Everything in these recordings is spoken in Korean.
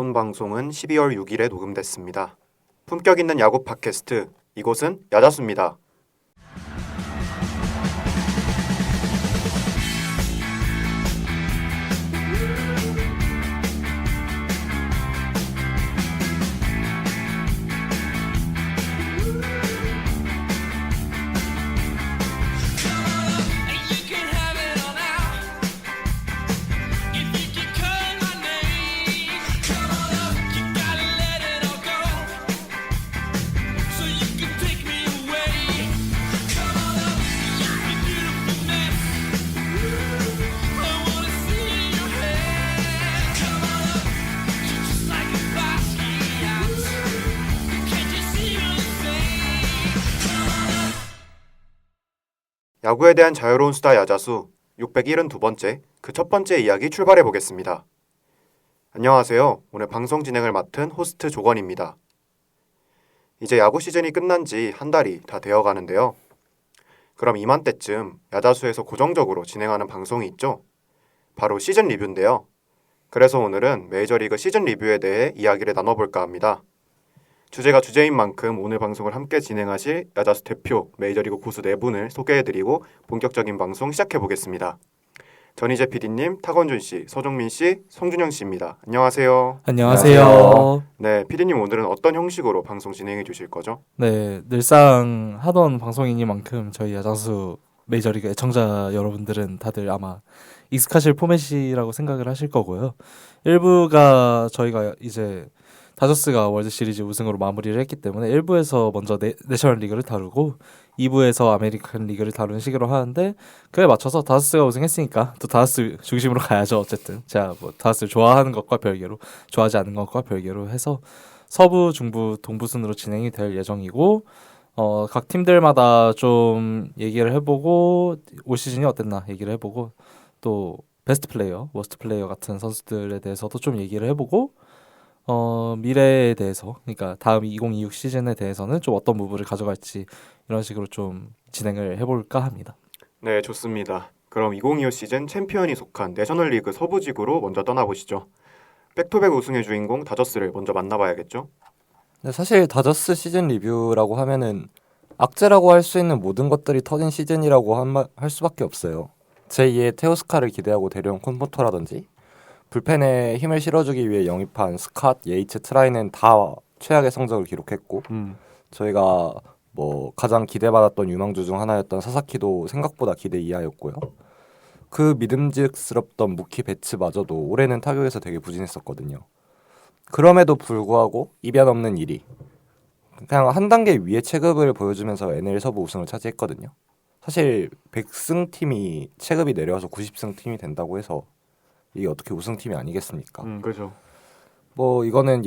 본 방송은 12월 6일에 녹음됐습니다. 품격 있는 야구 팟캐스트, 이곳은 야자수입니다. 야구에 대한 자유로운 수다 야자수 672번째 그 첫 번째 이야기 출발해 보겠습니다. 안녕하세요. 오늘 방송 진행을 맡은 호스트 조건입니다. 이제 야구 시즌이 끝난 지 한 달이 다 되어 가는데요. 그럼 이맘때쯤 야자수에서 고정적으로 진행하는 방송이 있죠? 바로 시즌 리뷰인데요. 그래서 오늘은 메이저리그 시즌 리뷰에 대해 이야기를 나눠볼까 합니다. 주제가 주제인 만큼 오늘 방송을 함께 진행하실 야자수 대표 메이저리그 고수 4분을 소개해드리고 본격적인 방송 시작해보겠습니다. 전희재 PD님, 타건준씨, 서종민씨, 송준영씨입니다. 안녕하세요. 안녕하세요. 네, PD님 오늘은 어떤 형식으로 방송 진행해 주실 거죠? 네, 늘상 하던 방송이니만큼 저희 야자수 메이저리그 애청자 여러분들은 다들 아마 익숙하실 포맷이라고 생각을 하실 거고요. 1부가 저희가 이제 다저스가 월드시리즈 우승으로 마무리를 했기 때문에 1부에서 먼저 내셔널리그를 다루고 2부에서 아메리칸 리그를 다루는 식으로 하는데 그에 맞춰서 다저스가 우승했으니까 또 다저스 중심으로 가야죠. 어쨌든 제가 뭐 다저스를 좋아하는 것과 별개로 좋아하지 않는 것과 별개로 해서 서부, 중부, 동부 순으로 진행이 될 예정이고 각 팀들마다 좀 얘기를 해보고 올 시즌이 어땠나 얘기를 해보고 또 베스트 플레이어, 워스트 플레이어 같은 선수들에 대해서도 좀 얘기를 해보고 미래에 대해서, 그러니까 다음 2026 시즌에 대해서는 좀 어떤 무브를 가져갈지 이런 식으로 좀 진행을 해볼까 합니다. 네, 좋습니다. 그럼 2025 시즌 챔피언이 속한 내셔널리그 서부지구로 먼저 떠나보시죠. 백투백 우승의 주인공 다저스를 먼저 만나봐야겠죠? 네, 사실 다저스 시즌 리뷰라고 하면은 악재라고 할 수 있는 모든 것들이 터진 시즌이라고 할 수밖에 없어요. 제2의 테오스카를 기대하고 데려온 콘포터라든지 불펜에 힘을 실어주기 위해 영입한 스캇, 예이츠, 트라이는 다 최악의 성적을 기록했고 저희가 뭐 가장 기대받았던 유망주 중 하나였던 사사키도 생각보다 기대 이하였고요. 그 믿음직스럽던 무키 배츠마저도 올해는 타격에서 되게 부진했었거든요. 그럼에도 불구하고 이변 없는 1위. 그냥 한 단계 위의 체급을 보여주면서 NL 서부 우승을 차지했거든요. 사실 100승 팀이 체급이 내려와서 90승 팀이 된다고 해서 이게 어떻게 우승팀이 아니겠습니까? 그렇죠. 뭐 이거는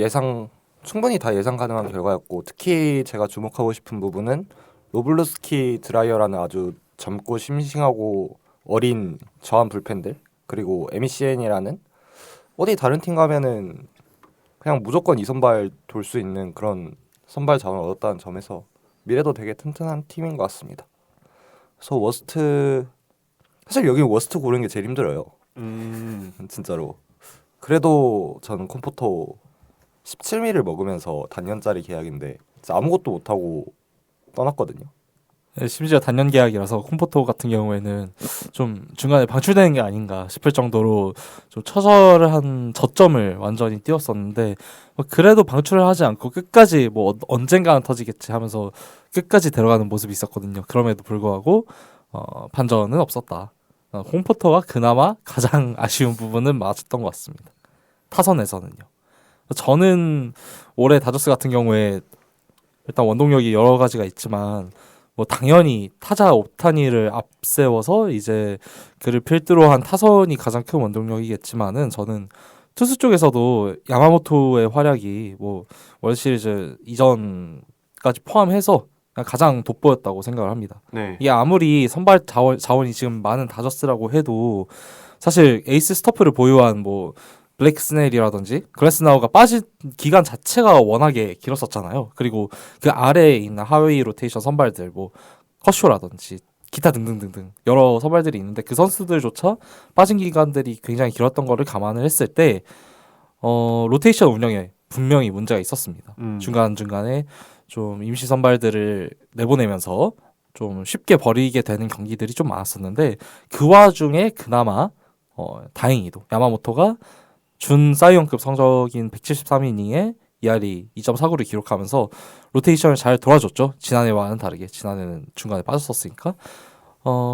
충분히 다 예상 가능한 결과였고 특히 제가 주목하고 싶은 부분은 로블루스키 드라이어라는 아주 젊고 싱싱하고 어린 저한 불펜들 그리고 MECN이라는 어디 다른 팀 가면은 그냥 무조건 2선발 돌 수 있는 그런 선발 자원을 얻었다는 점에서 미래도 되게 튼튼한 팀인 것 같습니다. 그래서 사실 여기 워스트 고르는 게 제일 힘들어요. 진짜로. 그래도 저는 컴포터 17미를 먹으면서 단년짜리 계약인데 아무것도 못하고 떠났거든요. 네, 심지어 단년 계약이라서 콤포토 같은 경우에는 좀 중간에 방출되는 게 아닌가 싶을 정도로 좀 처절한 저점을 완전히 띄웠었는데 그래도 방출을 하지 않고 끝까지 뭐 언젠가는 터지겠지 하면서 끝까지 데려가는 모습이 있었거든요. 그럼에도 불구하고 반전은 없었다. 홈포터가 그나마 가장 아쉬운 부분은 맞았던 것 같습니다. 타선에서는요. 저는 올해 다저스 같은 경우에 일단 원동력이 여러 가지가 있지만 뭐 당연히 타자 오타니를 앞세워서 이제 그를 필두로 한 타선이 가장 큰 원동력이겠지만은 저는 투수 쪽에서도 야마모토의 활약이 뭐 월드시리즈 이전까지 포함해서 가장 돋보였다고 생각을 합니다. 네. 이게 아무리 선발 자원이 지금 많은 다저스라고 해도 사실 에이스 스토프를 보유한 뭐 블레이크 스넬이라든지 글래스나우가 빠진 기간 자체가 워낙에 길었었잖아요. 그리고 그 아래에 있는 하웨이 로테이션 선발들 뭐 커쇼라든지 기타 등등등등 여러 선발들이 있는데 그 선수들조차 빠진 기간들이 굉장히 길었던 거를 감안을 했을 때 로테이션 운영에 분명히 문제가 있었습니다. 음. 중간중간에 좀 임시 선발들을 내보내면서 좀 쉽게 버리게 되는 경기들이 좀 많았었는데 그 와중에 그나마 다행히도 야마모토가 준 사이언급 성적인 173이닝에 ER이 2.49를 기록하면서 로테이션을 잘 도와줬죠. 지난해와는 다르게. 지난해는 중간에 빠졌었으니까.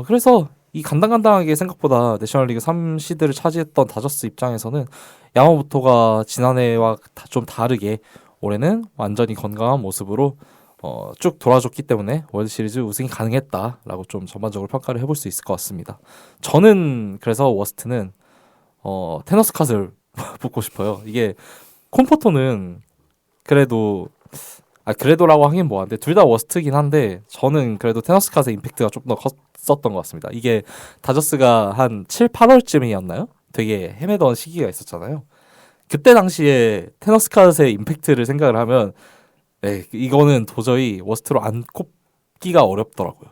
그래서 이 간당간당하게 생각보다 내셔널리그 3시드를 차지했던 다저스 입장에서는 야마모토가 지난해와 좀 다르게 올해는 완전히 건강한 모습으로 쭉 돌아줬기 때문에 월드시리즈 우승이 가능했다라고 좀 전반적으로 평가를 해볼 수 있을 것 같습니다. 저는 그래서 워스트는 테너스 컷을 뽑고 싶어요. 이게 콤포토는 그래도라고 하긴 뭐한데 둘 다 워스트긴 한데 저는 그래도 테너스 컷의 임팩트가 좀 더 컸었던 것 같습니다. 이게 다저스가 한 7, 8월쯤이었나요? 되게 헤매던 시기가 있었잖아요. 그때 당시에 테너스 컷의 임팩트를 생각을 하면 이거는 도저히 워스트로 안 꼽기가 어렵더라고요.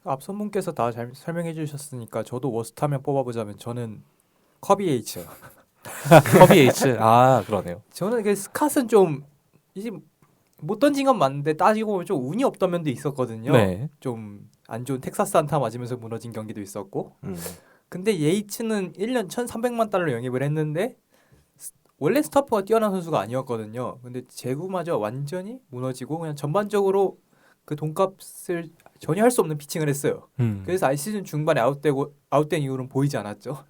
앞선 분께서 다 잘 설명해 주셨으니까 저도 워스트 하면 뽑아보자면 저는 커비 H요. 커비 H. 아, 그러네요. 저는 그 스캇은 좀 이제 못 던진 건 맞는데 따지고 보면 좀 운이 없던 면도 있었거든요. 네. 좀 안 좋은 텍사스 안타 맞으면서 무너진 경기도 있었고. 음. 근데 예이츠는 1년 1,300만 달러 영입을 했는데 원래 스타퍼가 뛰어난 선수가 아니었거든요. 근데 제구마저 완전히 무너지고 그냥 전반적으로 그 돈값을 전혀 할 수 없는 피칭을 했어요. 그래서 알 시즌 중반에 아웃된 이유는 보이지 않았죠.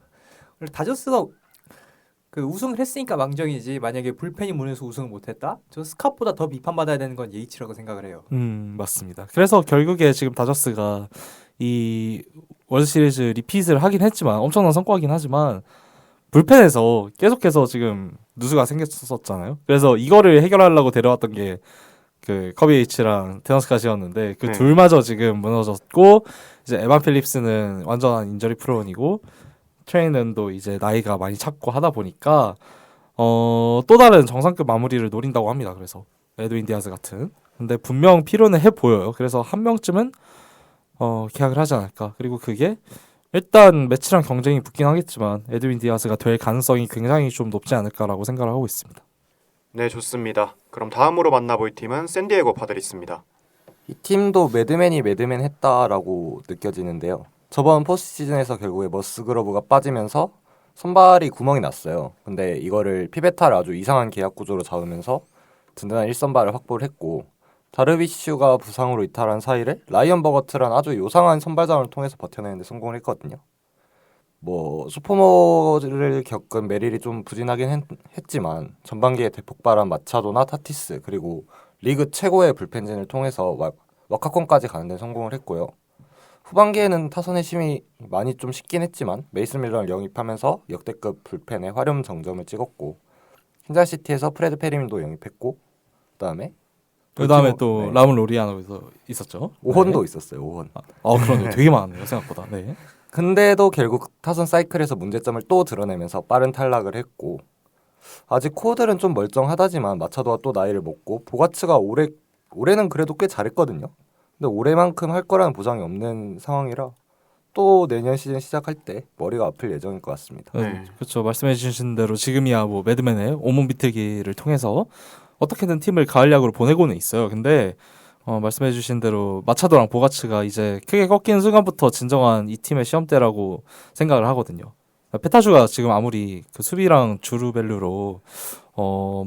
다저스가 그 우승을 했으니까 망정이지 만약에 불펜이 무너져서 우승을 못했다? 저 스캇보다 더 비판받아야 되는 건 예이치라고 생각을 해요. 맞습니다. 그래서 결국에 지금 다저스가 이 월드시리즈 리핏을 하긴 했지만 엄청난 성과긴 하지만 불펜에서 계속해서 지금 누수가 생겼었잖아요. 그래서 이거를 해결하려고 데려왔던 게 그 커비 H랑 테너스 컷이었는데 그 네. 둘마저 지금 무너졌고 이제 에반 필립스는 완전한 인저리 프론이고 트레이넌도 이제 나이가 많이 찼고 하다 보니까 또 다른 정상급 마무리를 노린다고 합니다. 그래서 에드윈 디아즈 같은. 근데 분명 필요는 해 보여요. 그래서 한 명쯤은 계약을 하지 않을까. 그리고 그게 일단 매치랑 경쟁이 붙긴 하겠지만 에드윈 디아즈가 될 가능성이 굉장히 좀 높지 않을까라고 생각을 하고 있습니다. 네, 좋습니다. 그럼 다음으로 만나볼 팀은 샌디에고 파드리스입니다. 이 팀도 매드맨이 매드맨 했다라고 느껴지는데요. 저번 포스트시즌에서 결국에 머스그러브가 빠지면서 선발이 구멍이 났어요. 근데 이거를 피베타를 아주 이상한 계약 구조로 잡으면서 든든한 1선발을 확보를 했고 다르비슈가 부상으로 이탈한 사이를 라이언 버거트란 아주 요상한 선발전을 통해서 버텨내는데 성공을 했거든요. 소포머를 겪은 메릴이 좀 부진하긴 했지만 전반기에 대폭발한 마차도나 타티스 그리고 리그 최고의 불펜진을 통해서 와카콘까지 가는 데 성공을 했고요. 후반기에는 타선의 힘이 많이 좀 식긴 했지만 메이슨 밀러를 영입하면서 역대급 불펜의 활용 정점을 찍었고 킨자시티에서 프레드 페림도 영입했고 그다음에 또 네. 라울 로리아노에서 있었죠. 5혼도 있었어요. 5혼. 그러네요. 되게 많네요. 생각보다. 네. 근데도 결국 타선 사이클에서 문제점을 또 드러내면서 빠른 탈락을 했고 아직 코어들은 좀 멀쩡하다지만 마차도가 또 나이를 먹고 보가츠가 올해는 그래도 꽤 잘했거든요. 근데 올해만큼 할 거라는 보장이 없는 상황이라 또 내년 시즌 시작할 때 머리가 아플 예정일 것 같습니다. 네. 그렇죠. 말씀해주신 대로 지금이야 뭐 매드맨의 온몸 비틀기를 통해서 어떻게든 팀을 가을 야구로 보내고는 있어요. 근데 말씀해주신 대로 마차도랑 보가츠가 이제 크게 꺾이는 순간부터 진정한 이 팀의 시험대라고 생각을 하거든요. 페타주가 지금 아무리 그 수비랑 주루밸류로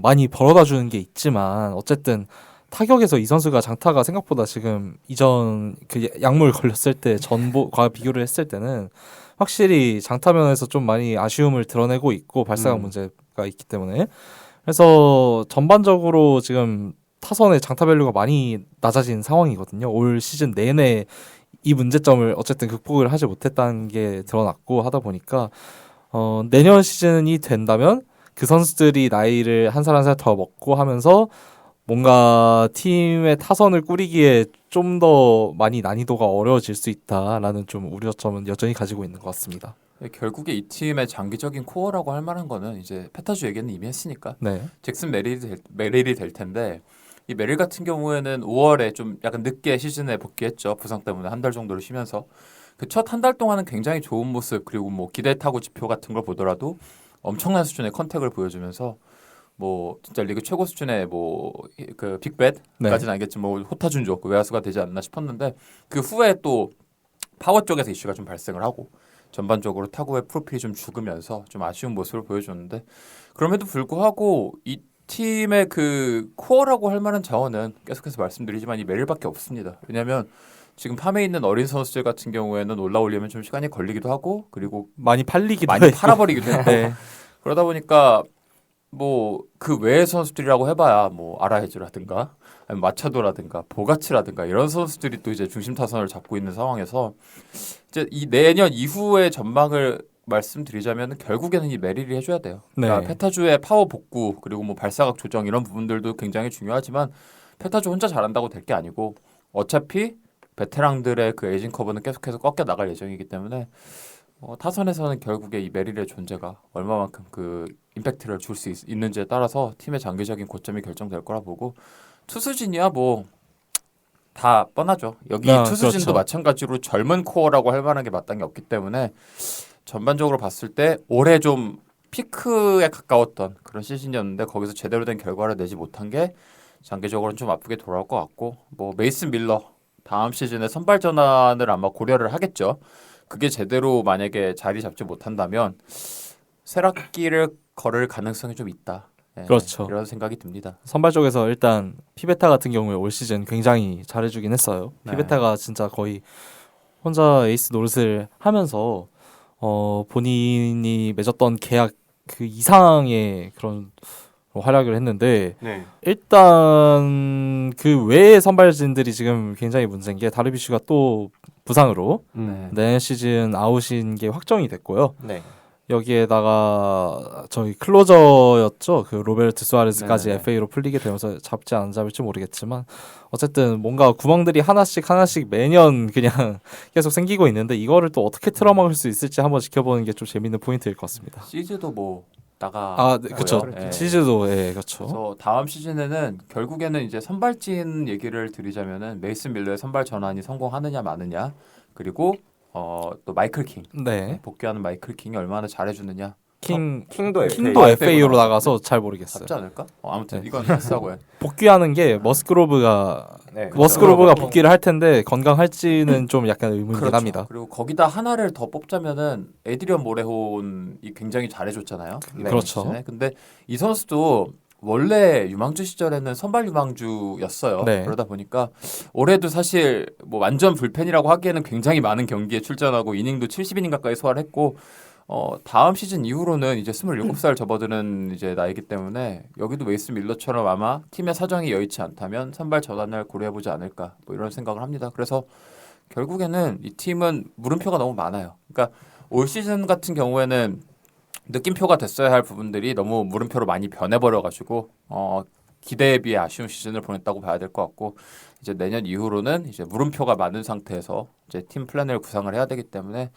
많이 벌어다 주는 게 있지만 어쨌든 타격에서 이 선수가 장타가 생각보다 지금 이전 그 약물 걸렸을 때 전과 비교를 했을 때는 확실히 장타면에서 좀 많이 아쉬움을 드러내고 있고 발사각 문제가 있기 때문에 그래서 전반적으로 지금 타선의 장타 밸류가 많이 낮아진 상황이거든요. 올 시즌 내내 이 문제점을 어쨌든 극복을 하지 못했다는 게 드러났고 하다 보니까 내년 시즌이 된다면 그 선수들이 나이를 한 살 한 살 더 먹고 하면서 뭔가 팀의 타선을 꾸리기에 좀 더 많이 난이도가 어려워질 수 있다라는 좀 우려점은 여전히 가지고 있는 것 같습니다. 결국에 이 팀의 장기적인 코어라고 할 만한 거는 이제 페타주 얘기는 이미 했으니까 네. 잭슨 메릴이 될 텐데 이 메릴 같은 경우에는 5월에 좀 약간 늦게 시즌에 복귀했죠. 부상 때문에 한 달 정도를 쉬면서 그 첫 한 달 동안은 굉장히 좋은 모습 그리고 뭐 기대 타고 지표 같은 걸 보더라도 엄청난 수준의 컨택을 보여주면서 뭐 진짜 리그 최고 수준의 뭐 그 빅배트까지는 아니겠지만 뭐 호타준조 그 외야수가 되지 않나 싶었는데 그 후에 또 파워 쪽에서 이슈가 좀 발생을 하고 전반적으로 타구의 프로필이 좀 죽으면서 좀 아쉬운 모습을 보여줬는데 그럼에도 불구하고 이 팀의 그 코어라고 할 만한 자원은 계속해서 말씀드리지만 이 메릴밖에 없습니다. 왜냐하면 지금 팜에 있는 어린 선수들 같은 경우에는 올라오려면 좀 시간이 걸리기도 하고 그리고 많이 팔리기도 많이 했고. 팔아버리기도 했고 네. 그러다 보니까 뭐 그 외의 선수들이라고 해봐야 뭐 아라헤즈라든가 아니면 마차도라든가 보가치라든가 이런 선수들이 또 이제 중심 타선을 잡고 있는 상황에서 이제 이 내년 이후의 전망을 말씀드리자면 결국에는 이 메릴이 해줘야 돼요. 그러니까 네. 페타주의 파워 복구 그리고 뭐 발사각 조정 이런 부분들도 굉장히 중요하지만 페타주 혼자 잘한다고 될 게 아니고 어차피 베테랑들의 그 에이징 커브는 계속해서 꺾여 나갈 예정이기 때문에 타선에서는 결국에 이 메릴의 존재가 얼마만큼 그 임팩트를 줄 수 있는지에 따라서 팀의 장기적인 고점이 결정될 거라 보고 투수진이야 뭐 다 뻔하죠. 여기 투수진도 그렇죠. 마찬가지로 젊은 코어라고 할 만한 게 마땅히 없기 때문에 전반적으로 봤을 때 올해 좀 피크에 가까웠던 그런 시즌이었는데 거기서 제대로 된 결과를 내지 못한 게 장기적으로는 좀 아프게 돌아올 것 같고 뭐 메이슨 밀러 다음 시즌에 선발 전환을 아마 고려를 하겠죠. 그게 제대로 만약에 자리 잡지 못한다면 쇠락기를 걸을 가능성이 좀 있다. 네, 그렇죠. 이런 생각이 듭니다. 선발 쪽에서 일단 피베타 같은 경우에 올 시즌 굉장히 잘해주긴 했어요. 네. 피베타가 진짜 거의 혼자 에이스 노릇을 하면서 본인이 맺었던 계약 그 이상의 그런 활약을 했는데 네. 일단 그 외의 선발진들이 지금 굉장히 문제인 게 다르비슈가 또 부상으로 내년 시즌 아웃인 게 확정이 됐고요. 네. 여기에다가 저희 클로저였죠. 그 로베르트 수아레스까지 네네네. FA로 풀리게 되면서 잡지 안 잡을지 모르겠지만 어쨌든 뭔가 구멍들이 하나씩 매년 그냥 계속 생기고 있는데 이거를 또 어떻게 틀어막을 수 있을지 한번 지켜보는 게 좀 재밌는 포인트일 것 같습니다. 시즈도 뭐 나가. 아, 네, 그렇죠. 예. 시즈도 그렇죠. 그래서 다음 시즌에는 결국에는 이제 선발진 얘기를 드리자면은 메이슨 밀러의 선발 전환이 성공하느냐 마느냐 그리고 또 마이클 킹 네. 복귀하는 마이클 킹이 얼마나 잘해주느냐 킹도 킹도 FA FA로 로 나가서 잘 모르겠어요. 잡지 않을까? 아무튼 네. 이건 패스하고 해. 복귀하는 게 머스크로브가 네. 머스크로브가 복귀를 할 텐데 건강할지는 좀 약간 의문이긴 그렇죠. 합니다. 그리고 거기다 하나를 더 뽑자면은 에드리언 모레혼이 굉장히 잘해줬잖아요. 네. 그렇죠. 시즌에. 근데 이 선수도 원래 유망주 시절에는 선발 유망주였어요. 네. 그러다 보니까 올해도 사실 뭐 완전 불펜이라고 하기에는 굉장히 많은 경기에 출전하고 이닝도 70이닝 가까이 소화를 했고 다음 시즌 이후로는 이제 27살 접어드는 이제 나이기 때문에 여기도 웨이스 밀러처럼 아마 팀의 사정이 여의치 않다면 선발 전환을 고려해보지 않을까 뭐 이런 생각을 합니다. 그래서 결국에는 이 팀은 물음표가 너무 많아요. 그러니까 올 시즌 같은 경우에는 느낌표가 됐어야 할 부분들이 너무 물음표로 많이 변해버려가지고 기대에 비해 아쉬운 시즌을 보냈다고 봐야 될 것 같고 이제 내년 이후로는 이제 물음표가 많은 상태에서 이제 팀 플랜을 구상을 해야 되기 때문에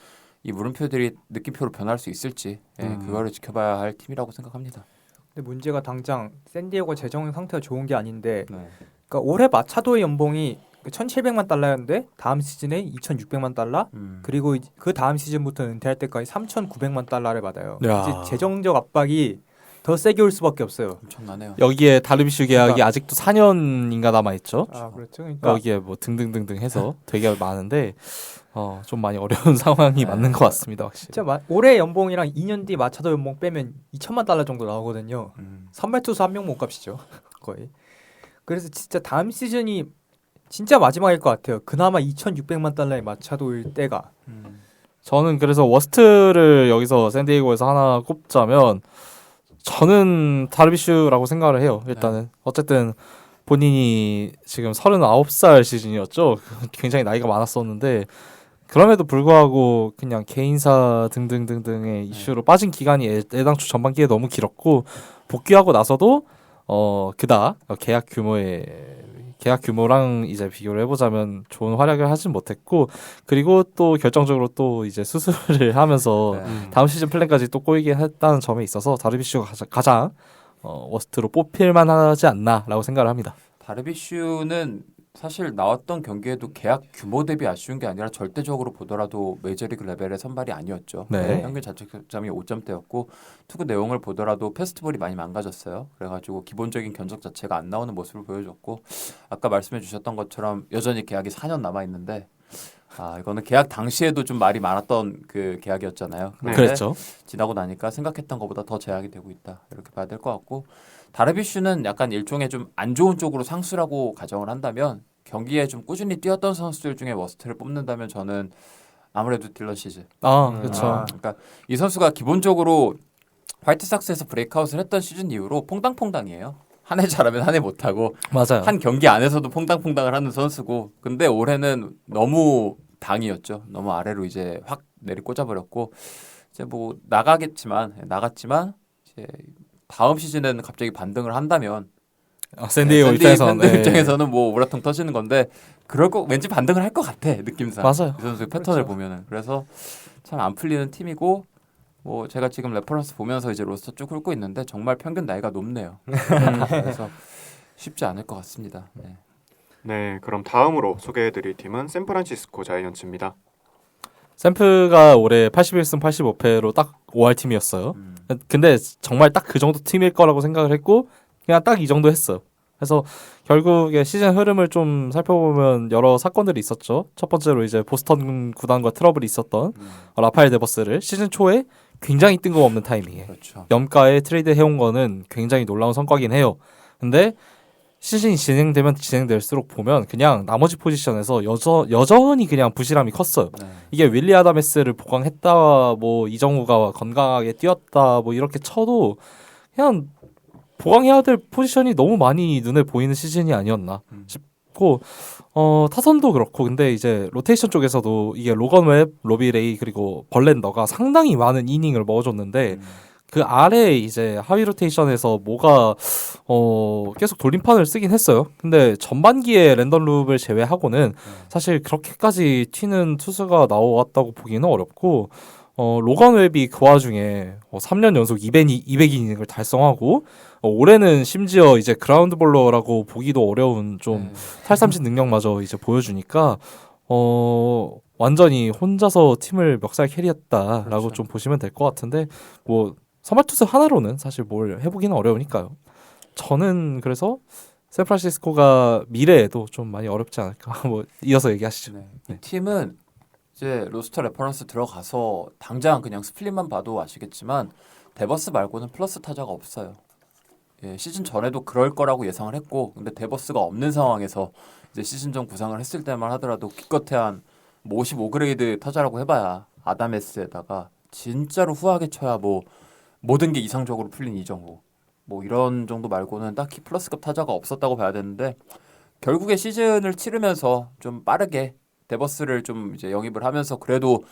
이 물음표들이 느낌표로 변할 수 있을지 그거를 지켜봐야 할 팀이라고 생각합니다. 근데 문제가 당장 샌디에고 재정 상태가 좋은 게 아닌데 네. 그러니까 올해 마차도의 연봉이 1,700만 달러였는데 다음 시즌에 2,600만 달러 그리고 그 다음 시즌부터 은퇴할 때까지 3,900만 달러를 받아요. 야. 이제 재정적 압박이 더 세게 올 수밖에 없어요. 엄청나네요. 여기에 다르비슈 계약이 그러니까- 아직도 4년인가 남아 있죠. 아 그렇죠. 그러니까 여기에 뭐 등등등등 해서 되게 많은데 좀 많이 어려운 상황이 네. 맞는 것 같습니다, 확실히. 진짜 올해 연봉이랑 2년 뒤 마차도 연봉 빼면 2천만 달러 정도 나오거든요. 선발 투수 한 명 몸값이죠. 거의. 그래서 진짜 다음 시즌이 진짜 마지막일 것 같아요. 그나마 2,600만 달러의 마차도일 때가. 저는 그래서 워스트를 여기서 샌디에이고에서 하나 꼽자면 저는 다르비슈라고 생각을 해요. 일단은 어쨌든 본인이 지금 39살 시즌이었죠. 굉장히 나이가 많았었는데 그럼에도 불구하고 그냥 개인사 등등등등의 이슈로 빠진 기간이 애당초 전반기에 너무 길었고 복귀하고 나서도 그닥 계약 규모랑 이제 비교를 해보자면 좋은 활약을 하진 못했고 그리고 또 결정적으로 또 이제 수술을 하면서 다음 시즌 플랜까지 또 꼬이게 했다는 점에 있어서 다르비슈가 가장 워스트로 뽑힐만 하지 않나라고 생각을 합니다. 다르비슈는 사실 나왔던 경기에도 계약 규모 대비 아쉬운 게 아니라 절대적으로 보더라도 메이저리그 레벨의 선발이 아니었죠. 네. 평균 자책점이 5점대였고 투구 내용을 보더라도 패스트볼이 많이 망가졌어요. 그래가지고 기본적인 견적 자체가 안 나오는 모습을 보여줬고 아까 말씀해 주셨던 것처럼 여전히 계약이 4년 남아 있는데 이거는 계약 당시에도 좀 말이 많았던 그 계약이었잖아요. 그런데 그랬죠. 지나고 나니까 생각했던 것보다 더 제약이 되고 있다. 이렇게 봐야 될 것 같고 다르비슈는 약간 일종의 좀 안 좋은 쪽으로 상수라고 가정을 한다면 경기에 좀 꾸준히 뛰었던 선수들 중에 워스트를 뽑는다면 저는 아무래도 딜런 시즈. 그렇죠. 그러니까 이 선수가 기본적으로 화이트삭스에서 브레이크아웃을 했던 시즌 이후로 퐁당퐁당이에요. 한 해 잘하면 한 해 못하고 맞아요. 한 경기 안에서도 퐁당퐁당을 하는 선수고 근데 올해는 너무 당이었죠. 너무 아래로 이제 확 내리 꽂아버렸고 이제 뭐 나갔지만 이제 다음 시즌에는 갑자기 반등을 한다면 샌디에이고 입장에서는 팬들 입장에서는 뭐 우라통 터지는 건데 그럴 거 왠지 반등을 할 것 같아 느낌상. 맞아요. 이 선수의 패턴을 보면은 그래서 참 안 풀리는 팀이고 뭐 제가 지금 레퍼런스 보면서 이제 로스터 쭉 훑고 있는데 정말 평균 나이가 높네요. 그래서 쉽지 않을 것 같습니다. 네. 네, 그럼 다음으로 소개해드릴 팀은 샌프란시스코 자이언츠입니다. 샘프가 올해 81승 85패로 딱 5할 팀이었어요. 근데 정말 딱 그 정도 팀일 거라고 생각을 했고 그냥 딱 이 정도 했어요. 그래서 결국에 시즌 흐름을 좀 살펴보면 여러 사건들이 있었죠. 첫 번째로 이제 보스턴 구단과 트러블이 있었던 라파엘 데버스를 시즌 초에 굉장히 뜬금없는 타이밍에 그렇죠. 염가에 트레이드 해온 거는 굉장히 놀라운 성과긴 해요. 근데 시즌이 진행되면 진행될수록 보면 그냥 나머지 포지션에서 여전히 그냥 부실함이 컸어요. 네. 이게 윌리 아다메스를 보강했다, 뭐 이정우가 건강하게 뛰었다, 뭐 이렇게 쳐도 그냥 보강해야 될 포지션이 너무 많이 눈에 보이는 시즌이 아니었나 싶고 타선도 그렇고 근데 이제 로테이션 쪽에서도 이게 로건 웹, 로비 레이 그리고 벌렌더가 상당히 많은 이닝을 먹어줬는데 그 아래 이제 하위 로테이션에서 뭐가 계속 돌림판을 쓰긴 했어요. 근데 전반기에 랜덤 룹을 제외하고는 사실 그렇게까지 튀는 투수가 나왔다고 보기는 어렵고 로건 웹이 그 와중에 3년 연속 200이닝을 달성하고 올해는 심지어 이제 그라운드 볼러라고 보기도 어려운 좀 탈삼진 능력마저 이제 보여주니까 완전히 혼자서 팀을 멱살 캐리했다라고 그렇죠. 좀 보시면 될 것 같은데 뭐 선발 투수 하나로는 사실 뭘 해보기는 어려우니까요. 저는 그래서 샌프란시스코가 미래에도 좀 많이 어렵지 않을까. 뭐 이어서 얘기하시죠. 네. 이 팀은 이제 로스터 레퍼런스 들어가서 당장 그냥 스플릿만 봐도 아시겠지만 데버스 말고는 플러스 타자가 없어요. 예, 시즌 전에도 그럴 거라고 예상을 했고 근데 데버스가 없는 상황에서 이제 시즌 전 구상을 했을 때만 하더라도 기껏해 한 55그레이드 타자라고 해봐야 아다메스에다가 진짜로 후하게 쳐야 뭐 모든 게 이상적으로 풀린 이정우 뭐 이런 정도 말고는 딱히 플러스급 타자가 없었다고 봐야 되는데 결국에 시즌을 치르면서 좀 빠르게 데버스를 좀 이제 영입을 하면서 그래도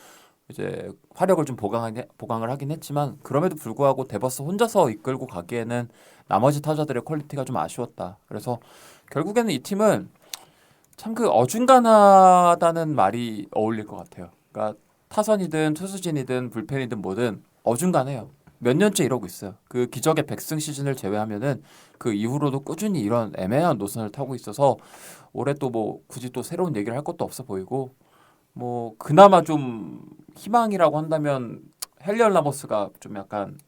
이제 화력을 좀 보강을 하긴 했지만 그럼에도 불구하고 데버스 혼자서 이끌고 가기에는 나머지 타자들의 퀄리티가 좀 아쉬웠다. 그래서 결국에는 이 팀은 참 그 어중간하다는 말이 어울릴 것 같아요. 그러니까 타선이든 투수진이든 불펜이든 뭐든 어중간해요. 몇 년째 이러고 있어요. 그 기적의 100승 시즌을 제외하면은 그 이후로도 꾸준히 이런 애매한 노선을 타고 있어서 올해 또 뭐 굳이 또 새로운 얘기를 할 것도 없어 보이고 뭐 그나마 좀 희망이라고 한다면 헬리언 라모스가 좀 약간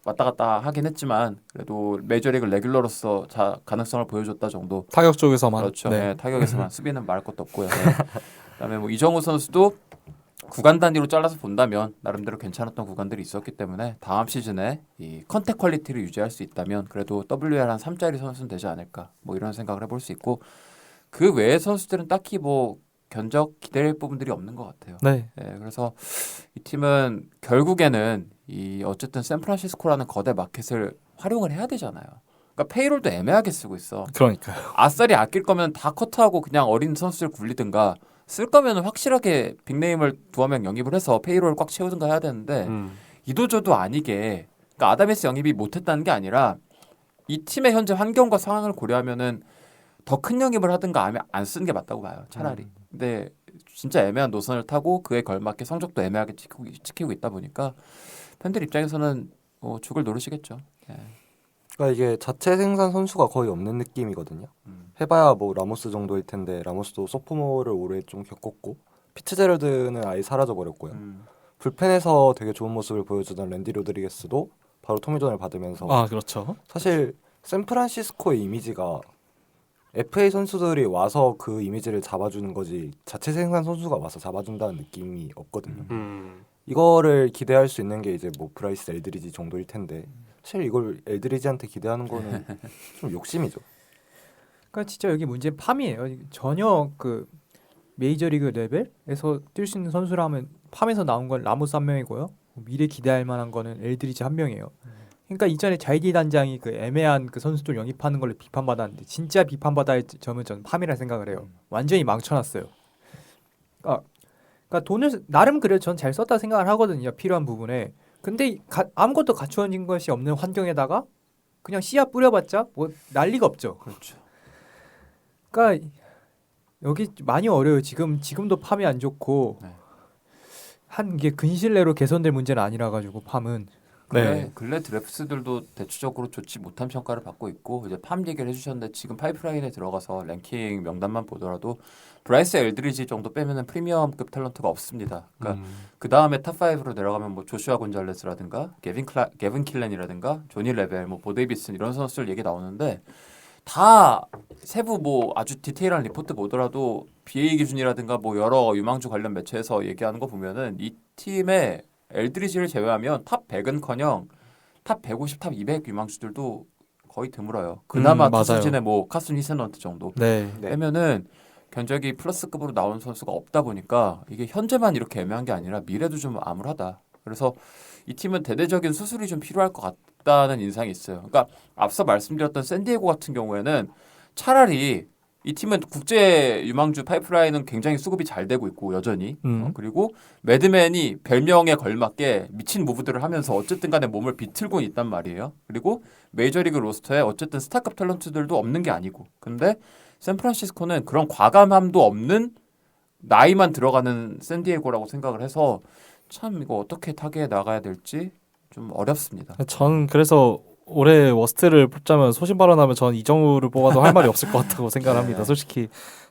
왔다 갔다 하긴 했지만 그래도 메이저리그 레귤러로서 가능성을 보여줬다 정도. 타격 쪽에서만. 그렇죠. 네. 네, 타격에서만 수비는 말할 것도 없고요. 네. 그다음에 뭐 이정우 선수도 구간 단위로 잘라서 본다면 나름대로 괜찮았던 구간들이 있었기 때문에 다음 시즌에 이 컨택 퀄리티를 유지할 수 있다면 그래도 WR 한 3짜리 선수는 되지 않을까 뭐 이런 생각을 해볼 수 있고 그 외의 선수들은 딱히 뭐 견적 기대할 부분들이 없는 것 같아요. 네. 네, 그래서 이 팀은 결국에는 이 어쨌든 샌프란시스코라는 거대 마켓을 활용을 해야 되잖아요. 그러니까 페이롤도 애매하게 쓰고 있어. 그러니까요. 아싸리 아낄 거면 다 커트하고 그냥 어린 선수들 굴리든가 쓸 거면 확실하게 빅네임을 두어 명 영입을 해서 페이롤을 꽉 채우든가 해야 되는데 이도저도 아니게 그러니까 아다메스 영입이 못했다는 게 아니라 이 팀의 현재 환경과 상황을 고려하면은 더 큰 영입을 하든가 아니면 안 쓰는 게 맞다고 봐요. 차라리. 근데 진짜 애매한 노선을 타고 그에 걸맞게 성적도 애매하게 지키고 있다 보니까 팬들 입장에서는 죽을 노릇이겠죠. 예. 그러니까 이게 자체 생산 선수가 거의 없는 느낌이거든요. 해봐야 뭐 라모스 정도일 텐데 라모스도 소포모를 올해 좀 겪었고 피츠제럴드는 아예 사라져 버렸고요. 불펜에서 되게 좋은 모습을 보여주던 랜디 로드리게스도 바로 토미존을 받으면서 아 그렇죠. 사실 샌프란시스코의 이미지가 FA 선수들이 와서 그 이미지를 잡아주는 거지 자체 생산 선수가 와서 잡아준다는 느낌이 없거든요. 이거를 기대할 수 있는 게 이제 뭐 브라이스 엘드리지 정도일 텐데 사실 이걸 엘드리지한테 기대하는 거는 좀 욕심이죠. 그러니까 진짜 여기 문제는 팜이에요. 전혀 그 메이저리그 레벨에서 뛸 수 있는 수라면 팜에서 나온 건 라모스 한 명이고요. 미래 기대할 만한 거는 엘드리지 한 명이에요. 그러니까 이전에 자이디 단장이 그 애매한 그 선수들 영입하는 걸로 비판받았는데 진짜 비판받아야 할 점은 저는 팜이라 생각을 해요. 완전히 망쳐놨어요. 그러니까 돈을 나름 그래도 전 잘 썼다 생각을 하거든요. 필요한 부분에. 근데 아무것도 갖추어진 것이 없는 환경에다가 그냥 씨앗 뿌려봤자 뭐 난리가 없죠. 그렇죠. 그러니까 여기 많이 어려워요. 지금도 팜이 안 좋고 네. 한 이게 근실내로 개선될 문제는 아니라 가지고 팜은 근래 드래프트들도 대체적으로 좋지 못한 평가를 받고 있고 이제 팜 얘기를 해주셨는데 지금 파이프라인에 들어가서 랭킹 명단만 보더라도 브라이스 엘드리지 정도 빼면은 프리미엄급 탤런트가 없습니다. 그러니까 그 다음에 탑 5로 내려가면 뭐 조슈아 곤잘레스라든가 게빈 킬렌이라든가 조니 레벨, 뭐 보 데이비슨 이런 선수들 얘기 나오는데 다 세부 뭐 아주 디테일한 리포트 보더라도 BA 기준이라든가 뭐 여러 유망주 관련 매체에서 얘기하는 거 보면은 이 팀의 엘드리지를 제외하면 탑 100은커녕 탑 150, 탑 200 유망주들도 거의 드물어요. 그나마 맞아요. 투수진의 뭐 카슨 히센런트 정도 네. 빼면은 견적이 플러스급으로 나온 선수가 없다 보니까 이게 현재만 이렇게 애매한 게 아니라 미래도 좀 암울하다. 그래서 이 팀은 대대적인 수술이 좀 필요할 것 같다는 인상이 있어요. 그러니까 앞서 말씀드렸던 샌디에고 같은 경우에는 차라리 이 팀은 국제 유망주 파이프라인은 굉장히 수급이 잘 되고 있고 여전히 그리고 매드맨이 별명에 걸맞게 미친 무브들을 하면서 어쨌든 간에 몸을 비틀고 있단 말이에요. 그리고 메이저리그 로스터에 어쨌든 스타급 탤런트들도 없는 게 아니고 근데 샌프란시스코는 그런 과감함도 없는 나이만 들어가는 샌디에고라고 생각을 해서 참 이거 어떻게 타개해 나가야 될지 좀 어렵습니다. 전 그래서 올해 워스트를 뽑자면 소신 발언하면 전 이정우를 뽑아도 할 말이 없을 것 같다고 생각을 합니다. 솔직히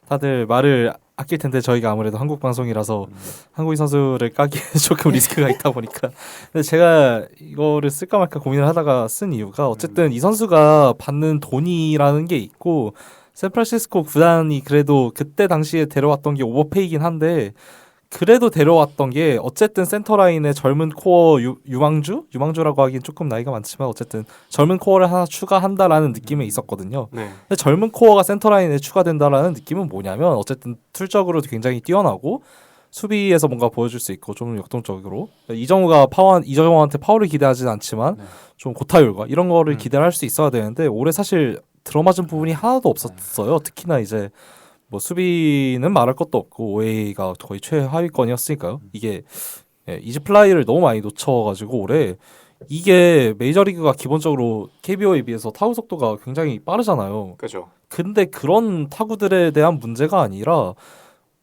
다들 말을 아낄 텐데 저희가 아무래도 한국 방송이라서 한국인 선수를 까기에 조금 리스크가 있다 보니까 근데 제가 이거를 쓸까 말까 고민을 하다가 쓴 이유가 어쨌든 이 선수가 받는 돈이라는 게 있고 샌프란시스코 구단이 그래도 그때 당시에 데려왔던 게 오버페이긴 한데 그래도 데려왔던 게 어쨌든 센터라인에 젊은 코어 유망주라고 하기엔 조금 나이가 많지만 어쨌든 젊은 코어를 하나 추가한다라는 느낌이 있었거든요. 네. 근데 젊은 코어가 센터라인에 추가된다라는 느낌은 뭐냐면 어쨌든 툴적으로도 굉장히 뛰어나고 수비에서 뭔가 보여줄 수 있고 좀 역동적으로 이정우한테 파울을 기대하지는 않지만 네. 좀 고타율과 이런 거를 기대를 할 수 있어야 되는데 올해 사실 들어맞은 부분이 하나도 없었어요. 특히나 이제 뭐 수비는 말할 것도 없고 OA가 거의 최하위권이었으니까요. 이게 이지플라이를 너무 많이 놓쳐가지고 올해 이게 메이저리그가 기본적으로 KBO에 비해서 타구 속도가 굉장히 빠르잖아요. 그죠. 근데 그런 타구들에 대한 문제가 아니라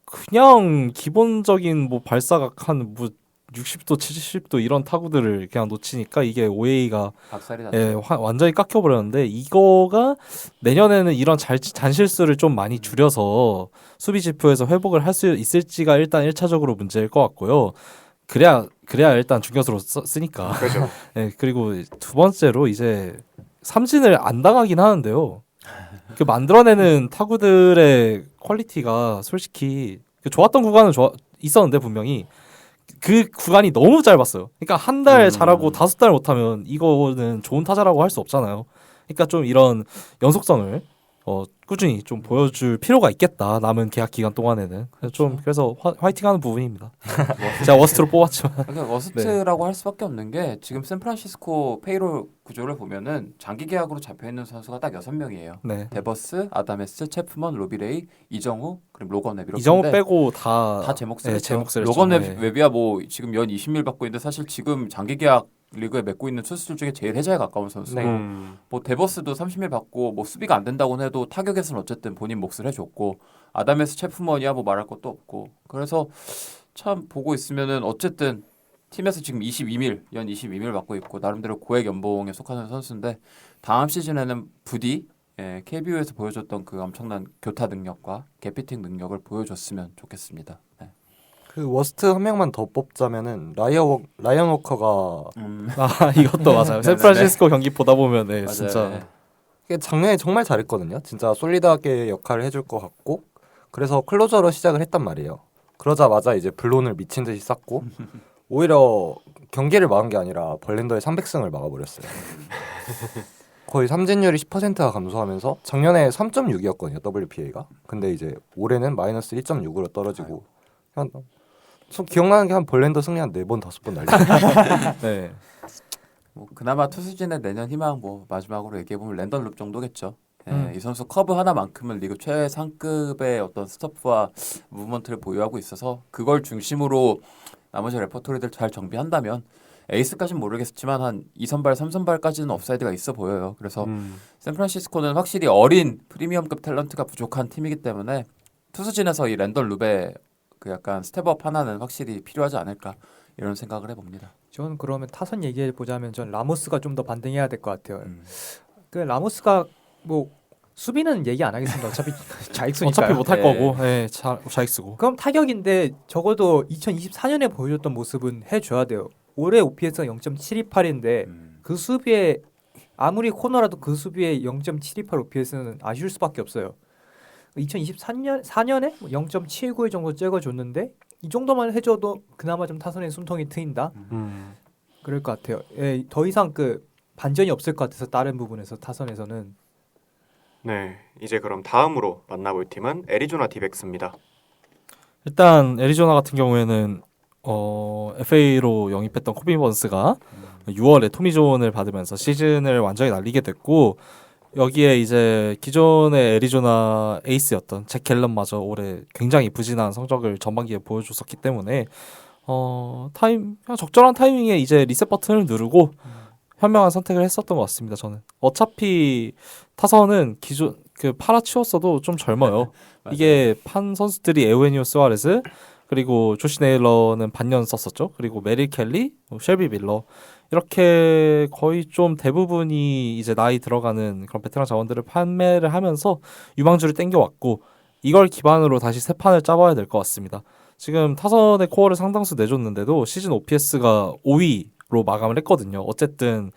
그냥 기본적인 뭐 발사각 한 뭐 60도, 70도 이런 타구들을 그냥 놓치니까 이게 OA가 박살이 났죠. 완전히 깎여버렸는데 이거가 내년에는 이런 잔실수를 좀 많이 줄여서 수비 지표에서 회복을 할 수 있을지가 일단 1차적으로 문제일 것 같고요. 그래야 일단 중견수로 쓰니까. 그죠. 네, 그리고 두 번째로 이제 삼진을 안 당하긴 하는데요. 그 만들어내는 타구들의 퀄리티가 솔직히 좋았던 구간은 있었는데 분명히 그 구간이 너무 짧았어요. 그러니까 한 달 잘하고 5달 못하면 이거는 좋은 타자라고 할 수 없잖아요. 그러니까 좀 이런 연속성을 꾸준히 좀 보여줄 필요가 있겠다. 남은 계약 기간 동안에는 그래서 화이팅하는 부분입니다. 제가 워스트로 뽑았지만 그러니까 워스트라고 할 수밖에 없는 게 지금 샌프란시스코 페이롤 구조를 보면은 장기 계약으로 잡혀 있는 선수가 딱 6명이에요. 네. 데버스, 아다메스, 체프먼, 로비레이, 이정우, 그리고 로건 웹 이렇게. 이정우 빼고 다 제 몫을 네, 했죠. 제 몫을 로건 했죠. 네. 웹이야 뭐 지금 연 20밀 받고 있는데 사실 지금 장기 계약 리그에 맺고 있는 투수들 중에 제일 해자에 가까운 선수고 뭐 데버스도 30밀 받고 뭐 수비가 안 된다고는 해도 타격에서는 어쨌든 본인 몫을 해줬고 아다메스 체프먼이야 뭐 말할 것도 없고 그래서 참 보고 있으면은 어쨌든 팀에서 지금 22밀 연 22밀 받고 있고 나름대로 고액 연봉에 속하는 선수인데 다음 시즌에는 부디 KBO에서 보여줬던 그 엄청난 교타 능력과 개피팅 능력을 보여줬으면 좋겠습니다. 네. 그 워스트 한 명만 더 뽑자면은 라이언 워커가 아 이것도 맞아요. 샌프란시스코 경기 보다 보면 네, 맞아요. 진짜 네. 이게 작년에 정말 잘했거든요. 진짜 솔리드하게 역할을 해줄 것 같고 그래서 클로저로 시작을 했단 말이에요. 그러자마자 이제 블론을 미친 듯이 쌌고 오히려 경기를 막은 게 아니라 벌랜더의 300승을 막아버렸어요. 거의 삼진율이 10%가 감소하면서 작년에 3.6이었거든요. WPA가. 근데 이제 올해는 마이너스 1.6으로 떨어지고 한 기억나는 게 한 벌랜더 승리 한 4번 5번 날렸어요. 네. 뭐 그나마 투수진의 내년 희망 뭐 마지막으로 얘기해 보면 랜던 룹 정도겠죠. 이 선수 커브 하나만큼은 리그 최상급의 어떤 스토프와 무브먼트를 보유하고 있어서 그걸 중심으로 나머지 레퍼토리들 잘 정비한다면 에이스까지는 모르겠지만 한 2선발, 3선발까지는 업사이드가 있어 보여요. 그래서 샌프란시스코는 확실히 어린 프리미엄급 탤런트가 부족한 팀이기 때문에 투수진에서 이 랜던 룹의 그 약간 스텝업 하나는 확실히 필요하지 않을까 이런 생각을 해봅니다. 전 그러면 타선 얘기해 보자면 전 라모스가 좀 더 반등해야 될 것 같아요. 그 라모스가 뭐 수비는 얘기 안 하겠습니다. 어차피 자익수니까요. 어차피 못할 네. 거고 네, 잘 쓰고. 그럼 타격인데 적어도 2024년에 보여줬던 모습은 해줘야 돼요. 올해 OPS가 0.728인데 그 수비에 아무리 코너라도 그 수비에 0.728 OPS는 아쉬울 수밖에 없어요. 2024년에 0.791 정도 찍어줬는데 이 정도만 해줘도 그나마 좀 타선에 숨통이 트인다. 그럴 것 같아요. 예, 더 이상 그 반전이 없을 것 같아서 다른 부분에서 타선에서는. 네, 이제 그럼 다음으로 만나볼 팀은 애리조나 디백스입니다. 일단 애리조나 같은 경우에는 FA로 영입했던 코비 번스가 6월에 토미존을 받으면서 시즌을 완전히 날리게 됐고 여기에 이제 기존의 애리조나 에이스였던 잭 갤런마저 올해 굉장히 부진한 성적을 전반기에 보여줬었기 때문에 그냥 적절한 타이밍에 이제 리셋 버튼을 누르고 현명한 선택을 했었던 것 같습니다. 저는 어차피 타선은 기존 그 팔아치웠어도 좀 젊어요. 이게 판 선수들이 에우에니오 스와레스 그리고 조시 네일러는 반년 썼었죠. 그리고 메릴 켈리, 쉘비 밀러 이렇게 거의 좀 대부분이 이제 나이 들어가는 그런 베테랑 자원들을 판매를 하면서 유망주를 땡겨왔고 이걸 기반으로 다시 새 판을 짜봐야 될 것 같습니다. 지금 타선의 코어를 상당수 내줬는데도 시즌 OPS가 5위로 마감을 했거든요. 어쨌든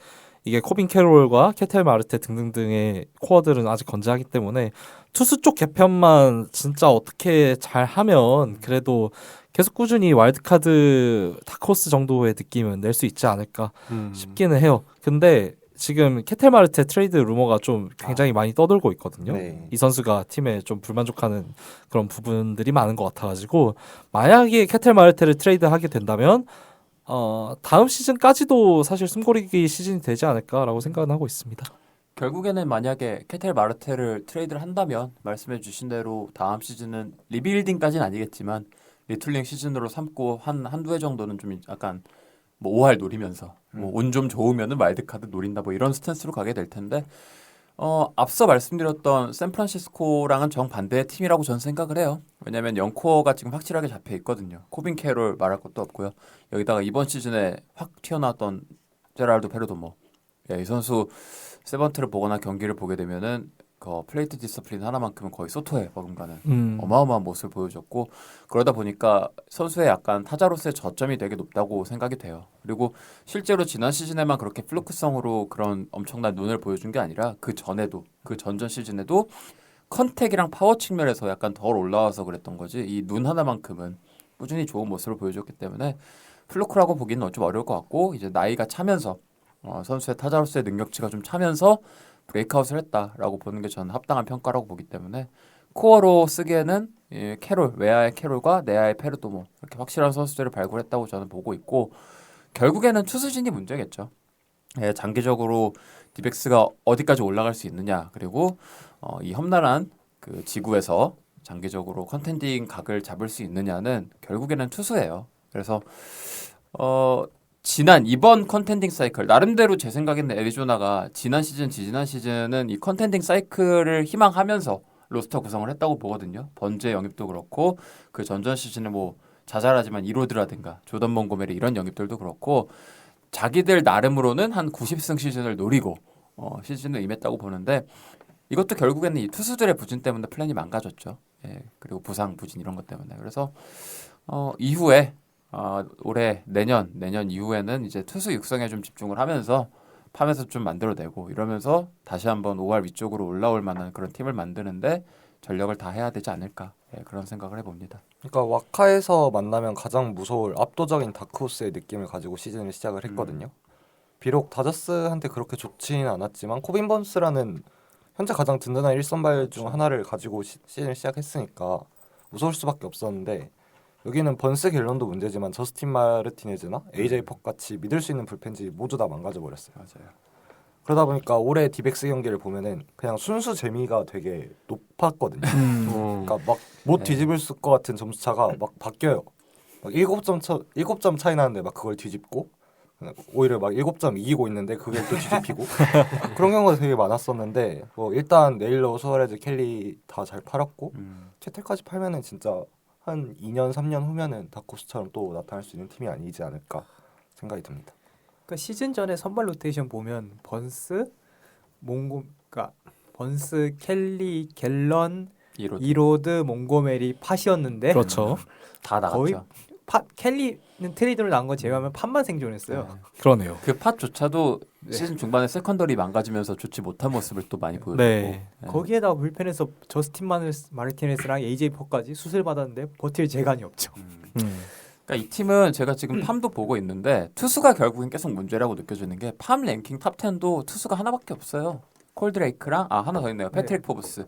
이게 코빈 캐롤과 케텔 마르테 등등등의 코어들은 아직 건재하기 때문에 투수 쪽 개편만 진짜 어떻게 잘하면 그래도 계속 꾸준히 와일드카드 다크호스 정도의 느낌은 낼 수 있지 않을까 싶기는 해요. 근데 지금 케텔 마르테 트레이드 루머가 좀 굉장히 많이 떠돌고 있거든요. 네. 이 선수가 팀에 좀 불만족하는 그런 부분들이 많은 것 같아가지고 만약에 케텔 마르테를 트레이드하게 된다면 다음 시즌까지도 사실 숨고르기 시즌이 되지 않을까라고 생각은 하고 있습니다. 결국에는 만약에 케텔 마르테를 트레이드를 한다면 말씀해 주신 대로 다음 시즌은 리빌딩까지는 아니겠지만 리툴링 시즌으로 삼고 한두 해 정도는 좀 약간 뭐 5할 노리면서 뭐 운 좀 좋으면은 와일드카드 노린다 뭐 이런 스탠스로 가게 될 텐데 앞서 말씀드렸던 샌프란시스코랑은 정반대의 팀이라고 저는 생각을 해요. 왜냐하면 영코어가 지금 확실하게 잡혀 있거든요. 코빈 캐롤 말할 것도 없고요. 여기다가 이번 시즌에 확 튀어나왔던 제랄도 페르도모. 이 선수 세번트를 보거나 경기를 보게 되면은 그 플레이트 디스플린 하나만큼은 거의 소토에 버금가는 어마어마한 모습을 보여줬고 그러다 보니까 선수의 약간 타자로서의 저점이 되게 높다고 생각이 돼요. 그리고 실제로 지난 시즌에만 그렇게 플루크성으로 그런 엄청난 눈을 보여준 게 아니라 그 전에도 그 전전 시즌에도 컨택이랑 파워 측면에서 약간 덜 올라와서 그랬던 거지 이 눈 하나만큼은 꾸준히 좋은 모습을 보여줬기 때문에 플루크라고 보기는 좀 어려울 것 같고 이제 나이가 차면서 선수의 타자로서의 능력치가 좀 차면서 브레이크아웃을 했다라고 보는 게 저는 합당한 평가라고 보기 때문에 코어로 쓰기에는 캐롤, 외야의 캐롤과 내야의 페르도모 이렇게 확실한 선수들을 발굴했다고 저는 보고 있고 결국에는 투수진이 문제겠죠. 장기적으로 디백스가 어디까지 올라갈 수 있느냐 그리고 이 험난한 그 지구에서 장기적으로 컨텐딩 각을 잡을 수 있느냐는 결국에는 투수예요. 그래서 이번 컨텐딩 사이클 나름대로 제 생각에는 애리조나가 지난 시즌, 지지난 시즌은 이 컨텐딩 사이클을 희망하면서 로스터 구성을 했다고 보거든요. 번제 영입도 그렇고 그 전전 시즌에 뭐 자잘하지만 이로드라든가 조던 몽고메리 이런 영입들도 그렇고 자기들 나름으로는 한 90승 시즌을 노리고 시즌을 임했다고 보는데 이것도 결국에는 이 투수들의 부진 때문에 플랜이 망가졌죠. 예, 그리고 부상, 부진 이런 것 때문에. 그래서 이후에 올해 내년 이후에는 이제 투수 육성에 좀 집중을 하면서 팜에서 좀 만들어내고 이러면서 다시 한번 5할 위쪽으로 올라올 만한 그런 팀을 만드는데 전력을 다 해야 되지 않을까 예, 그런 생각을 해봅니다. 그러니까 와카에서 만나면 가장 무서울 압도적인 다크호스의 느낌을 가지고 시즌을 시작을 했거든요. 비록 다저스한테 그렇게 좋지는 않았지만 코빈 번스라는 현재 가장 든든한 1선발 중 하나를 가지고 시즌을 시작했으니까 무서울 수밖에 없었는데 여기는 번스 갤런도 문제지만 저스틴 마르티네즈나 AJ 퍽 같이 믿을 수 있는 불펜지 모두 다 망가져 버렸어요. 맞아요. 그러다 보니까 올해 디백스 경기를 보면은 그냥 순수 재미가 되게 높았거든요. 그러니까 막 못 뒤집을 것 같은 점수차가 막 바뀌어요. 막 7점 차이 나는데 막 그걸 뒤집고 오히려 막 7점 이기고 있는데 그걸 또 뒤집히고 그런 경우가 되게 많았었는데 뭐 일단 네일러, 수아레즈, 켈리 다 잘 팔았고 채텔까지 팔면은 진짜 한 2년 3년 후면은 다코스처럼 또 나타날 수 있는 팀이 아니지 않을까 생각이 듭니다. 그러니까 시즌 전에 선발 로테이션 보면 번스, 그러니까 번스, 켈리, 갤런, 이로드, 몽고메리, 팟이었는데 그렇죠. 다 거의 나갔죠. 켈리는 트레이드로 나온 거 제외하면 팟만 생존했어요. 그러네요. 그 팟조차도 네. 시즌 중반에 세컨더리 망가지면서 좋지 못한 모습을 또 많이 보여줬고 네. 거기에다가 불펜에서 저스틴 마르티네스랑 AJ 퍽까지 수술 받았는데 버틸 재간이 없죠. 그러니까 이 팀은 제가 지금 팜도 보고 있는데 투수가 결국엔 계속 문제라고 느껴지는 게 팜 랭킹 탑 10도 투수가 하나밖에 없어요. 콜드레이크랑 하나 더 있네요. 패트릭 포브스.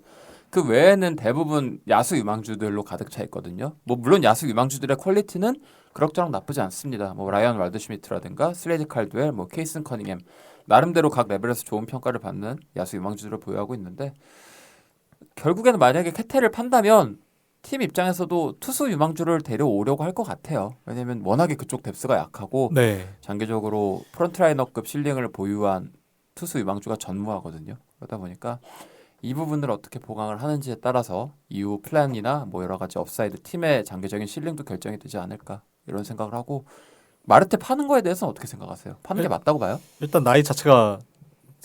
그 외에는 대부분 야수 유망주들로 가득 차 있거든요. 뭐 물론 야수 유망주들의 퀄리티는 그럭저럭 나쁘지 않습니다. 뭐 라이언 왈드슈미트라든가 슬레이드 칼드웰, 뭐 케이슨 커닝햄 나름대로 각 레벨에서 좋은 평가를 받는 야수 유망주들을 보유하고 있는데 결국에는 만약에 케테를 판다면 팀 입장에서도 투수 유망주를 데려오려고 할 것 같아요. 왜냐면 워낙에 그쪽 뎁스가 약하고 네. 장기적으로 프론트라이너급 실링을 보유한 투수 유망주가 전무하거든요. 그러다 보니까 이 부분을 어떻게 보강을 하는지에 따라서 이후 플랜이나 뭐 여러 가지 업사이드 팀의 장기적인 실링도 결정이 되지 않을까 이런 생각을 하고 마르테 파는 거에 대해서는 어떻게 생각하세요? 파는 게 맞다고 봐요? 일단 나이 자체가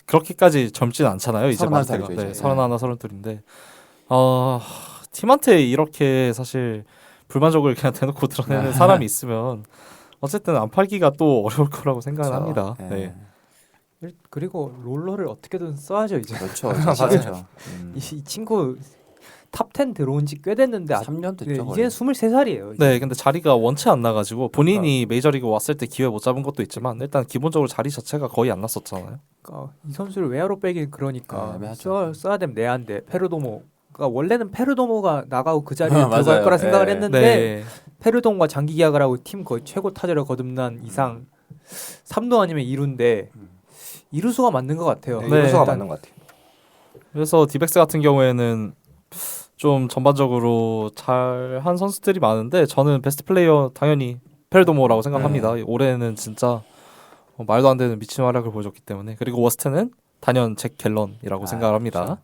그렇게까지 젊진 않잖아요. 이제 31 마르테가. 살이죠, 네, 이제. 31, 32인데 팀한테 이렇게 사실 불만족을 그냥 대놓고 드러내는 사람이 있으면 어쨌든 안 팔기가 또 어려울 거라고 생각을 그렇죠. 합니다. 네. 네. 그리고 롤러를 어떻게든 써야죠 이제. 그렇죠. 맞아요. 이 친구 탑 10 들어온 지 꽤 됐는데 3년 됐죠. 이제 23살이에요. 네, 근데 자리가 원치 안 나가지고 본인이 메이저리그 왔을 때 기회 못 잡은 것도 있지만 일단 기본적으로 자리 자체가 거의 안 났었잖아요. 그러니까 이 선수를 외야로 빼긴 그러니까 애매하죠. 써야 되면 내야인데 페르도모. 그러니까 원래는 페르도모가 나가고 그 자리에 맞아요. 들어갈 거라 생각을 네. 했는데 네. 페르도모가 장기 계약을 하고 팀 거의 최고 타자를 거듭난 이상 3루 아니면 2루인데 2루수가 맞는 것 같아요. 네, 네, 이루수가 일단- 맞는 것 같아요. 그래서 디백스 같은 경우에는 좀 전반적으로 잘한 선수들이 많은데 저는 베스트 플레이어 당연히 페르도모라고 생각합니다. 올해는 진짜 말도 안 되는 미친 활약을 보여줬기 때문에 그리고 워스트는 단연 잭 갤런이라고 생각을 합니다. 그렇죠.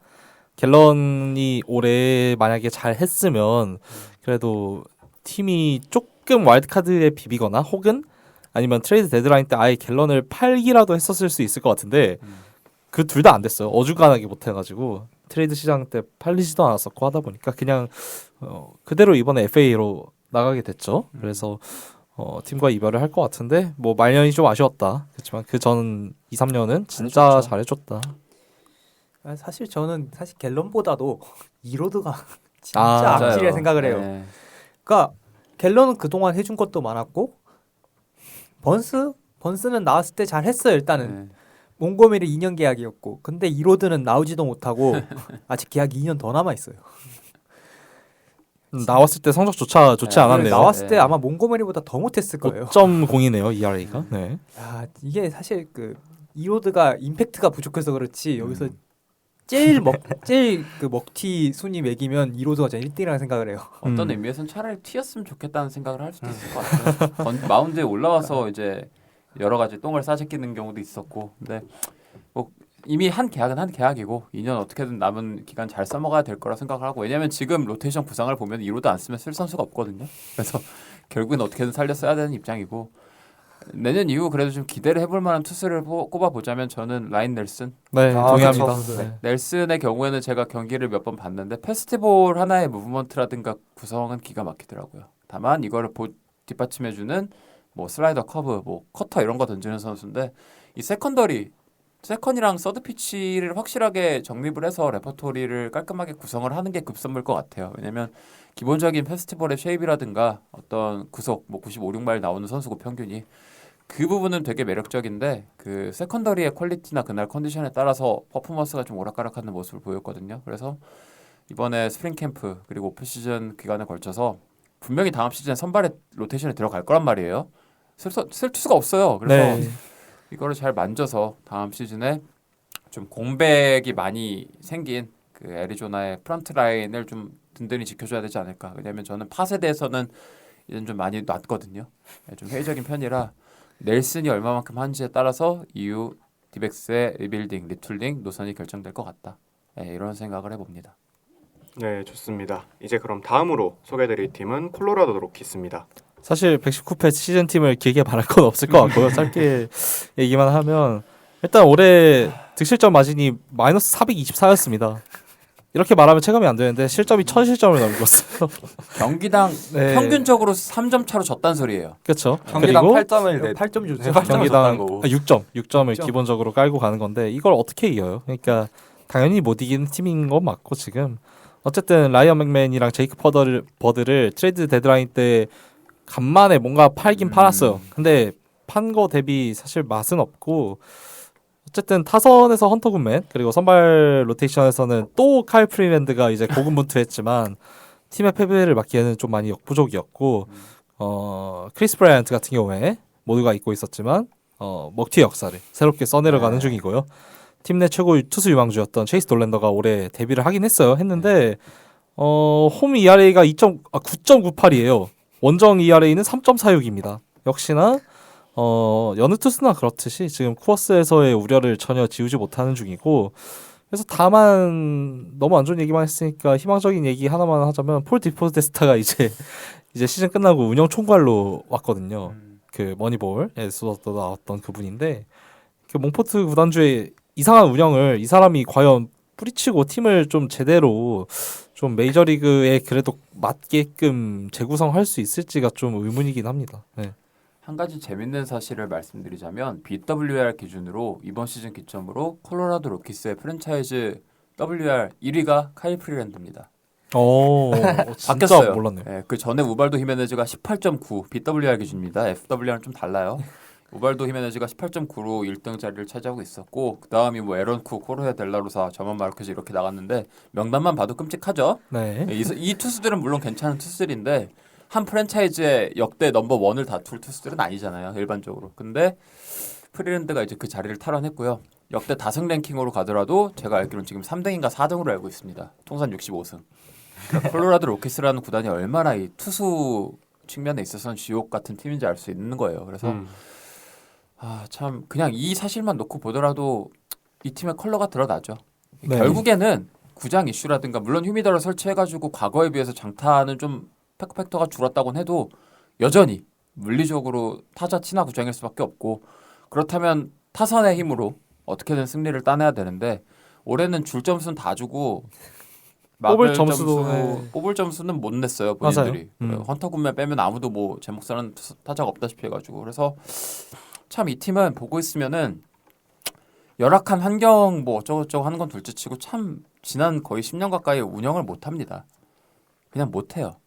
갤런이 올해 만약에 잘 했으면 그래도 팀이 조금 와일드카드에 비비거나 혹은 아니면 트레이드 데드라인 때 아예 갤런을 팔기라도 했었을 수 있을 것 같은데 그 둘 다 안 됐어요. 어중간하게 못해가지고 트레이드 시장 때 팔리지도 않았었고 하다 보니까 그냥 그대로 이번에 FA로 나가게 됐죠. 그래서 팀과 이별을 할 것 같은데 뭐 말년이 좀 아쉬웠다. 그렇지만 그 전 2, 3년은 진짜 잘해줬다. 사실 저는 갤런보다도 이로드가 진짜 아, 악질이라 맞아요. 생각을 해요. 네. 그러니까 갤런은 그동안 해준 것도 많았고 번스는 나왔을 때 잘했어요. 일단은 네. 몽고메리 2년 계약이었고 근데 이로드는 나오지도 못하고 아직 계약이 2년 더 남아 있어요. 나왔을 때 성적조차 좋지 네, 않았네요. 나왔을 때 네. 아마 몽고메리보다 더 못했을 거예요. 5.0이네요 ERA가. 네. 야, 이게 사실 그 이로드가 임팩트가 부족해서 그렇지 여기서 제일 그 먹튀 순위 매기면 이로드가 전 1등이라고 생각을 해요. 어떤 의미에서는 차라리 튀었으면 좋겠다는 생각을 할 수도 있을 것 같아요. 마운드에 올라와서 이제 여러 가지 똥을 싸제끼는 경우도 있었고, 근데 뭐 이미 한 계약은 한 계약이고 2년 어떻게든 남은 기간 잘 써먹어야 될 거라 생각을 하고 왜냐하면 지금 로테이션 부상을 보면 이로도 안 쓰면 쓸 선수가 없거든요. 그래서 결국엔 어떻게든 살려 써야 되는 입장이고 내년 이후 그래도 좀 기대를 해볼 만한 투수를 꼽아보자면 저는 라인 넬슨. 네, 아, 동의합니다. 그쵸. 네. 넬슨의 경우에는 제가 경기를 몇 번 봤는데 페스티벌 하나의 무브먼트라든가 구성은 기가 막히더라고요. 다만 이거를 뒷받침해주는 뭐 슬라이더, 커브, 뭐 커터 이런 거 던지는 선수인데 이 세컨이랑 서드 피치를 확실하게 정립을 해서 레퍼토리를 깔끔하게 구성을 하는 게 급선무일 것 같아요. 왜냐면 기본적인 페스티벌의 쉐입이라든가 어떤 구속 뭐 95, 6마일 나오는 선수고 평균이 그 부분은 되게 매력적인데 그 세컨더리의 퀄리티나 그날 컨디션에 따라서 퍼포먼스가 좀 오락가락하는 모습을 보였거든요. 그래서 이번에 스프링 캠프 그리고 오프 시즌 기간에 걸쳐서 분명히 다음 시즌에 선발에 로테이션에 들어갈 거란 말이에요. 쓸 투수가 없어요. 그래서 네. 이거를 잘 만져서 다음 시즌에 좀 공백이 많이 생긴 그 애리조나의 프런트 라인을 좀 든든히 지켜줘야 되지 않을까. 왜냐하면 저는 팟에 대해서는 이젠 좀 많이 놨거든요. 좀 회의적인 편이라 넬슨이 얼마만큼 하는지에 따라서 이후 디백스의 리빌딩, 리툴링 노선이 결정될 것 같다. 이런 생각을 해봅니다. 네, 좋습니다. 이제 그럼 다음으로 소개해드릴 팀은 콜로라도 로키스입니다. 사실 119회 시즌 팀을 길게 말할 건 없을 것 같고요. 짧게 얘기만 하면 일단 올해 득실점 마진이 마이너스 424였습니다. 이렇게 말하면 체감이 안 되는데 실점이 1000실점을 넘겼어요. 경기당 네. 평균적으로 3점 차로 졌단 소리예요. 그렇죠. 경기당 그리고 8점을 내 8점 줬죠. 경기당 거고. 6점을 6점. 기본적으로 깔고 가는 건데 이걸 어떻게 이겨요? 그러니까 당연히 못 이기는 팀인 건 맞고 지금 어쨌든 라이언 맥맨이랑 제이크 버드를 트레이드 데드라인 때 간만에 뭔가 팔긴 팔았어요. 근데 판 거 대비 사실 맛은 없고 어쨌든 타선에서 헌터 굿맨 그리고 선발 로테이션에서는 또 칼 프리랜드가 이제 고군분투했지만 팀의 패배를 막기에는 좀 많이 역부족이었고 크리스 브라이언트 같은 경우에 모두가 잊고 있었지만 먹튀 역사를 새롭게 써내려가는 중이고요. 팀 내 최고 투수 유망주였던 체이스 돌랜더가 올해 데뷔를 하긴 했는데 홈 ERA가 9.98이에요. 원정 ERA는 3.46입니다. 역시나 여느 투수나 그렇듯이 지금 쿠어스에서의 우려를 전혀 지우지 못하는 중이고 그래서 다만 너무 안 좋은 얘기만 했으니까 희망적인 얘기 하나만 하자면 폴 디포데스타가 이제 시즌 끝나고 운영 총괄로 왔거든요. 그 머니볼에서도 나왔던 그분인데 그 몽포트 구단주의 이상한 운영을 이 사람이 과연 뿌리치고 팀을 좀 제대로 좀 메이저리그에 그래도 맞게끔 재구성할 수 있을지가 좀 의문이긴 합니다. 네. 한 가지 재밌는 사실을 말씀드리자면 BWR 기준으로 이번 시즌 기점으로 콜로라도 로키스의 프랜차이즈 WR 1위가 카일 프리랜드입니다. 진짜 바뀌었어요. 몰랐네요. 네, 그 전에 우발도 히메네즈가 18.9 BWR 기준입니다. FWR은 좀 달라요. 우발도 히메네즈가 18.9로 1등 자리를 차지하고 있었고 그 다음이 뭐 에런 쿠, 코르헤 델라로사, 저만 마르케즈 이렇게 나갔는데 명단만 봐도 끔찍하죠. 네. 이 투수들은 물론 괜찮은 투수들인데 한 프랜차이즈의 역대 넘버 원을 다툴 투수들은 아니잖아요. 일반적으로. 근데 프리랜드가 이제 그 자리를 탈환했고요. 역대 다승 랭킹으로 가더라도 제가 알기로는 지금 3등인가 4등으로 알고 있습니다. 통산 65승. 그러니까 콜로라도 로키스라는 구단이 얼마나 이 투수 측면에 있어서는 지옥 같은 팀인지 알 수 있는 거예요. 그래서 참 그냥 이 사실만 놓고 보더라도 이 팀의 컬러가 드러나죠. 네. 결국에는 구장 이슈라든가 물론 휴미더를 설치해가지고 과거에 비해서 장타는 좀 팩터가 줄었다고는 해도 여전히 물리적으로 타자 친화 구장일 수밖에 없고 그렇다면 타선의 힘으로 어떻게든 승리를 따내야 되는데 올해는 줄 점수는 다 주고 뽑을 막을 점수도 뽑을 점수는 못 냈어요 본인들이. 맞아요. 헌터 굿맨 빼면 아무도 뭐 제목 사는 타자가 없다시피 해가지고 그래서 참 이 팀은 보고 있으면은 열악한 환경 뭐 어쩌고저쩌고 하는 건 둘째치고 참 지난 거의 10년 가까이 운영을 못합니다. 그냥 못해요.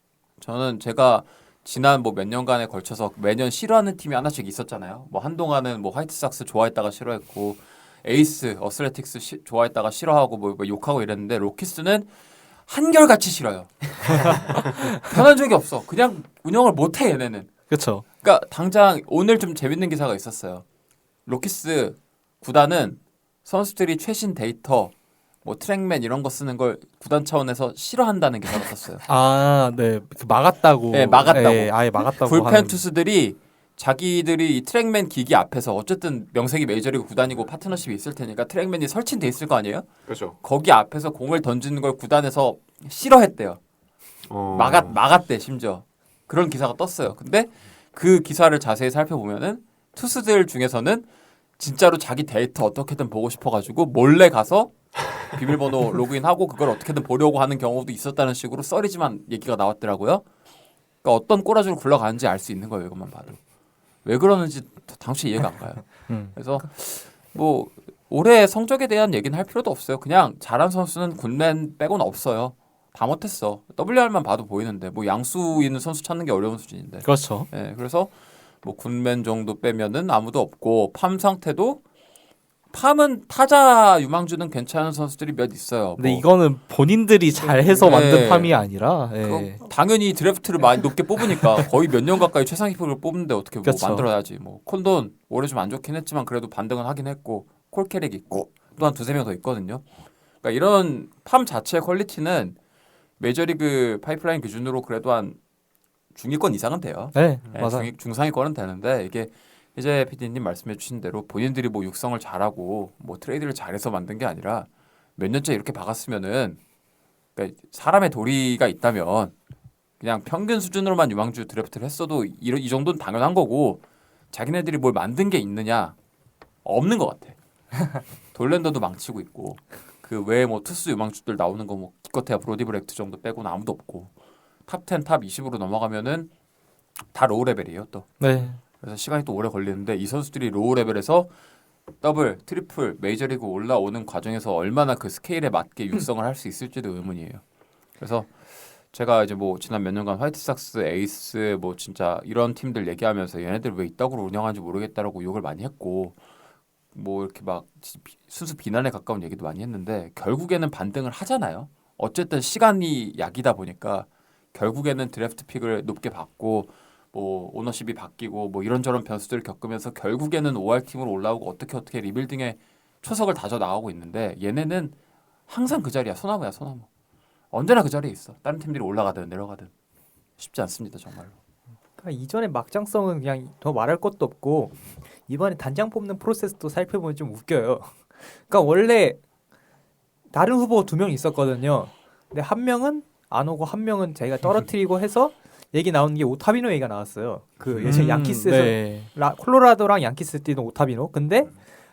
저는 제가 지난 뭐 몇 년간에 걸쳐서 매년 싫어하는 팀이 하나씩 있었잖아요. 뭐 한동안은 뭐 화이트삭스 좋아했다가 싫어했고 에이스, 어스레틱스 좋아했다가 싫어하고 뭐 욕하고 이랬는데 로키스는 한결같이 싫어요. 변한 적이 없어. 그냥 운영을 못해 얘네는. 그렇죠. 그러니까 당장 오늘 좀 재밌는 기사가 있었어요. 로키스 구단은 선수들이 최신 데이터 뭐 트랙맨 이런 거 쓰는 걸 구단 차원에서 싫어한다는 기사가 썼어요. 네. 그 막았다고. 네, 막았다고. 네, 아예 막았다고. 불펜 하는. 투수들이 자기들이 이 트랙맨 기기 앞에서 어쨌든 명색이 메이저리그 구단이고 파트너십이 있을 테니까 트랙맨이 설치돼 있을 거 아니에요? 그렇죠. 거기 앞에서 공을 던지는 걸 구단에서 싫어했대요. 막았대 심지어. 그런 기사가 떴어요. 근데 그 기사를 자세히 살펴보면은 투수들 중에서는 진짜로 자기 데이터 어떻게든 보고 싶어가지고 몰래 가서 비밀번호 로그인하고 그걸 어떻게든 보려고 하는 경우도 있었다는 식으로 썰이지만 얘기가 나왔더라고요. 그러니까 어떤 꼬라지로 굴러가는지 알 수 있는 거예요. 이것만 봐도. 왜 그러는지 당시 이해가 안 가요. 그래서 뭐 올해 성적에 대한 얘기는 할 필요도 없어요. 그냥 잘한 선수는 굿맨 빼고는 없어요. 다 못했어. WR만 봐도 보이는데 뭐 양수 있는 선수 찾는 게 어려운 수준인데. 그렇죠. 예, 그래서 뭐 굿맨 정도 빼면은 아무도 없고 팜 상태도 팜은 타자 유망주는 괜찮은 선수들이 몇 있어요. 근데 뭐 이거는 본인들이 잘해서 네. 만든 팜이 아니라 예. 그럼 당연히 드래프트를 많이 높게 뽑으니까 거의 몇 년 가까이 최상위표를 뽑는데 어떻게 뭐 그쵸. 만들어야지. 뭐 콘돈 올해 좀 안 좋긴 했지만 그래도 반등은 하긴 했고 콜캐릭 있고 또한 두세 명 더 있거든요. 그러니까 이런 팜 자체의 퀄리티는 메이저리그 파이프라인 기준으로 그래도 한 중위권 이상은 돼요. 네, 네, 맞아. 중상위권은 되는데 이게 이제 PD님 말씀해주신 대로 본인들이 뭐 육성을 잘하고 뭐 트레이드를 잘해서 만든 게 아니라 몇 년째 이렇게 박았으면은 그러니까 사람의 도리가 있다면 그냥 평균 수준으로만 유망주 드래프트를 했어도 이 정도는 당연한 거고 자기네들이 뭘 만든 게 있느냐 없는 것 같아. 돌랜더도 망치고 있고 그 외에 뭐 투수 유망주들 나오는 거 뭐 기껏해야 브로디 브렉트 정도 빼고는 아무도 없고 탑 10, 탑 20으로 넘어가면은 다 로우 레벨이에요 또. 네. 그래서 시간이 또 오래 걸리는데 이 선수들이 로우 레벨에서 더블, 트리플, 메이저리그 올라오는 과정에서 얼마나 그 스케일에 맞게 육성을 할 수 있을지도 의문이에요. 그래서 제가 이제 뭐 지난 몇 년간 화이트삭스, 에이스 뭐 진짜 이런 팀들 얘기하면서 얘네들 왜 이따구로 운영하는지 모르겠다라고 욕을 많이 했고 뭐 이렇게 막 순수 비난에 가까운 얘기도 많이 했는데 결국에는 반등을 하잖아요. 어쨌든 시간이 약이다 보니까 결국에는 드래프트 픽을 높게 받고 뭐 오너십이 바뀌고 뭐 이런저런 변수들을 겪으면서 결국에는 5할 팀으로 올라오고 어떻게 리빌딩에 초석을 다져 나가고 있는데 얘네는 항상 그 자리야. 소나무야 소나무. 언제나 그 자리에 있어. 다른 팀들이 올라가든 내려가든 쉽지 않습니다 정말로. 그러니까 이전에 막장성은 그냥 더 말할 것도 없고 이번에 단장 뽑는 프로세스도 살펴보면 좀 웃겨요. 그러니까 원래 다른 후보 2명 있었거든요. 근데 한 명은 안 오고 한 명은 자기가 떨어뜨리고 해서 얘기 나오는 게 오타비노 얘기가 나왔어요. 그 예전 양키스에서 네. 콜로라도랑 양키스 뛰는 오타비노. 근데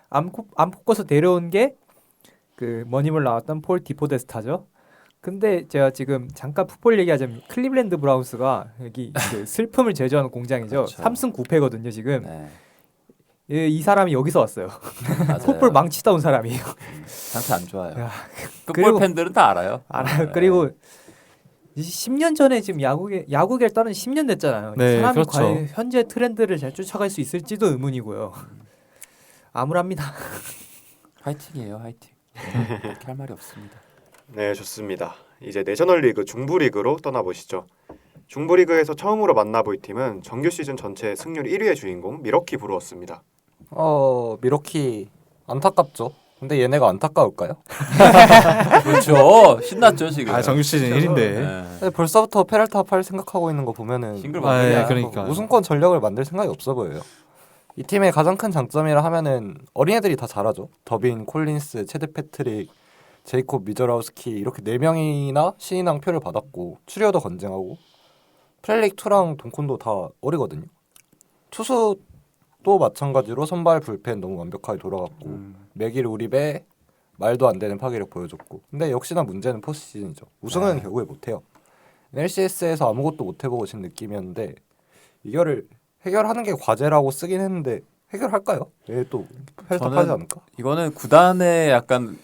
안 뽑고서 데려온 게 그 머니멀 나왔던 폴 디포데스타죠. 근데 제가 지금 잠깐 풋볼 얘기하자면 클리블랜드 브라운스가 여기 그 슬픔을 제조하는 공장이죠. 그렇죠. 3승 9패거든요 지금. 네. 이 사람이 여기서 왔어요. 맞아요. 풋볼 망치다 온 사람이에요. 상태 안 좋아요. 야, 끝볼 그리고- 팬들은 다 알아요. 알아요. 네. 그리고 10년 전에 지금 야구계를 떠난 10년 됐잖아요. 네, 이 사람이 그렇죠. 과연 현재 트렌드를 잘 쫓아갈 수 있을지도 의문이고요. 암울합니다. 화이팅이에요 화이팅. 그렇게 할 말이 없습니다. 네, 좋습니다. 이제 내셔널리그 중부리그로 떠나보시죠. 중부리그에서 처음으로 만나볼 팀은 정규 시즌 전체 승률 1위의 주인공 미러키 브루어스입니다. 미러키 안타깝죠. 근데 얘네가 안타까울까요? 그렇죠. 신났죠 지금. 아 정규 시즌 1인데. 네. 근데 벌써부터 페랄타 팔 생각하고 있는 거 보면은 싱글 아, 예, 막이야. 그러니까. 우승권 전력을 만들 생각이 없어 보여요. 이 팀의 가장 큰 장점이라 하면은 어린애들이 다 잘하죠. 더빈, 콜린스, 체드 패트릭, 제이콥 미저라우스키 이렇게 4명이나 신인왕 표를 받았고 추리어도 건쟁하고 프렐릭 투랑 동콘도 다 어리거든요. 투수도 마찬가지로 선발 불펜 너무 완벽하게 돌아갔고 맥일 우립에 말도 안 되는 파괴력 보여줬고 근데 역시나 문제는 포스트 시즌이죠. 우승은 결국에 못해요. NLCS에서 아무것도 못해보고 진 느낌이었는데 이거를 해결하는 게 과제라고 쓰긴 했는데 해결할까요? 얘또 펠탑하지 저는 않을까? 이거는 구단의 약간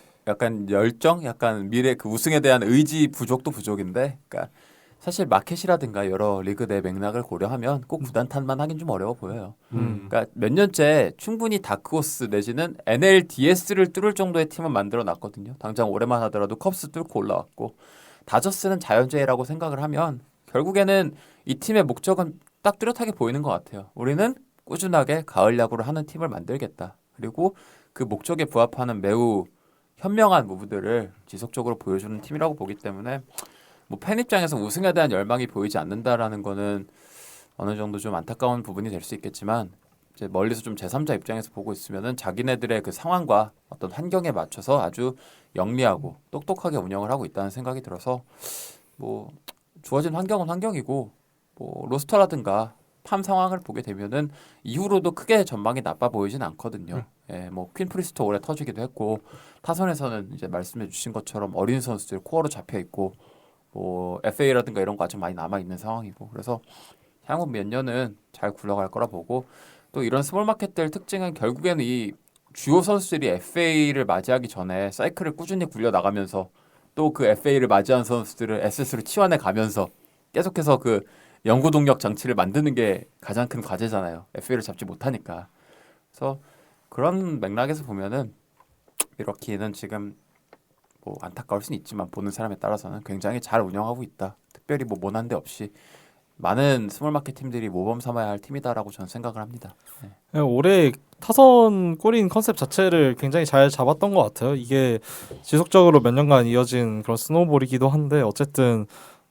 열정, 약간 미래 그 우승에 대한 의지 부족도 부족인데, 그러니까 사실 마켓이라든가 여러 리그 내 맥락을 고려하면 꼭 구단 탓만 하긴 좀 어려워 보여요. 그러니까 몇 년째 충분히 다크호스 내지는 NLDS를 뚫을 정도의 팀은 만들어 놨거든요. 당장 올해만 하더라도 컵스 뚫고 올라왔고 다저스는 자연재해라고 생각을 하면 결국에는 이 팀의 목적은 딱 뚜렷하게 보이는 것 같아요. 우리는 꾸준하게 가을 야구를 하는 팀을 만들겠다. 그리고 그 목적에 부합하는 매우 현명한 무브들을 지속적으로 보여주는 팀이라고 보기 때문에 뭐 팬 입장에서 우승에 대한 열망이 보이지 않는다라는 거는 어느 정도 좀 안타까운 부분이 될 수 있겠지만 이제 멀리서 좀 제3자 입장에서 보고 있으면은 자기네들의 그 상황과 어떤 환경에 맞춰서 아주 영리하고 똑똑하게 운영을 하고 있다는 생각이 들어서 뭐 주어진 환경은 환경이고 뭐 로스터라든가 팜 상황을 보게 되면은 이후로도 크게 전망이 나빠 보이진 않거든요. 예, 뭐 퀸 프리스트 올해 터지기도 했고 타선에서는 이제 말씀해주신 것처럼 어린 선수들 코어로 잡혀 있고 뭐 FA라든가 이런 거 아직 많이 남아 있는 상황이고 그래서 향후 몇 년은 잘 굴러갈 거라 보고 또 이런 스몰 마켓들 특징은 결국에는 이 주요 선수들이 FA를 맞이하기 전에 사이클을 꾸준히 굴려 나가면서 또 그 FA를 맞이한 선수들을 SS로 치환해 가면서 계속해서 그 영구 동력 장치를 만드는 게 가장 큰 과제잖아요. FA를 잡지 못하니까. 그래서 그런 맥락에서 보면은 미러키는 지금 뭐 안타까울 수는 있지만 보는 사람에 따라서는 굉장히 잘 운영하고 있다. 특별히 뭐 모난 데 없이 많은 스몰 마켓 팀들이 모범 삼아야 할 팀이다라고 저는 생각을 합니다. 네, 올해 타선 꼬린 컨셉 자체를 굉장히 잘 잡았던 것 같아요. 이게 지속적으로 몇 년간 이어진 그런 스노우볼이기도 한데 어쨌든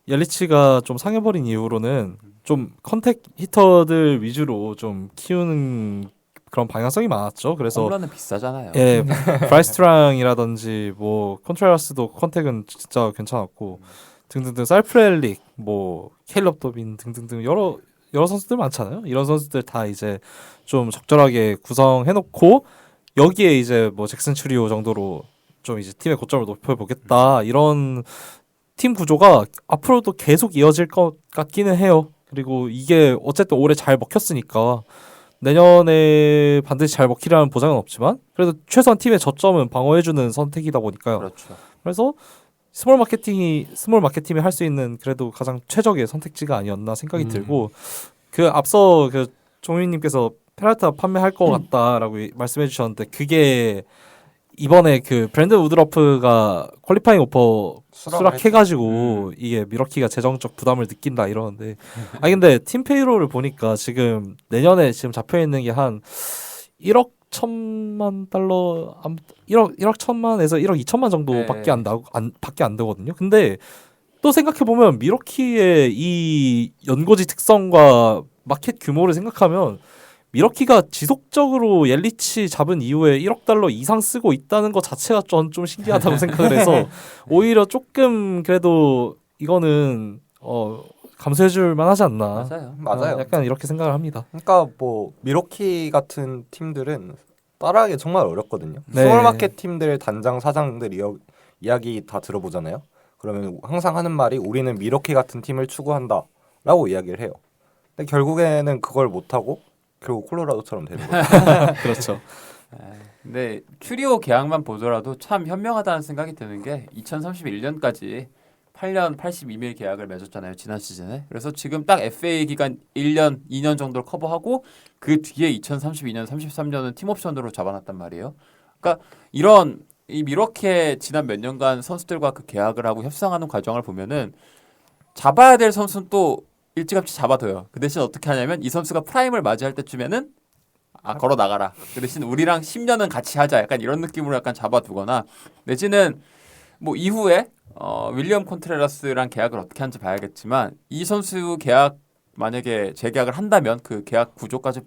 옐리치가 좀 상해버린 이후로는 좀 컨택 히터들 위주로 좀 키우는 그런 방향성이 많았죠. 그래서 홈런은 비싸잖아요. 예, 브라이스트랑이라든지 뭐 컨트레라스도 컨택은 진짜 괜찮았고 등등등 살프렐릭 뭐 케일럽 도빈 등등등 여러 선수들 많잖아요. 이런 선수들 다 이제 좀 적절하게 구성해놓고 여기에 이제 뭐 잭슨 추리오 정도로 좀 이제 팀의 고점을 높여보겠다 이런 팀 구조가 앞으로도 계속 이어질 것 같기는 해요. 그리고 이게 어쨌든 올해 잘 먹혔으니까 내년에 반드시 잘 먹히라는 보장은 없지만 그래도 최소한 팀의 저점은 방어해주는 선택이다 보니까요. 그렇죠. 그래서 스몰 마케팅이 할 수 있는 그래도 가장 최적의 선택지가 아니었나 생각이 들고 그 앞서 그 종민님께서 페랄타 판매할 것 같다라고 말씀해 주셨는데 그게 이번에 그 브랜든 우드러프가 퀄리파잉 오퍼 수락해가지고 이게 미러키가 재정적 부담을 느낀다 이러는데 근데 팀 페이로를 보니까 지금 내년에 지금 잡혀 있는 게 한 1억 1천만 달러 1억 1천만에서 1억 2천만 정도밖에 밖에 안 되거든요. 근데 또 생각해 보면 미러키의 이 연고지 특성과 마켓 규모를 생각하면 미러키가 지속적으로 옐리치 잡은 이후에 1억 달러 이상 쓰고 있다는 것 자체가 좀 신기하다고 생각을 해서 오히려 조금 그래도 이거는 감수해줄 만하지 않나. 맞아요. 약간 이렇게 생각을 합니다. 그러니까 뭐 미러키 같은 팀들은 따라하기 정말 어렵거든요. 네. 스몰마켓 팀들 단장 사장들 이야기 다 들어보잖아요. 그러면 항상 하는 말이 우리는 미러키 같은 팀을 추구한다라고 이야기를 해요. 근데 결국에는 그걸 못하고 결국 콜로라도처럼 되는 거죠. 그렇죠. 근데 추리오 계약만 보더라도 참 현명하다는 생각이 드는 게 2031년까지 8년 82밀 계약을 맺었잖아요. 지난 시즌에. 그래서 지금 딱 FA 기간 1년, 2년 정도를 커버하고 그 뒤에 2032년, 33년은 팀옵션으로 잡아놨단 말이에요. 그러니까 이런 이 미러키의 지난 몇 년간 선수들과 그 계약을 하고 협상하는 과정을 보면은 잡아야 될 선수는 또 일찌감치 잡아둬요. 그 대신 어떻게 하냐면 이 선수가 프라임을 맞이할 때쯤에는 걸어 나가라. 그 대신 우리랑 10년은 같이 하자. 약간 이런 느낌으로 약간 잡아두거나 내지는 뭐 이후에 윌리엄 콘트레라스랑 계약을 어떻게 하는지 봐야겠지만 이 선수 계약 만약에 재계약을 한다면 그 계약 구조까지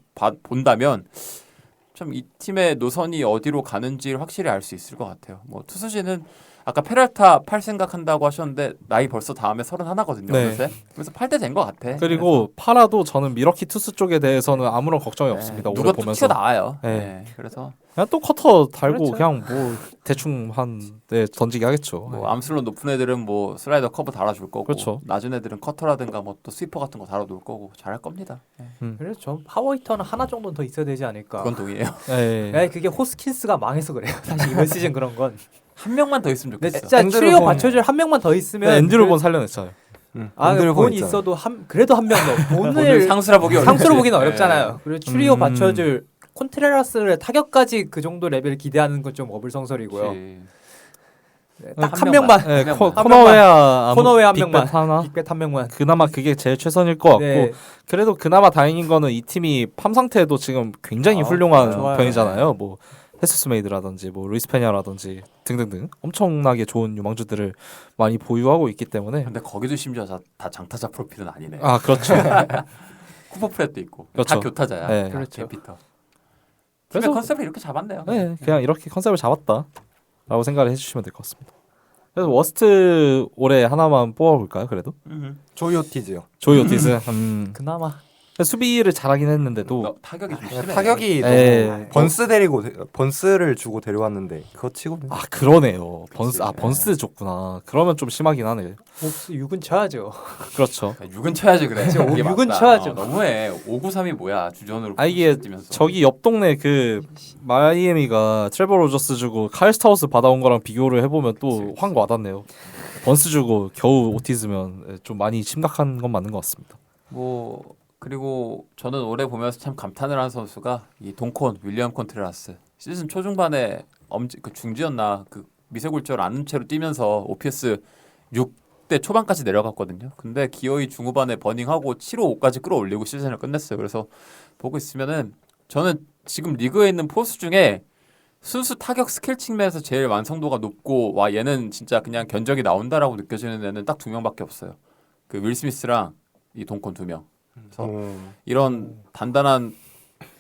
본다면 좀 이 팀의 노선이 어디로 가는지 확실히 알 수 있을 것 같아요. 뭐 투수진은 아까 페랄타 팔 생각한다고 하셨는데 나이 벌써 다음에 31거든요. 네. 그래서 팔 때 된 것 같아. 그리고 팔아도 저는 미러키 투수 쪽에 대해서는 아무런 걱정이 없습니다. 올해 누가 또 보면서 튀어나와요. 네. 네. 그래서 그냥 또 커터 달고 그렇죠. 그냥 뭐 대충 던지게 하겠죠. 뭐 암슬론 높은 애들은 뭐 슬라이더 커브 달아줄 거고 그렇죠. 낮은 애들은 커터라든가 뭐 또 스위퍼 같은 거 달아놓을 거고 잘할 겁니다. 네. 그래서 좀 파워 히터는 하나 정도는 더 있어야 되지 않을까. 그건 동의해요. 네. 그게 호스킨스가 망해서 그래요. 사실 이번 시즌 그런 건. 한 명만 더 있으면 근데 좋겠어. 진짜 앤드루 추리오 본- 받쳐줄 한 명만 더 있으면 앤드루본 살려냈잖아요. 본 있어도 그래도 한 명 더. 오늘 본을 상수라 보기 어렵지. 상수로 보기는 네. 어렵잖아요. 그리고 추리오 받쳐줄 콘트레라스의 타격까지 그 정도 레벨 기대하는 건 좀 어불성설이고요. 그치. 네, 딱 한 한 명만. 네, 한 명만. 코너웨어 코너웨어 한 빅벳 명만. 하나. 빅벳 한 명만. 그나마 그게 제일 최선일 것 같고 네. 그래도 그나마 다행인 거는 이 팀이 팜 상태도 지금 굉장히 훌륭한 좋아요. 편이잖아요. 뭐 헤수스 메이드라든지 뭐 루이스 페냐라든지 등등등 엄청나게 좋은 유망주들을 많이 보유하고 있기 때문에 근데 거기도 심지어 다 장타자 프로필은 아니네. 아 그렇죠. 쿠퍼 프렛도 있고 그렇죠. 다 교타자야. 네. 그렇죠. 피터. 팀의 그래서- 컨셉을 이렇게 잡았네요. 네, 그냥 이렇게 컨셉을 잡았다라고 생각을 해주시면 될 것 같습니다. 그래서 워스트 올해 하나만 뽑아볼까요? 그래도 음흠. 조이 오티즈요. 조이 오티스. 그나마. 수비를 잘하긴 했는데도 타격이 좀 그냥 심해. 타격이 에. 너무 번스를 주고 데려왔는데 그거 치고는 아 그러네요. 그치. 번스 줬구나. 그러면 좀 심하긴 하네. 옵스 6은 쳐야죠. 그렇죠. 6은 쳐야지 그래. 그치, 이게 6은 맞다. 쳐야죠. 너무해. 593이 뭐야 주전으로. 아 이게 뛰면서. 저기 옆 동네 그 마이애미가 트레버 로저스 주고 칼 스타우스 받아온 거랑 비교를 해보면 또 확 와닿네요. 번스 주고 겨우 오티즈면 좀 많이 심각한 건 맞는 것 같습니다. 뭐 그리고 저는 올해 보면서 참 감탄을 한 선수가 이 동콘 윌리엄 콘트레라스 시즌 초중반에 그 중지였나 그 미세골절 안은 채로 뛰면서 OPS 6대 초반까지 내려갔거든요. 근데 기어이 중후반에 버닝하고 7호 5까지 끌어올리고 시즌을 끝냈어요. 그래서 보고 있으면은 저는 지금 리그에 있는 포수 중에 순수 타격 스킬 측면에서 제일 완성도가 높고 와 얘는 진짜 그냥 견적이 나온다라고 느껴지는 애는 딱 2명밖에 없어요. 그 윌 스미스랑 이 동콘 2명. 그래서 이런 단단한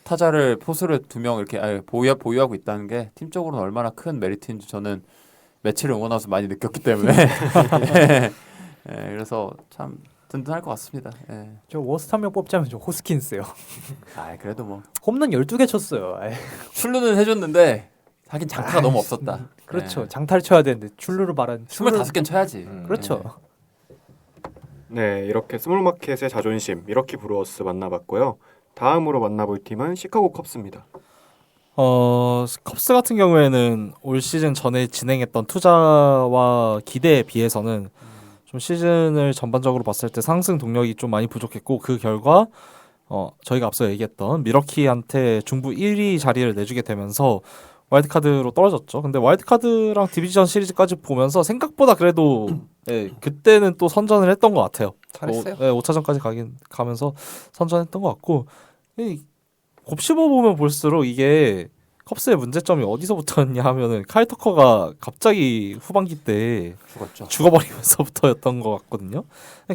타자를 포수를 2명 이렇게 보유하고 있다는 게 팀적으로는 얼마나 큰 메리트인지 저는 매치를 응원하면서 많이 느꼈기 때문에 그래서 참 든든할 것 같습니다. 저 워스트 한 명 뽑자면 저 호스킨스요. 그래도 뭐 홈런 12개 쳤어요. 출루는 해줬는데 하긴 장타가 너무 없었다. 그렇죠. 장타를 쳐야 되는데 출루를 말한 25개는 쳐야지. 그렇죠. 네, 이렇게 스몰마켓의 자존심 미러키 브루어스 만나봤고요. 다음으로 만나볼 팀은 시카고 컵스입니다. 컵스 같은 경우에는 올 시즌 전에 진행했던 투자와 기대에 비해서는 좀 시즌을 전반적으로 봤을 때 상승 동력이 좀 많이 부족했고 그 결과 저희가 앞서 얘기했던 미러키한테 중부 1위 자리를 내주게 되면서 와일드카드로 떨어졌죠. 근데 와일드카드랑 디비전 시리즈까지 보면서 생각보다 그래도 그때는 또 선전을 했던 것 같아요. 잘했어요. 5차전까지 가면서 선전했던 것 같고 곱씹어 보면 볼수록 이게 컵스의 문제점이 어디서부터였냐 하면은 카일 터커가 갑자기 후반기 때 죽었죠. 죽어버리면서부터였던 것 같거든요.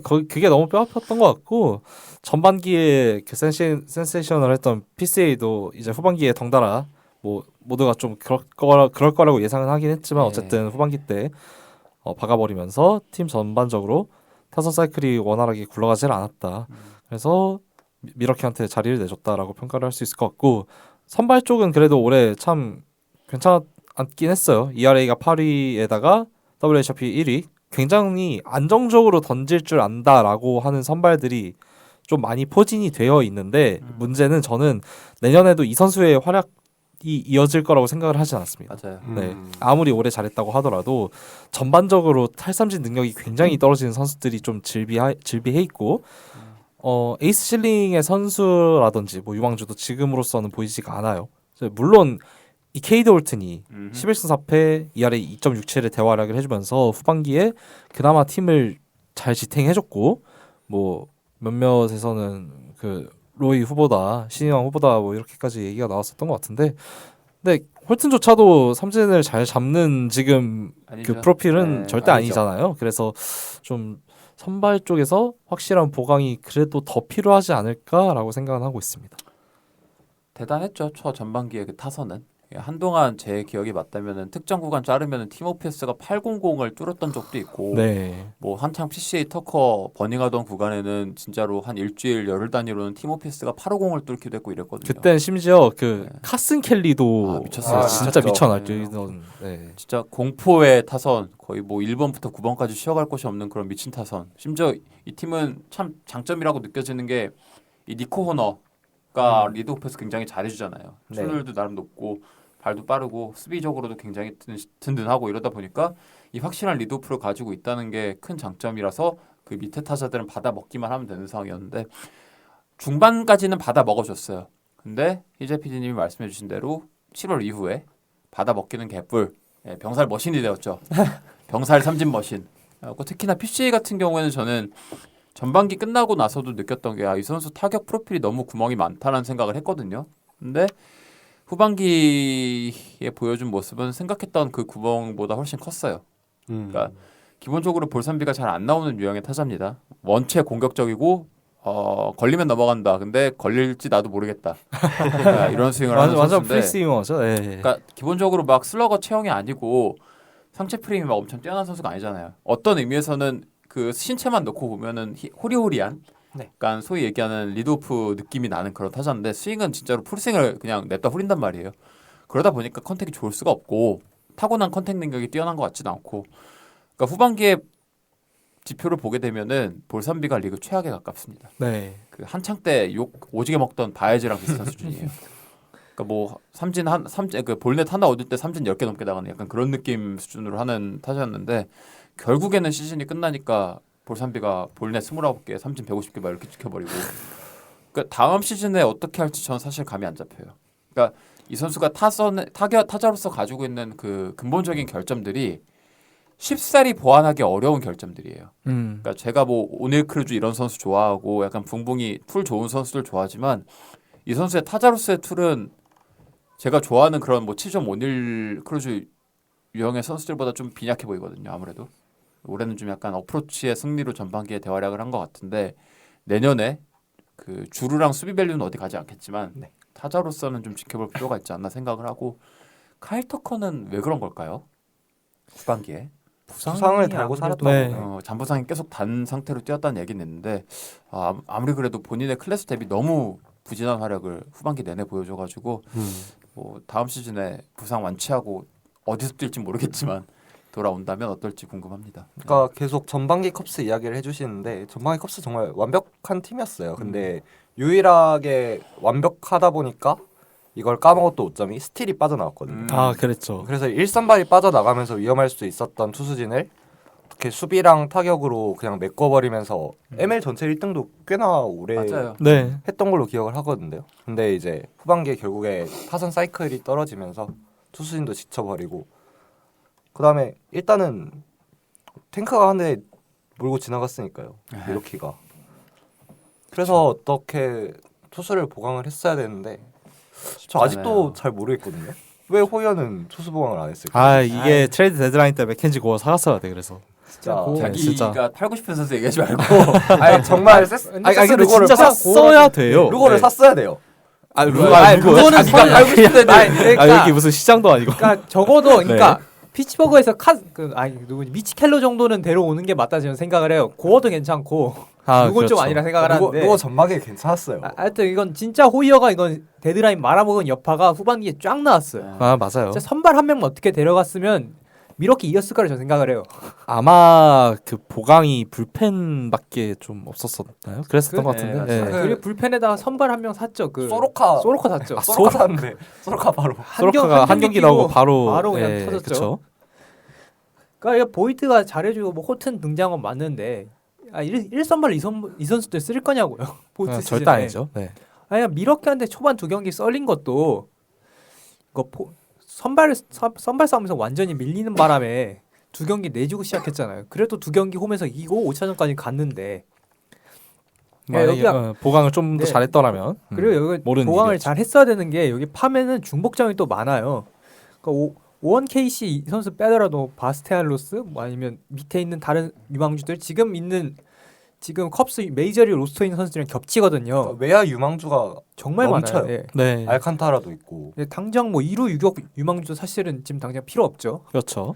그게 너무 뼈아팠던 것 같고 전반기에 그 센세이션을 했던 PCA도 이제 후반기에 덩달아 뭐 모두가 좀 그럴 거라고 예상은 하긴 했지만 어쨌든 후반기 때 박아버리면서 팀 전반적으로 타선 사이클이 원활하게 굴러가질 않았다. 그래서 미러키한테 자리를 내줬다라고 평가를 할 수 있을 것 같고 선발 쪽은 그래도 올해 참 괜찮았긴 했어요. ERA가 8위에다가 WHIP 1위 굉장히 안정적으로 던질 줄 안다라고 하는 선발들이 좀 많이 포진이 되어 있는데 문제는 저는 내년에도 이 선수의 활약이 이어질 거라고 생각을 하지 않았습니다. 맞아요. 네. 아무리 오래 잘했다고 하더라도 전반적으로 탈삼진 능력이 굉장히 떨어지는 선수들이 좀 질비해 있고 에이스 실링의 선수라든지 뭐 유망주도 지금으로서는 보이지가 않아요. 물론 이 케이드 홀튼이 11승 4패 ERA 2.67의 대활약을 해주면서 후반기에 그나마 팀을 잘 지탱해줬고 뭐 몇몇에서는 그 로이 후보다 신인왕 후보다 뭐 이렇게까지 얘기가 나왔었던 것 같은데 근데 홀튼조차도 삼진을 잘 잡는 지금 아니죠. 그 프로필은 절대 아니죠. 아니잖아요. 그래서 좀 선발 쪽에서 확실한 보강이 그래도 더 필요하지 않을까라고 생각은 하고 있습니다. 대단했죠. 초 전반기에 그 타선은 한동안 제 기억이 맞다면은 특정 구간 자르면은 팀 오피스가 800을 뚫었던 적도 있고 네. 뭐 한창 PCA 터커 버닝하던 구간에는 진짜로 한 일주일 열흘 단위로는 팀 오피스가 850을 뚫기도 했고 이랬거든요. 그때는 심지어 그 카슨 켈리도 미쳤어요. 진짜 미쳤죠. 미쳐 날뛰던. 네. 진짜 공포의 타선 거의 뭐 1번부터 9번까지 쉬어갈 곳이 없는 그런 미친 타선. 심지어 이 팀은 참 장점이라고 느껴지는 게 이 니코 호너가 리드오프에서 굉장히 잘해주잖아요. 네. 출루율도 나름 높고 발도 빠르고 수비적으로도 굉장히 든든하고 이러다 보니까 이 확실한 리드오프를 가지고 있다는 게 큰 장점이라서 그 밑에 타자들은 받아 먹기만 하면 되는 상황이었는데 중반까지는 받아 먹어줬어요. 근데 희재 PD님이 말씀해주신 대로 7월 이후에 받아 먹기는 개뿔. 병살 머신이 되었죠. 병살 삼진 머신. 특히나 PCA 같은 경우에는 저는 전반기 끝나고 나서도 느꼈던 게 이 선수 타격 프로필이 너무 구멍이 많다는 생각을 했거든요. 근데 후반기에 보여준 모습은 생각했던 그 구멍보다 훨씬 컸어요. 그러니까 기본적으로 볼선비가 잘 안 나오는 유형의 타자입니다. 원체 공격적이고 걸리면 넘어간다. 근데 걸릴지 나도 모르겠다. 이런 스윙을 하는 완전 선수인데 프리스윙어죠. 네. 그러니까 기본적으로 막 슬러거 체형이 아니고 상체 프레임이 막 엄청 뛰어난 선수가 아니잖아요. 어떤 의미에서는 그 신체만 놓고 보면은 호리호리한 네. 그러니까 소위 얘기하는 리드오프 느낌이 나는 그런 타자인데 스윙은 진짜로 풀스윙을 그냥 냅다 후린단 말이에요. 그러다 보니까 컨택이 좋을 수가 없고 타고난 컨택 능력이 뛰어난 것 같지도 않고 그러니까 후반기에 지표를 보게 되면은 볼삼비가 리그 최악에 가깝습니다. 네. 그 한창 때 욕 오지게 먹던 바에즈랑 비슷한 수준이에요. 그러니까 뭐 삼진 그 볼넷 하나 얻을 때 삼진 10개 넘게 나가는 약간 그런 느낌 수준으로 하는 타자였는데 결국에는 시즌이 끝나니까 볼삼비가 볼넷 29개, 삼진 150개 막 이렇게 지켜버리고 그러니까 다음 시즌에 어떻게 할지 저는 사실 감이 안 잡혀요. 그러니까 이 선수가 타자로서 가지고 있는 그 근본적인 결점들이 쉽사리 보완하기 어려운 결점들이에요. 그러니까 제가 뭐 오닐 크루즈 이런 선수 좋아하고 약간 붕붕이 툴 좋은 선수들 좋아하지만 이 선수의 타자로서의 툴은 제가 좋아하는 그런 뭐 치점 오닐 크루즈 유형의 선수들보다 좀 빈약해 보이거든요. 아무래도 올해는 좀 약간 어프로치의 승리로 전반기에 대활약을 한 것 같은데 내년에 그 주루랑 수비 밸류는 어디 가지 않겠지만 네. 타자로서는 좀 지켜볼 필요가 있지 않나 생각을 하고 카일 터커는 왜 그런 걸까요? 후반기에 부상을 달고 아무래도- 살았던 네. 거예요. 잔부상이 계속 단 상태로 뛰었다는 얘기는 있는데 아무리 그래도 본인의 클래스 대비 너무 부진한 활약을 후반기 내내 보여줘가지고 뭐 다음 시즌에 부상 완치하고 어디서 뛸지 모르겠지만 돌아온다면 어떨지 궁금합니다. 그러니까 계속 전반기 컵스 이야기를 해주시는데 전반기 컵스 정말 완벽한 팀이었어요. 근데 유일하게 완벽하다 보니까 이걸 까먹었던 오점이 스틸이 빠져나왔거든요. 아, 그랬죠. 그래서 1선발이 빠져나가면서 위험할 수 있었던 투수진을 이렇게 수비랑 타격으로 그냥 메꿔버리면서 ML 전체 1등도 꽤나 오래 맞아요. 네. 했던 걸로 기억을 하거든요. 근데 이제 후반기에 결국에 타선 사이클이 떨어지면서 투수진도 지쳐버리고 그 다음에 일단은 탱크가 한 대 몰고 지나갔으니까요. 미로키가. 그래서 어떻게 투수를 보강을 했어야 되는데 저 아직도 잘 모르겠거든요. 왜 호이어는 투수 보강을 안 했을까? 아, 이게 트레이드 데드라인 때 맥켄지 고어 사갔어야 돼. 그래서. 진짜 네, 진짜. 자기가 팔고 싶은 선수 얘기하지 말고 아니 정말 아니 근데 진짜 샀어야 돼요. 루거를 네. 샀어야 돼요. 아, 루거는 자기가 팔고 싶은데 아니, 그러니까, 아, 여기 무슨 시장도 아니고. 그러니까 적어도 그러니까 피츠버그에서 누구지 미치 켈러 정도는 데려오는 게 맞다 저는 생각을 해요. 고어도 괜찮고 아, 누군 좀 그렇죠. 아니라 생각을 하는데. 루거 전막에 괜찮았어요. 하여튼 이건 진짜 호이어가 이건 데드라인 말아먹은 여파가 후반기에 쫙 나왔어요. 아, 맞아요. 진짜 선발 한 명만 어떻게 데려갔으면 미러키 이겼을 거라 저는 생각을 해요. 아마 그 보강이 불펜밖에 좀 없었었나요? 그랬었던 것 같은데. 네, 네. 그- 그리고 불펜에다가 선발 한 명 샀죠. 그 소로카 샀죠. 소로카 샀는데 소로카 바로 소로카가 한 경기 나오고 바로 그냥 예, 터졌죠. 그쵸? 그러니까 이거 보이트가 잘해주고 뭐 호튼 등장은 맞는데 1선발 2 선수들 쓸 거냐고요. 보이트 아, 시즌에. 절대 아니죠. 네. 아니 미러키한테 초반 2경기 썰린 것도 이거 선발 싸움에서 완전히 밀리는 바람에 2경기 내주고 시작했잖아요. 그래도 2경기 홈에서 이기고 5차전까지 갔는데 만약에, 여기가- 보강을 좀 더 네. 잘했더라면. 그리고 여기 모르는 보강을 일이었죠. 잘 했어야 되는 게 여기 팜에는 중복점이 또 많아요. 그러니까 오원 KC 이 선수 빼더라도 바스테알로스 뭐 아니면 밑에 있는 다른 유망주들 지금 컵스 메이저리 로스터에 있는 선수들이랑 겹치거든요. 외야 유망주가 정말 넘쳐요. 많아요. 예. 네. 알칸타라도 있고 예, 당장 뭐 2루 유격 유망주도 사실은 지금 당장 필요 없죠. 그렇죠.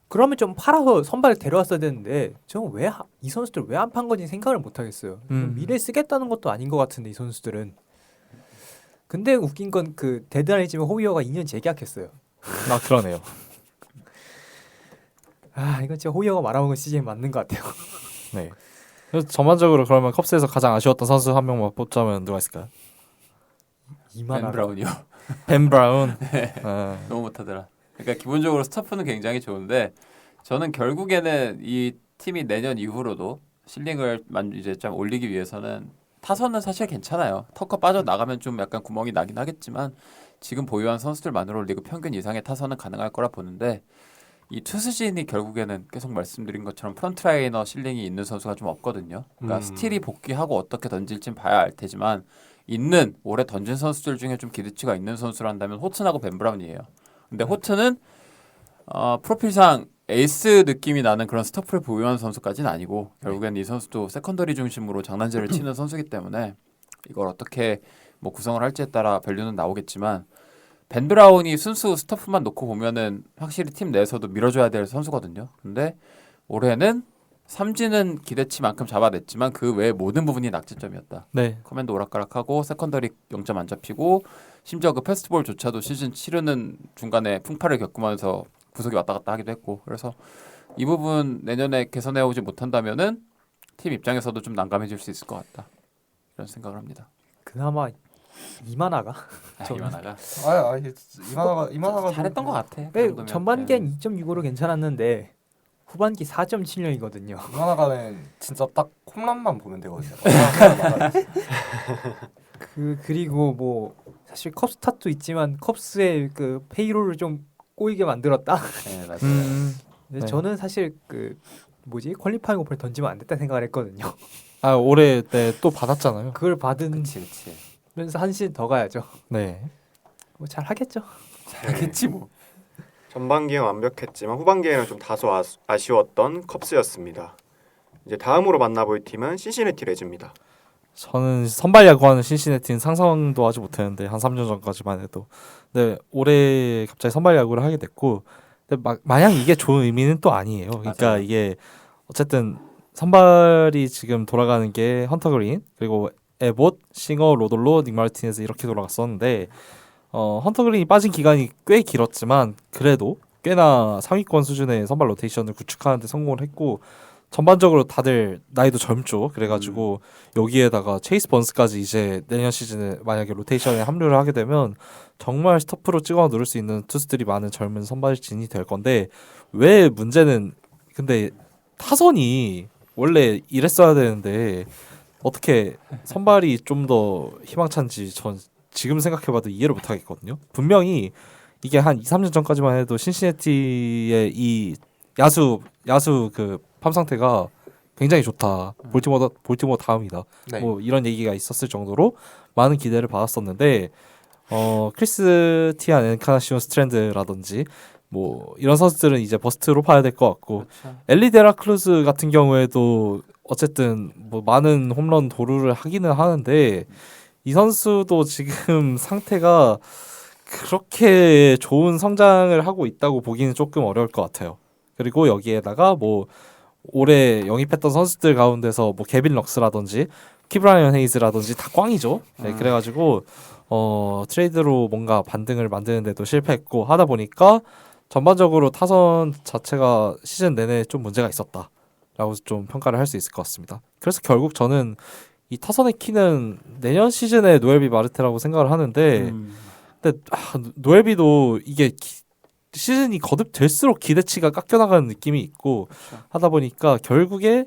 그러면 좀 팔아서 선발에 데려왔어야 되는데 저는 왜 이 선수들 왜 안 판 건지 생각을 못 하겠어요. 미래 쓰겠다는 것도 아닌 것 같은데 이 선수들은. 근데 웃긴 건 그 데드라인이지만 호이어가 2년 재계약했어요. 아, 그러네요. 아 이건 진짜 호이어가 말아먹은 시즌이 맞는 것 같아요. 네. 그래서 전반적으로 그러면 컵스에서 가장 아쉬웠던 선수 한 명만 뽑자면 누가 있을까요? 벤 브라운이요. 벤 브라운. 아, 너무 못하더라. 그러니까 기본적으로 스타프는 굉장히 좋은데 저는 결국에는 이 팀이 내년 이후로도 실링을 이제 좀 올리기 위해서는 타선은 사실 괜찮아요. 터커 빠져 나가면 좀 약간 구멍이 나긴 하겠지만 지금 보유한 선수들만으로 리그 평균 이상의 타선은 가능할 거라 보는데 이 투수진이 결국에는 계속 말씀드린 것처럼 프런트라이너 실링이 있는 선수가 좀 없거든요. 그러니까 스틸이 복귀하고 어떻게 던질진 봐야 알 테지만 있는 올해 던진 선수들 중에 좀 기대치가 있는 선수란다면 호튼하고 벤 브라운이에요. 근데 호튼은 프로필상 에이스 느낌이 나는 그런 스토프를 보유한 선수까지는 아니고 결국엔 이 선수도 세컨더리 중심으로 장난질을 치는 선수이기 때문에 이걸 어떻게 뭐 구성을 할지에 따라 밸류는 나오겠지만 벤 브라운이 순수 스토프만 놓고 보면은 확실히 팀 내에서도 밀어줘야 될 선수거든요. 근데 올해는 삼진은 기대치만큼 잡아냈지만 그 외의 모든 부분이 낙제점이었다. 네. 커맨드 오락가락하고 세컨더리 0점 안 잡히고 심지어 그 패스트볼조차도 시즌 치르는 중간에 풍파를 겪으면서 구속이 왔다 갔다 하기도 했고 그래서 이 부분 내년에 개선해 오지 못한다면은 팀 입장에서도 좀 난감해질 수 있을 것 같다. 이런 생각을 합니다. 그나마 이만하가 이만하가 이만하가 잘했던 것 같아. 그 네, 정도면. 전반기엔 2.65로 괜찮았는데 후반기 4.76이거든요. 이만하가는 진짜 딱 홈런만 보면 되거든요. 그리고 뭐 사실 컵스 탓도 있지만 컵스의 그 페이롤을 좀 꼬이게 만들었다. 네, 맞아요. 근데 네. 저는 사실 그 뭐지 퀄리파잉 오퍼를 던지면 안 됐다 생각을 했거든요. 아 올해 때 또 받았잖아요. 그걸 받으면서 그치. 한 시즌 더 가야죠. 네. 뭐 잘 하겠죠. 잘하겠지 뭐. 전반기엔 완벽했지만 후반기에는 좀 다소 아쉬웠던 컵스였습니다. 이제 다음으로 만나볼 팀은 신시내티 레즈입니다. 저는 선발 야구하는 신시내티는 상상도 하지 못했는데 한 3년 전까지만 해도. 근데 올해 갑자기 선발 야구를 하게 됐고, 근데 마냥 이게 좋은 의미는 또 아니에요. 그러니까 맞아요. 이게 어쨌든 선발이 지금 돌아가는 게 헌터 그린 그리고 에봇, 싱어, 로돌로, 닉 마르티네즈 이렇게 돌아갔었는데 헌터 그린이 빠진 기간이 꽤 길었지만 그래도 꽤나 상위권 수준의 선발 로테이션을 구축하는 데 성공을 했고 전반적으로 다들 나이도 젊죠. 그래가지고 여기에다가 체이스 번스까지 이제 내년 시즌에 만약에 로테이션에 합류를 하게 되면 정말 스토프로 찍어 누를 수 있는 투수들이 많은 젊은 선발진이 될 건데 왜 문제는 근데 타선이 원래 이랬어야 되는데 어떻게 선발이 좀 더 희망찬지 전 지금 생각해봐도 이해를 못하겠거든요. 분명히 이게 한 2, 3년 전까지만 해도 신시내티의 이 야수 그 팜 상태가 굉장히 좋다. 볼티모어 다음이다. 네. 뭐 이런 얘기가 있었을 정도로 많은 기대를 받았었는데 크리스 티안 엔카나시온 스트랜드라든지 뭐 이런 선수들은 이제 버스트로 봐야 될 것 같고 그렇죠. 엘리 데라크루즈 같은 경우에도 어쨌든 뭐 많은 홈런 도루를 하기는 하는데 이 선수도 지금 상태가 그렇게 좋은 성장을 하고 있다고 보기는 조금 어려울 것 같아요. 그리고 여기에다가 뭐 올해 영입했던 선수들 가운데서 뭐 개빈 럭스라든지 키브라이언 헤이즈라든지 다 꽝이죠. 네, 그래가지고 트레이드로 뭔가 반등을 만드는데도 실패했고 하다 보니까 전반적으로 타선 자체가 시즌 내내 좀 문제가 있었다라고 좀 평가를 할 수 있을 것 같습니다. 그래서 결국 저는 이 타선의 키는 내년 시즌에 노엘비 마르테라고 생각을 하는데 근데 노엘비도 이게 시즌이 거듭될수록 기대치가 깎여나가는 느낌이 있고 하다 보니까 결국에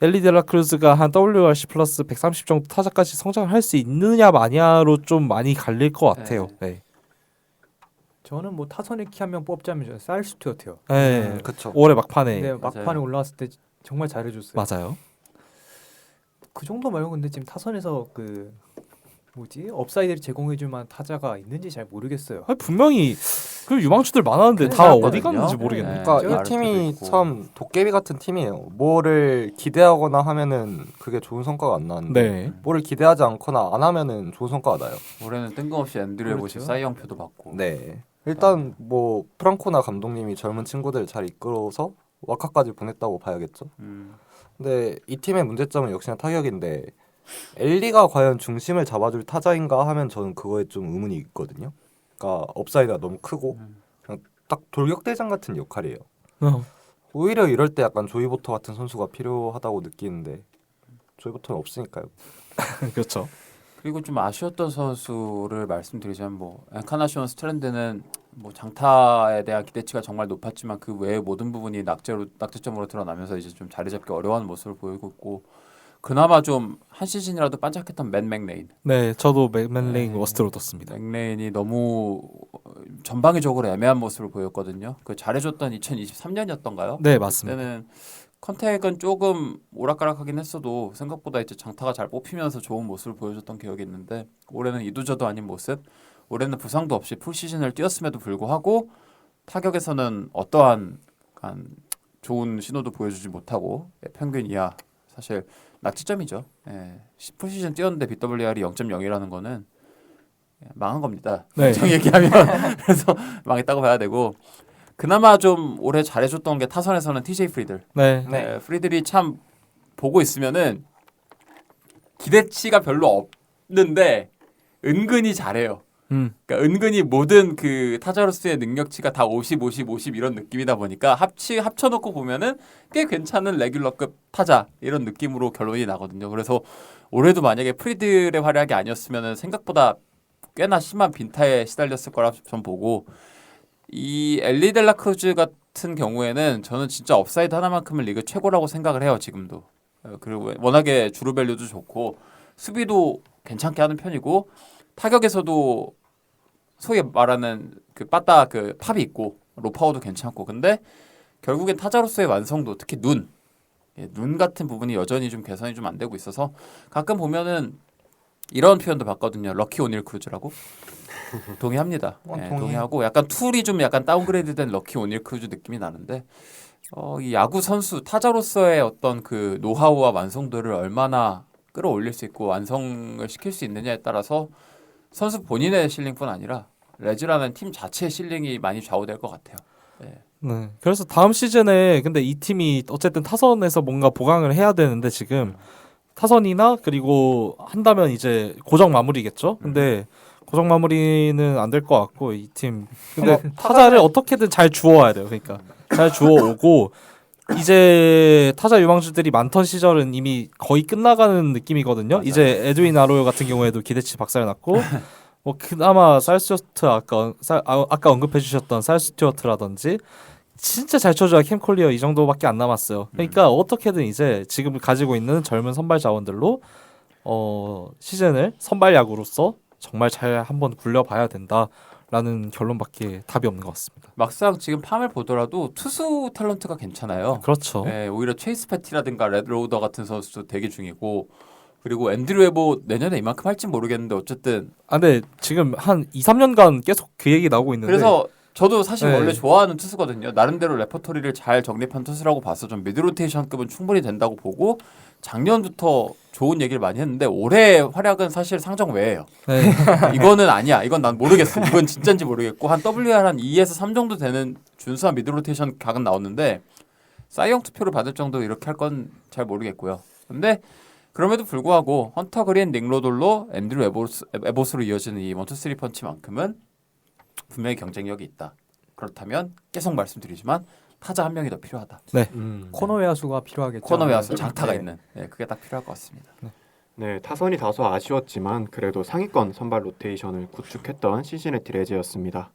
엘리 데라크루즈가 한 WRC 플러스 130 정도 타자까지 성장을 할 수 있느냐 마냐로 좀 많이 갈릴 것 같아요. 네. 저는 뭐 타선의 키 한 명 뽑자면 저는 사일 스튜어트요. 네. 그렇죠. 올해 막판에 근데 막판에 올라왔을 때 정말 잘해줬어요. 맞아요. 그 정도 말고 근데 지금 타선에서 그 뭐지 업사이드를 제공해줄 만한 타자가 있는지 잘 모르겠어요. 아니, 분명히 그 유망주들 많았는데 그래, 다 맞거든요. 어디 갔는지 모르겠네. 네. 그러니까 이 마르티도 팀이 있고. 참 도깨비 같은 팀이에요. 뭐를 기대하거나 하면은 그게 좋은 성과가 안 나는데 네. 뭐를 기대하지 않거나 안 하면은 좋은 성과가 나요. 올해는 뜬금없이 앤드류 에봇이 그렇죠. 사이영표도 받고. 네. 일단 뭐 프랑코나 감독님이 젊은 친구들 잘 이끌어서 와카까지 보냈다고 봐야겠죠. 근데 이 팀의 문제점은 역시나 타격인데 엘리가 과연 중심을 잡아줄 타자인가 하면 저는 그거에 좀 의문이 있거든요. 그러니까 업사이드가 너무 크고 그냥 딱 돌격대장 같은 역할이에요. 오히려 이럴 때 약간 조이보터 같은 선수가 필요하다고 느끼는데 조이보터는 없으니까요. 그렇죠. 그리고 좀 아쉬웠던 선수를 말씀드리자면 뭐 엔카나시온 스트랜드는 뭐 장타에 대한 기대치가 정말 높았지만 그 외의 모든 부분이 낙제점으로 드러나면서 이제 좀 자리 잡기 어려워하는 모습을 보이고 있고 그나마 좀 한 시즌이라도 반짝했던 맨 맥레인. 네, 저도 맥맨레인 워스트로 뒀습니다. 맥레인이 너무 전방위적으로 애매한 모습을 보였거든요. 그 잘해줬던 2023년이었던가요? 네, 맞습니다. 그때는 컨택은 조금 오락가락하긴 했어도 생각보다 이제 장타가 잘 뽑히면서 좋은 모습을 보여줬던 기억이 있는데 올해는 이도저도 아닌 모습. 올해는 부상도 없이 풀 시즌을 뛰었음에도 불구하고 타격에서는 어떠한 좋은 신호도 보여주지 못하고 평균 이하 사실 낙지점이죠. 예. 풀 시즌 뛰었는데 BWR이 0.0이라는 거는 망한 겁니다. 네. 정히 얘기하면 그래서 망했다고 봐야 되고 그나마 좀 올해 잘해줬던 게 타선에서는 TJ 프리들. 네. 네. 프리들이 참 보고 있으면은 기대치가 별로 없는데 은근히 잘해요. 그러니까 은근히 모든 그 타자로서의 능력치가 다 50, 50, 50 이런 느낌이다 보니까 합쳐놓고 보면은 꽤 괜찮은 레귤러급 타자 이런 느낌으로 결론이 나거든요. 그래서 올해도 만약에 프리들의 활약이 아니었으면은 생각보다 꽤나 심한 빈타에 시달렸을 거라 전 보고 이 엘리 델라크루즈 같은 경우에는 저는 진짜 업사이드 하나만큼은 리그 최고라고 생각을 해요. 지금도. 그리고 워낙에 주루밸류도 좋고 수비도 괜찮게 하는 편이고 타격에서도 소위 말하는 그 빠따 그 팝이 있고 로파워도 괜찮고 근데 결국엔 타자로서의 완성도 특히 눈 같은 부분이 여전히 좀 개선이 좀 안 되고 있어서 가끔 보면은 이런 표현도 봤거든요. 럭키 오닐 크루즈라고. 동의합니다. 네, 동의하고 약간 툴이 좀 약간 다운그레이드된 럭키 오닐 크루즈 느낌이 나는데 이 야구 선수 타자로서의 어떤 그 노하우와 완성도를 얼마나 끌어올릴 수 있고 완성을 시킬 수 있느냐에 따라서 선수 본인의 실링뿐 아니라 레즈라는 팀 자체의 실링이 많이 좌우될 것 같아요. 네. 네. 그래서 다음 시즌에 근데 이 팀이 어쨌든 타선에서 뭔가 보강을 해야 되는데 지금 타선이나 그리고 한다면 이제 고정 마무리겠죠. 근데 고정 마무리는 안 될 것 같고 이 팀 근데 타자를 어떻게든 잘 주워와야 돼요. 그러니까 잘 주워오고 이제 타자 유망주들이 많던 시절은 이미 거의 끝나가는 느낌이거든요. 맞아요. 이제 에드윈 아로요 같은 경우에도 기대치 박살났고 뭐 그나마 살 스튜어트 아까 언급해 주셨던 살 스튜어트라든지 진짜 잘 쳐줘야 캠 콜리어 이 정도밖에 안 남았어요. 그러니까 어떻게든 이제 지금 가지고 있는 젊은 선발 자원들로 시즌을 선발 야구로서 정말 잘 한번 굴려봐야 된다라는 결론밖에 답이 없는 것 같습니다. 막상 지금 팜을 보더라도 투수 탤런트가 괜찮아요. 그렇죠. 네, 오히려 체이스 패티라든가 레드 로우더 같은 선수도 대기 중이고 그리고 앤드류 웨보 내년에 이만큼 할지 모르겠는데 어쨌든 근데 지금 한 2, 3년간 계속 그 얘기 나오고 있는데 그래서 저도 사실 네. 원래 좋아하는 투수거든요. 나름대로 레퍼토리를 잘 정립한 투수라고 봐서 좀 미드로테이션급은 충분히 된다고 보고 작년부터 좋은 얘기를 많이 했는데 올해 활약은 사실 상정 외예요. 네. 이거는 아니야. 이건 난 모르겠어. 이건 진짜인지 모르겠고 한 WR 한 2에서 3 정도 되는 준수한 미드로테이션 각은 나왔는데 사이영 투표를 받을 정도 이렇게 할 건 잘 모르겠고요. 근데 그럼에도 불구하고 헌터 그린, 닉 로돌로, 앤드류 에보스로 이어지는 이 1-2-3 펀치만큼은 분명히 경쟁력이 있다. 그렇다면 계속 말씀드리지만 타자 한 명이 더 필요하다. 코너 외야수가 필요하겠죠. 코너 외야수 장타가 네. 있는 그게 딱 필요할 것 같습니다. 네, 타선이 다소 아쉬웠지만 그래도 상위권 선발 로테이션을 구축했던 시시내티 레즈였습니다.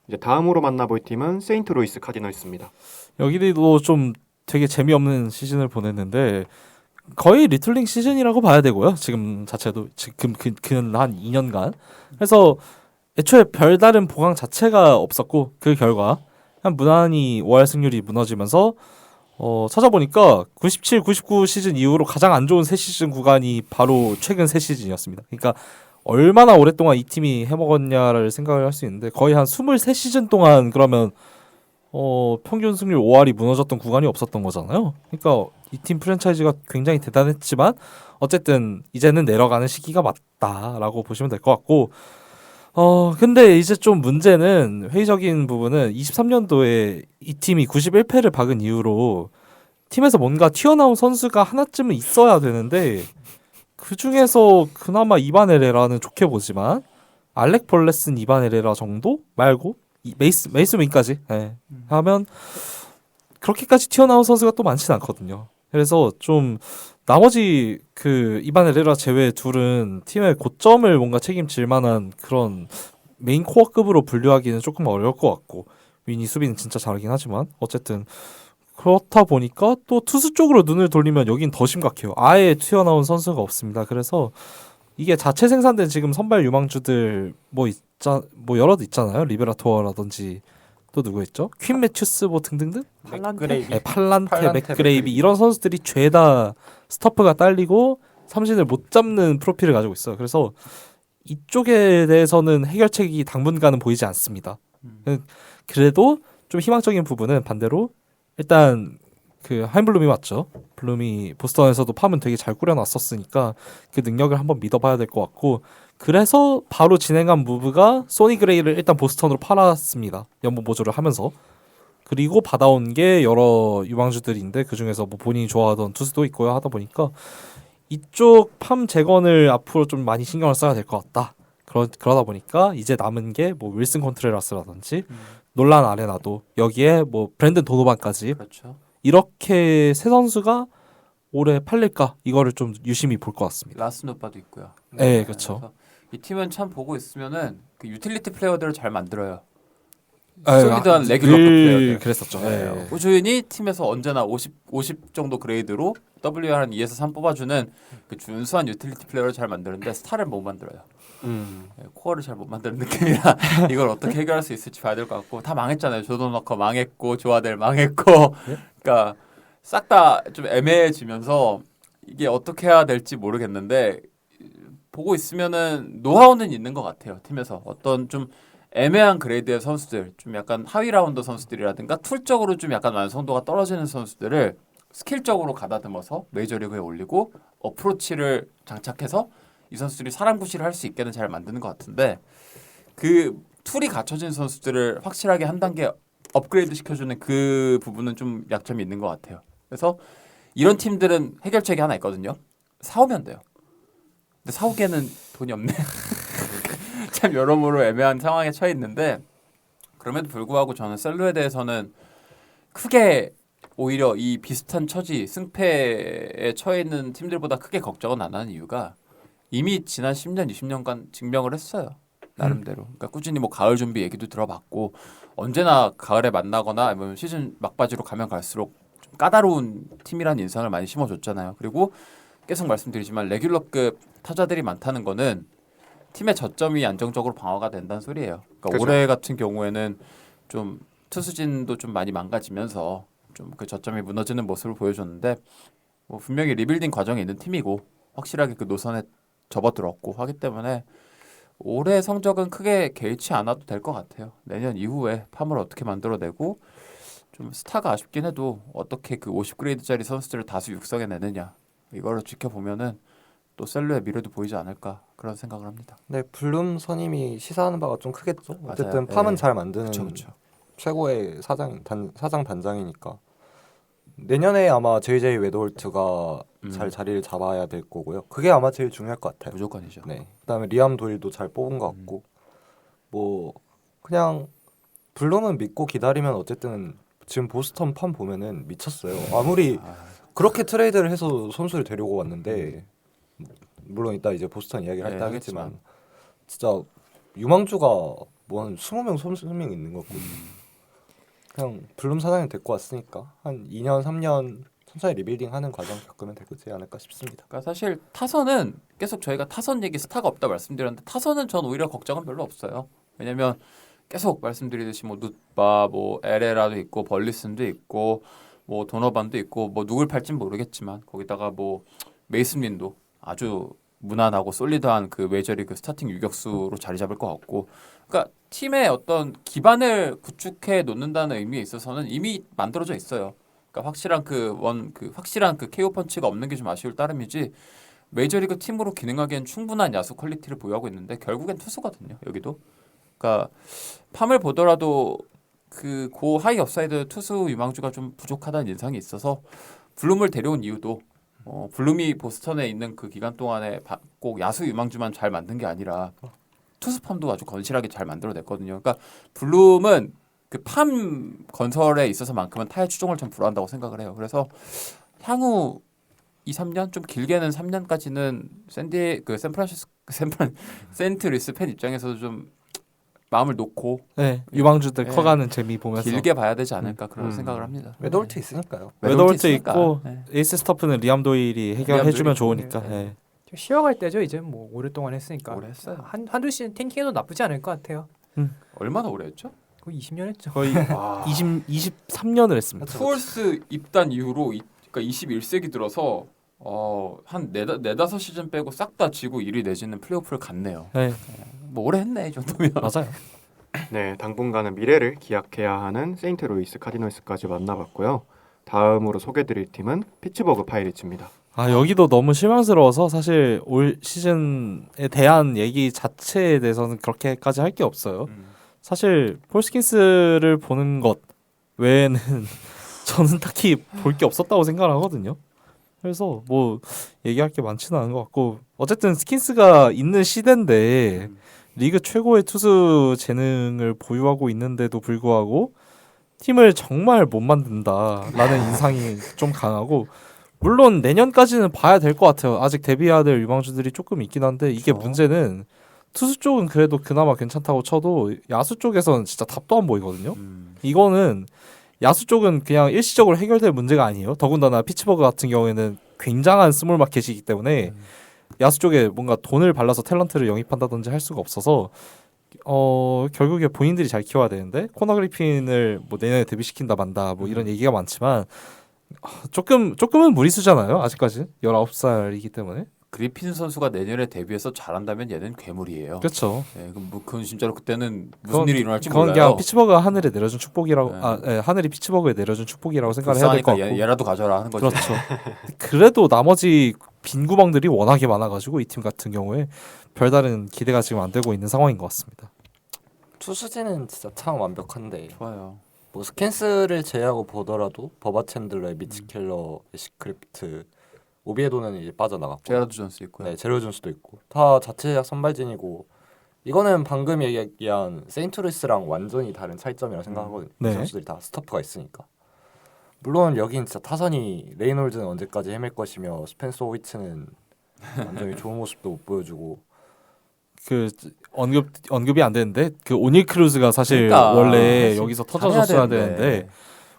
이제 다음으로 만나볼 팀은 세인트루이스 카디널스입니다. 여기도 좀 되게 재미없는 시즌을 보냈는데 거의 리틀링 시즌이라고 봐야 되고요. 지금 자체도 지금 한 2년간 그래서 애초에 별다른 보강 자체가 없었고 그 결과 그냥 무난히 5할 승률이 무너지면서 찾아보니까 97, 99 시즌 이후로 가장 안 좋은 새 시즌 구간이 바로 최근 새 시즌이었습니다. 그러니까 얼마나 오랫동안 이 팀이 해먹었냐를 생각을 할 수 있는데 거의 한 23시즌 동안 그러면 평균 승률 5할이 무너졌던 구간이 없었던 거잖아요. 그러니까 이 팀 프랜차이즈가 굉장히 대단했지만 어쨌든 이제는 내려가는 시기가 맞다라고 보시면 될 것 같고 근데 이제 좀 문제는 회의적인 부분은 23년도에 이 팀이 91패를 박은 이후로 팀에서 뭔가 튀어나온 선수가 하나쯤은 있어야 되는데 그 중에서 그나마 이반 에레라는 좋게 보지만 알렉 벌레슨 이반 에레라 정도 말고 메이스 윈까지 하면 그렇게까지 튀어나온 선수가 또 많지는 않거든요. 그래서 좀 나머지 그 이반 에레라 제외 둘은 팀의 고점을 뭔가 책임질 만한 그런 메인 코어급으로 분류하기는 조금 어려울 것 같고 윈이 수비는 진짜 잘하긴 하지만 어쨌든 그렇다 보니까 또 투수 쪽으로 눈을 돌리면 여긴 더 심각해요. 아예 튀어나온 선수가 없습니다. 그래서 이게 자체 생산된 지금 선발 유망주들 뭐 여럿 있잖아요. 리베라토어라든지 또 누구 있죠? 퀸 매튜스 뭐 등등등? 맥그레이비. 팔란테, 맥그레이비 이런 선수들이 죄다 스토프가 딸리고 삼진을 못 잡는 프로필을 가지고 있어요. 그래서 이쪽에 대해서는 해결책이 당분간은 보이지 않습니다. 그래도 좀 희망적인 부분은 반대로 일단 그 하인블룸이 왔죠. 블룸이 보스턴에서도 팜은 되게 잘 꾸려놨었으니까 그 능력을 한번 믿어봐야 될 것 같고 그래서 바로 진행한 무브가 소니 그레이를 일단 보스턴으로 팔았습니다. 연봉 보조를 하면서 그리고 받아온 게 여러 유망주들인데 그 중에서 뭐 본인이 좋아하던 투수도 있고요. 하다 보니까 이쪽 팜 재건을 앞으로 좀 많이 신경을 써야 될 것 같다. 그러다 보니까 이제 남은 게 뭐 윌슨 콘트레라스라든지 놀란 아레나도 여기에 뭐 브랜든 도노반까지 그렇죠. 이렇게 세 선수가 올해 팔릴까 이거를 좀 유심히 볼 것 같습니다. 라스노빠도 있고요. 네, 그렇죠. 그래서 이 팀은 참 보고 있으면은 그 유틸리티 플레이어들을 잘 만들어요. 아, 솔리드한 늘 레귤러 플레이어들. 그랬었죠. 네. 네. 꾸준히 팀에서 언제나 50 정도 그레이드로 WR 한 2에서 3 뽑아주는 그 준수한 유틸리티 플레이어를 잘 만드는데 스타를 못 만들어요. 네, 코어를 잘 못 만드는 느낌이라 이걸 어떻게 해결할 수 있을지 봐야 될 것 같고 다 망했잖아요. 조던 워커 망했고 조아델 망했고 그러니까 싹 다 좀 애매해지면서 이게 어떻게 해야 될지 모르겠는데 보고 있으면은 노하우는 있는 것 같아요. 팀에서 어떤 좀 애매한 그레이드의 선수들, 좀 약간 하위 라운드 선수들이라든가 툴적으로 좀 약간 완성도가 떨어지는 선수들을 스킬적으로 가다듬어서 메이저리그에 올리고 어프로치를 장착해서 이 선수들이 사람 구실을 할 수 있게는 잘 만드는 것 같은데 그 툴이 갖춰진 선수들을 확실하게 한 단계 업그레이드 시켜주는 그 부분은 좀 약점이 있는 것 같아요. 그래서 이런 팀들은 해결책이 하나 있거든요. 사오면 돼요. 근데 사오기에는 돈이 없네. 참 여러모로 애매한 상황에 처해 있는데 그럼에도 불구하고 저는 셀루에 대해서는 크게 오히려 이 비슷한 처지 승패에 처해 있는 팀들보다 크게 걱정은 안 하는 이유가 이미 지난 10년, 20년간 증명을 했어요. 나름대로. 그러니까 꾸준히 뭐 가을 준비 얘기도 들어봤고 언제나 가을에 만나거나 아니면 시즌 막바지로 가면 갈수록 좀 까다로운 팀이라는 인상을 많이 심어줬잖아요. 그리고 계속 말씀드리지만 레귤러급 타자들이 많다는 거는 팀의 저점이 안정적으로 방어가 된다는 소리예요. 그러니까 그죠. 올해 같은 경우에는 좀 투수진도 좀 많이 망가지면서 좀 그 저점이 무너지는 모습을 보여줬는데 뭐 분명히 리빌딩 과정에 있는 팀이고 확실하게 그 노선에 접어들었고 하기 때문에 올해 성적은 크게 개의치 않아도 될 것 같아요. 내년 이후에 팜을 어떻게 만들어내고 좀 스타가 아쉽긴 해도 어떻게 그 50그레이드짜리 선수들을 다수 육성해내느냐 이거를 지켜보면은 또 셀루의 미래도 보이지 않을까 그런 생각을 합니다. 네, 블룸 선임이 시사하는 바가 좀 크겠죠. 맞아요. 어쨌든 팜은 네. 잘 만드는 그렇죠. 최고의 사장 단장이니까 내년에 아마 JJ 웨드홀트가 잘 자리를 잡아야 될 거고요. 그게 아마 제일 중요할 것 같아요. 무조건이죠. 네. 그다음에 리암 도일도 잘 뽑은 것 같고 뭐 그냥 블룸은 믿고 기다리면 어쨌든 지금 보스턴 팜 보면은 미쳤어요. 아무리 그렇게 트레이드를 해서 선수를 데려고 왔는데 물론 이따 이제 보스턴 이야기를 할 때 네, 하겠지만 진짜 유망주가 뭐 한 20명, 30명 있는 것 같고 그냥 블룸 사장이 데리고 왔으니까 한 2년, 3년 천천히 리빌딩하는 과정 겪으면 되지 않을까 싶습니다. 그러니까 사실 타선은 계속 저희가 타선 얘기 스타가 없다 말씀드렸는데 타선은 전 오히려 걱정은 별로 없어요. 왜냐면 계속 말씀드리듯이 뭐 룻바, 뭐 에레라도 있고 벌리슨도 있고 뭐 도너반도 있고 뭐 누굴 팔진 모르겠지만 거기다가 뭐 메이슨린도 아주 무난하고 솔리드한 그 메이저리그 스타팅 유격수로 자리 잡을 것 같고 그러니까 팀의 어떤 기반을 구축해 놓는다는 의미에 있어서는 이미 만들어져 있어요. 그러니까 확실한 확실한 그 KO 펀치가 없는 게 좀 아쉬울 따름이지 메이저리그 팀으로 기능하기엔 충분한 야수 퀄리티를 보유하고 있는데 결국엔 투수거든요. 여기도. 그러니까 팜을 보더라도 그 고 하이 업사이드 투수 유망주가 좀 부족하다는 인상이 있어서 블룸을 데려온 이유도 블룸이 보스턴에 있는 그 기간 동안에 꼭 야수 유망주만 잘 만든 게 아니라 투수 팜도 아주 건실하게 잘 만들어냈거든요. 그러니까 블룸은 그 팜 건설에 있어서만큼은 타의 추종을 좀 불허한다고 생각을 해요. 그래서 향후 2, 3년 좀 길게는 3년까지는 세인트루이스 팬 입장에서도 좀 마음을 놓고 네, 유망주들 네. 커가는 재미 보면서 길게 봐야 되지 않을까 그런 생각을 합니다. 웨드홀트 있으니까요. 웨더홀트 있으니까. 있고 네. 에이스 스타프는 리암 도일이 리암 해결해주면 도일이 좋으니까. 네. 네. 쉬어갈 때죠 이제 뭐 오랫동안 했으니까 오래 했어요. 한두 시즌 탱킹해도 나쁘지 않을 것 같아요. 얼마나 오래 했죠? 거의 20년 했죠. 거의 23년을 했습니다. 투얼스 입단 이후로 그러니까 21세기 들어서 한 네다섯 시즌 빼고 싹 다 지고 1위 내지는 플레이오프를 갔네요. 네, 뭐 오래 했네 이 정도면. 맞아요. 네, 당분간은 미래를 기약해야 하는 세인트루이스 카디널스까지 만나봤고요. 다음으로 소개드릴 팀은 피츠버그 파이리츠입니다. 아 여기도 너무 실망스러워서 사실 올 시즌에 대한 얘기 자체에 대해서는 그렇게까지 할 게 없어요. 사실 폴스킨스를 보는 것 외에는 저는 딱히 볼 게 없었다고 생각을 하거든요. 그래서 뭐 얘기할 게 많지는 않은 것 같고 어쨌든 스킨스가 있는 시대인데 리그 최고의 투수 재능을 보유하고 있는데도 불구하고 팀을 정말 못 만든다라는 인상이 좀 강하고 물론 내년까지는 봐야 될 것 같아요. 아직 데뷔해야 될 유망주들이 조금 있긴 한데 이게 문제는 투수 쪽은 그래도 그나마 괜찮다고 쳐도 야수 쪽에서는 진짜 답도 안 보이거든요. 이거는 야수 쪽은 그냥 일시적으로 해결될 문제가 아니에요. 더군다나 피츠버그 같은 경우에는 굉장한 스몰 마켓이기 때문에 야수 쪽에 뭔가 돈을 발라서 탤런트를 영입한다든지 할 수가 없어서 결국에 본인들이 잘 키워야 되는데 코너 그리핀을 뭐 내년에 데뷔시킨다 만다 뭐 이런 얘기가 많지만 조금은 무리수잖아요. 아직까지 19살이기 때문에. 그리핀 선수가 내년에 데뷔해서 잘한다면 얘는 괴물이에요. 그렇죠. 네, 그건 진짜로 그때는 무슨 일이 일어날지 그건 몰라요. 그냥 피츠버그가 하늘에 내려준 축복이라고 네. 하늘이 피츠버그에 내려준 축복이라고 생각을 해야 될 것 같고. 얘라도 가져라 하는 거죠. 그렇죠. 그래도 나머지 빈 구멍들이 워낙에 많아가지고 이 팀 같은 경우에 별다른 기대가 지금 안 되고 있는 상황인 것 같습니다. 투수진은 진짜 참 완벽한데 좋아요. 뭐 스캔스를 제외하고 보더라도 버바 챈들러, 미치 켈러, 시크리프트, 오비에도는 이제 빠져나갔고 제라드 존스 있고요. 네, 제로 존스도 있고 다 자체적 선발진이고 이거는 방금 얘기한 세인트루이스랑 완전히 다른 차이점이라고 생각하거든요. 네. 이 선수들이 다 스토프가 있으니까. 물론 여긴 진짜 타선이 레이놀즈는 언제까지 헤맬 것이며 스펜서 호이츠는 완전히 좋은 모습도 못 보여주고 그 언급이 안 되는데 그 오닐 크루즈가 사실 그러니까, 원래 사실 여기서 잘해야 터져줬어야 되는데. 되는데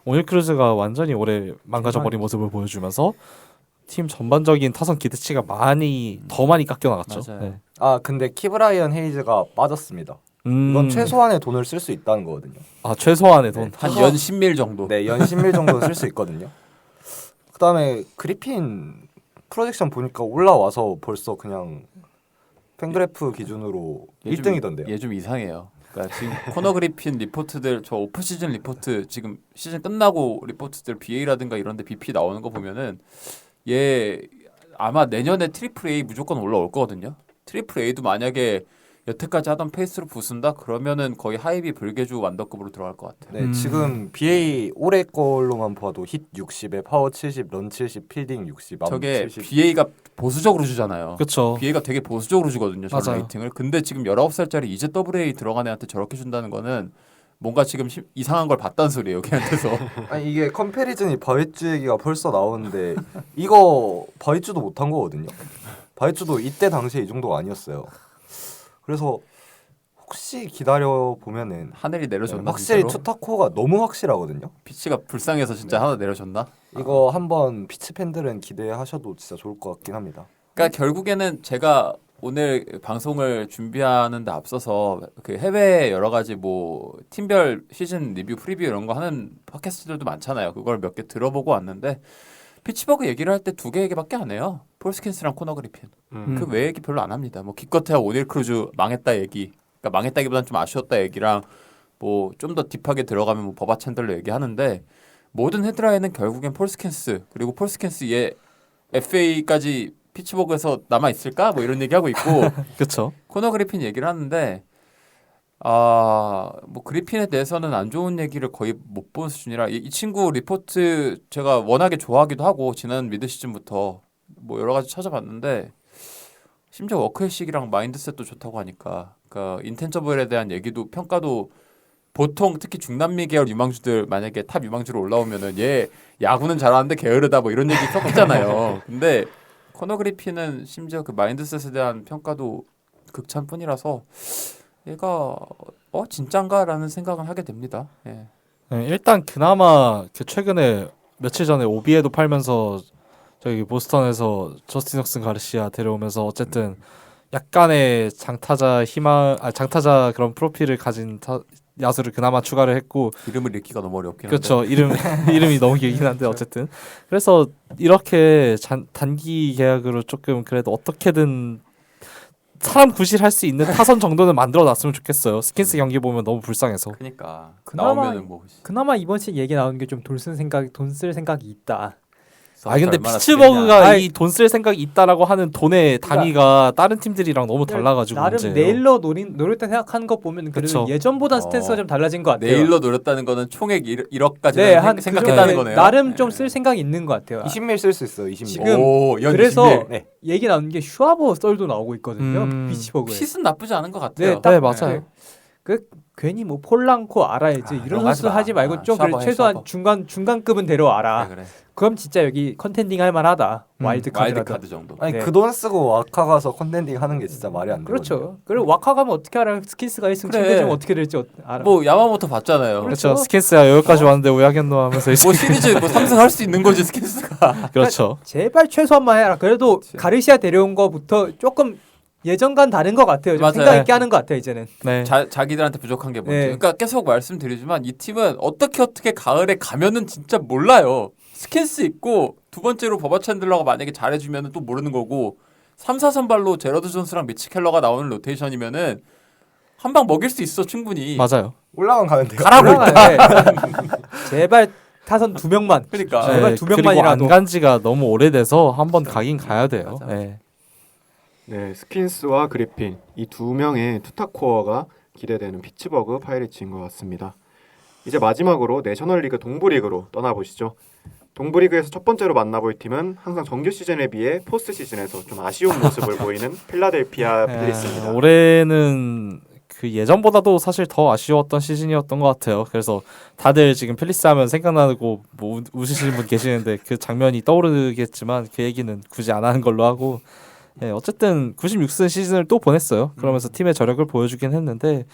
오닐 크루즈가 완전히 올해 망가져버린 모습을 보여주면서 팀 전반적인 타선 기대치가 더 많이 깎여 나갔죠. 맞아요. 네. 아 근데 키브라이언 헤이즈가 빠졌습니다. 이건 최소한의 돈을 쓸 수 있다는 거거든요. 최소한의 돈. 한 연 10밀 정도. 네, 연 10밀 정도는 쓸 수 있거든요. 그다음에 그리핀 프로젝션 보니까 올라와서 벌써 그냥 팬그래프 기준으로 1등이던데요. 얘 좀 이상해요. 그러니까 지금 코너 그리핀 리포트들 저 오프 시즌 리포트 지금 시즌 끝나고 리포트들 BA라든가 이런 데 BP 나오는 거 보면은 얘 아마 내년에 트리플 A 무조건 올라올 거거든요. 트리플 A도 만약에 여태까지 하던 페이스로 부순다 그러면은 거의 하이비 불개주 완더급으로 들어갈 것 같아요. 네, 지금 BA 올해 걸로만 봐도 힛 60에 파워 70, 런 70, 필딩 60, 암 저게 70. BA가 보수적으로 주잖아요. 그렇죠. BA가 되게 보수적으로 주거든요. 저 맞아요. 레이팅을. 근데 지금 19살짜리 이제 AA 들어간 애한테 저렇게 준다는 거는 뭔가 지금 이상한 걸 봤다는 소리예요. 걔한테서. 아니 이게 컴패리즌이 바이주 얘기가 벌써 나오는데 이거 바이주도 못한 거거든요. 바이주도 이때 당시에 이 정도가 아니었어요. 그래서 혹시 기다려 보면은 하늘이 내려줬나? 확실히 진짜로? 투타코가 너무 확실하거든요. 피치가 불쌍해서 진짜 하나 내려줬나? 이거 한번 피치 팬들은 기대하셔도 진짜 좋을 것 같긴 합니다. 그러니까 결국에는 제가 오늘 방송을 준비하는 데 앞서서 그 해외 여러 가지 뭐 팀별 시즌 리뷰 프리뷰 이런 거 하는 팟캐스트들도 많잖아요. 그걸 몇 개 들어보고 왔는데 피츠버그 얘기를 할 때 두 개 얘기밖에 안 해요. 폴스킨스랑 코너 그리핀. 그 외 얘기 별로 안 합니다. 뭐 기껏해야 오닐 크루즈 망했다 얘기. 그러니까 망했다기보다는 좀 아쉬웠다 얘기랑 뭐 좀 더 딥하게 들어가면 뭐 버바 챈들러 얘기하는데 모든 헤드라인은 결국엔 폴스킨스 그리고 폴스킨스 얘 FA까지 피츠버그에서 남아 있을까? 뭐 이런 얘기하고 있고 그렇죠. 코너 그리핀 얘기를 하는데 뭐 그리핀에 대해서는 안 좋은 얘기를 거의 못 본 수준이라 이 친구 리포트 제가 워낙에 좋아하기도 하고 지난 미드 시즌부터 뭐 여러 가지 찾아봤는데 심지어 워크의식이랑 마인드셋도 좋다고 하니까 그러니까 인텐저블에 대한 얘기도 평가도 보통 특히 중남미 계열 유망주들 만약에 탑 유망주로 올라오면은 얘 야구는 잘하는데 게으르다 뭐 이런 얘기 섞었잖아요. 근데 코너 그리핀은 심지어 그 마인드셋에 대한 평가도 극찬뿐이라서 얘가 진짠가라는 생각은 하게 됩니다. 예. 네, 일단 그나마 그 최근에 며칠 전에 오비에도 팔면서 저기 보스턴에서 저스틴 석슨 가르시아 데려오면서 어쨌든 약간의 장타자 그런 프로필을 가진 야수를 그나마 추가를 했고 이름을 읽기가 너무 어렵긴 한데. 그렇죠. 이름이 너무 길긴 한데 어쨌든 그래서 이렇게 단기 계약으로 조금 그래도 어떻게든 사람 구실할 수 있는 타선 정도는 만들어 놨으면 좋겠어요. 스킨스 경기 보면 너무 불쌍해서. 그러니까 그나마- 나오면은 뭐 그나마 이번 시즌 얘기 나오는 게 좀 돈 쓸 생각이 있다. 아 근데 얼마나 피츠버그가 쓰겠냐. 이 돈 쓸 생각이 있다라고 하는 돈의 단위가 다른 팀들이랑 너무 달라가지고 나름 문제예요. 네일러 노렸다 생각하는 거 보면 그래도 그쵸. 예전보다 스탠스가 좀 달라진 것 같아요. 네일러 노렸다는 거는 총액 1억까지 네, 한 생각했다는 그 거네요. 나름 좀 쓸 생각이 있는 것 같아요. 20밀 쓸 수 있어요. 20밀. 지금 연 그래서 20밀. 네. 얘기 나오는 게 슈아버 썰도 나오고 있거든요. 피치버그에. 핏은 나쁘지 않은 것 같아요. 네, 딱 네, 맞아요. 그 괜히 뭐 폴랑코 알아야지 이런 그런 거 선수 하지 말고 마. 좀 그래, 샤버 해, 최소한 샤버. 중간급은 데려와라. 그래. 그럼 진짜 여기 컨텐딩 할 만하다. 와일드 와일드 카드라도. 카드 정도. 아니 네. 그 돈 쓰고 와카 가서 컨텐딩 하는 게 진짜 말이 안 되거든요. 그렇죠. 그리고 와카 가면 어떻게 알아? 스킨스가 1승 그래. 침대중 어떻게 될지 알아. 뭐 야마모토 봤잖아요. 그렇죠. 스킨스야 여기까지 왔는데 오야겐노 하면서 이제 뭐 시리즈 뭐 3승 할 수 있는 거지 스킨스가. 그렇죠. 제발 최소한만 해라. 그래도 가르시아 데려온 거부터 조금 예전과는 다른 것 같아요. 좀 맞아요. 생각 있게 하는 것 같아요 이제는. 네. 자기들한테 부족한 게 뭔지. 네. 그러니까 계속 말씀드리지만 이 팀은 어떻게 가을에 가면은 진짜 몰라요. 스킨스 있고 두 번째로 버버 챈들러가 만약에 잘해주면 또 모르는 거고 3, 4선발로 제러드 존스랑 미치 켈러가 나오는 로테이션이면은 한 방 먹일 수 있어 충분히. 맞아요. 올라만 가면 돼요. 가라고 일단. 제발 타선 2명만. 그러니까. 제발 네, 두 그리고 명만이라도. 안 간 지가 너무 오래돼서 한번 가긴 가야 돼요. 맞아. 네. 네, 스킨스와 그리핀 이 두 명의 투타코어가 기대되는 피츠버그 파이리츠인 것 같습니다. 이제 마지막으로 내셔널리그 동부리그로 떠나보시죠. 동부리그에서 첫 번째로 만나볼 팀은 항상 정규 시즌에 비해 포스트 시즌에서 좀 아쉬운 모습을 보이는 필라델피아 필리스입니다. 올해는 그 예전보다도 사실 더 아쉬웠던 시즌이었던 것 같아요. 그래서 다들 지금 필리스 하면 생각나고 뭐 웃으시는 분 계시는데 그 장면이 떠오르겠지만 그 얘기는 굳이 안 하는 걸로 하고 네, 어쨌든 96승 시즌을 또 보냈어요. 그러면서 팀의 저력을 보여주긴 했는데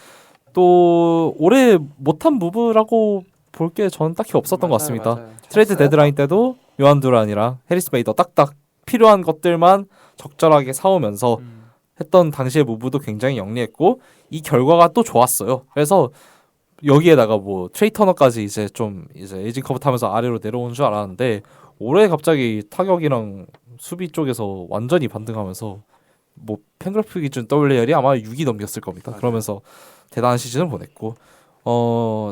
또 올해 못한 무브라고 볼 게 저는 딱히 없었던 것 같습니다. 트레이드 데드라인 때도 요한 두란이랑 해리스 베이더 딱딱 필요한 것들만 적절하게 사오면서 했던 당시의 무브도 굉장히 영리했고 이 결과가 또 좋았어요. 그래서 여기에다가 뭐 트레이 터너까지 이제 에이징 커브 타면서 아래로 내려온 줄 알았는데 올해 갑자기 타격이랑 수비 쪽에서 완전히 반등하면서 뭐 팬그래프 기준 WAR이 아마 6이 넘겼을 겁니다. 그러면서 대단한 시즌을 보냈고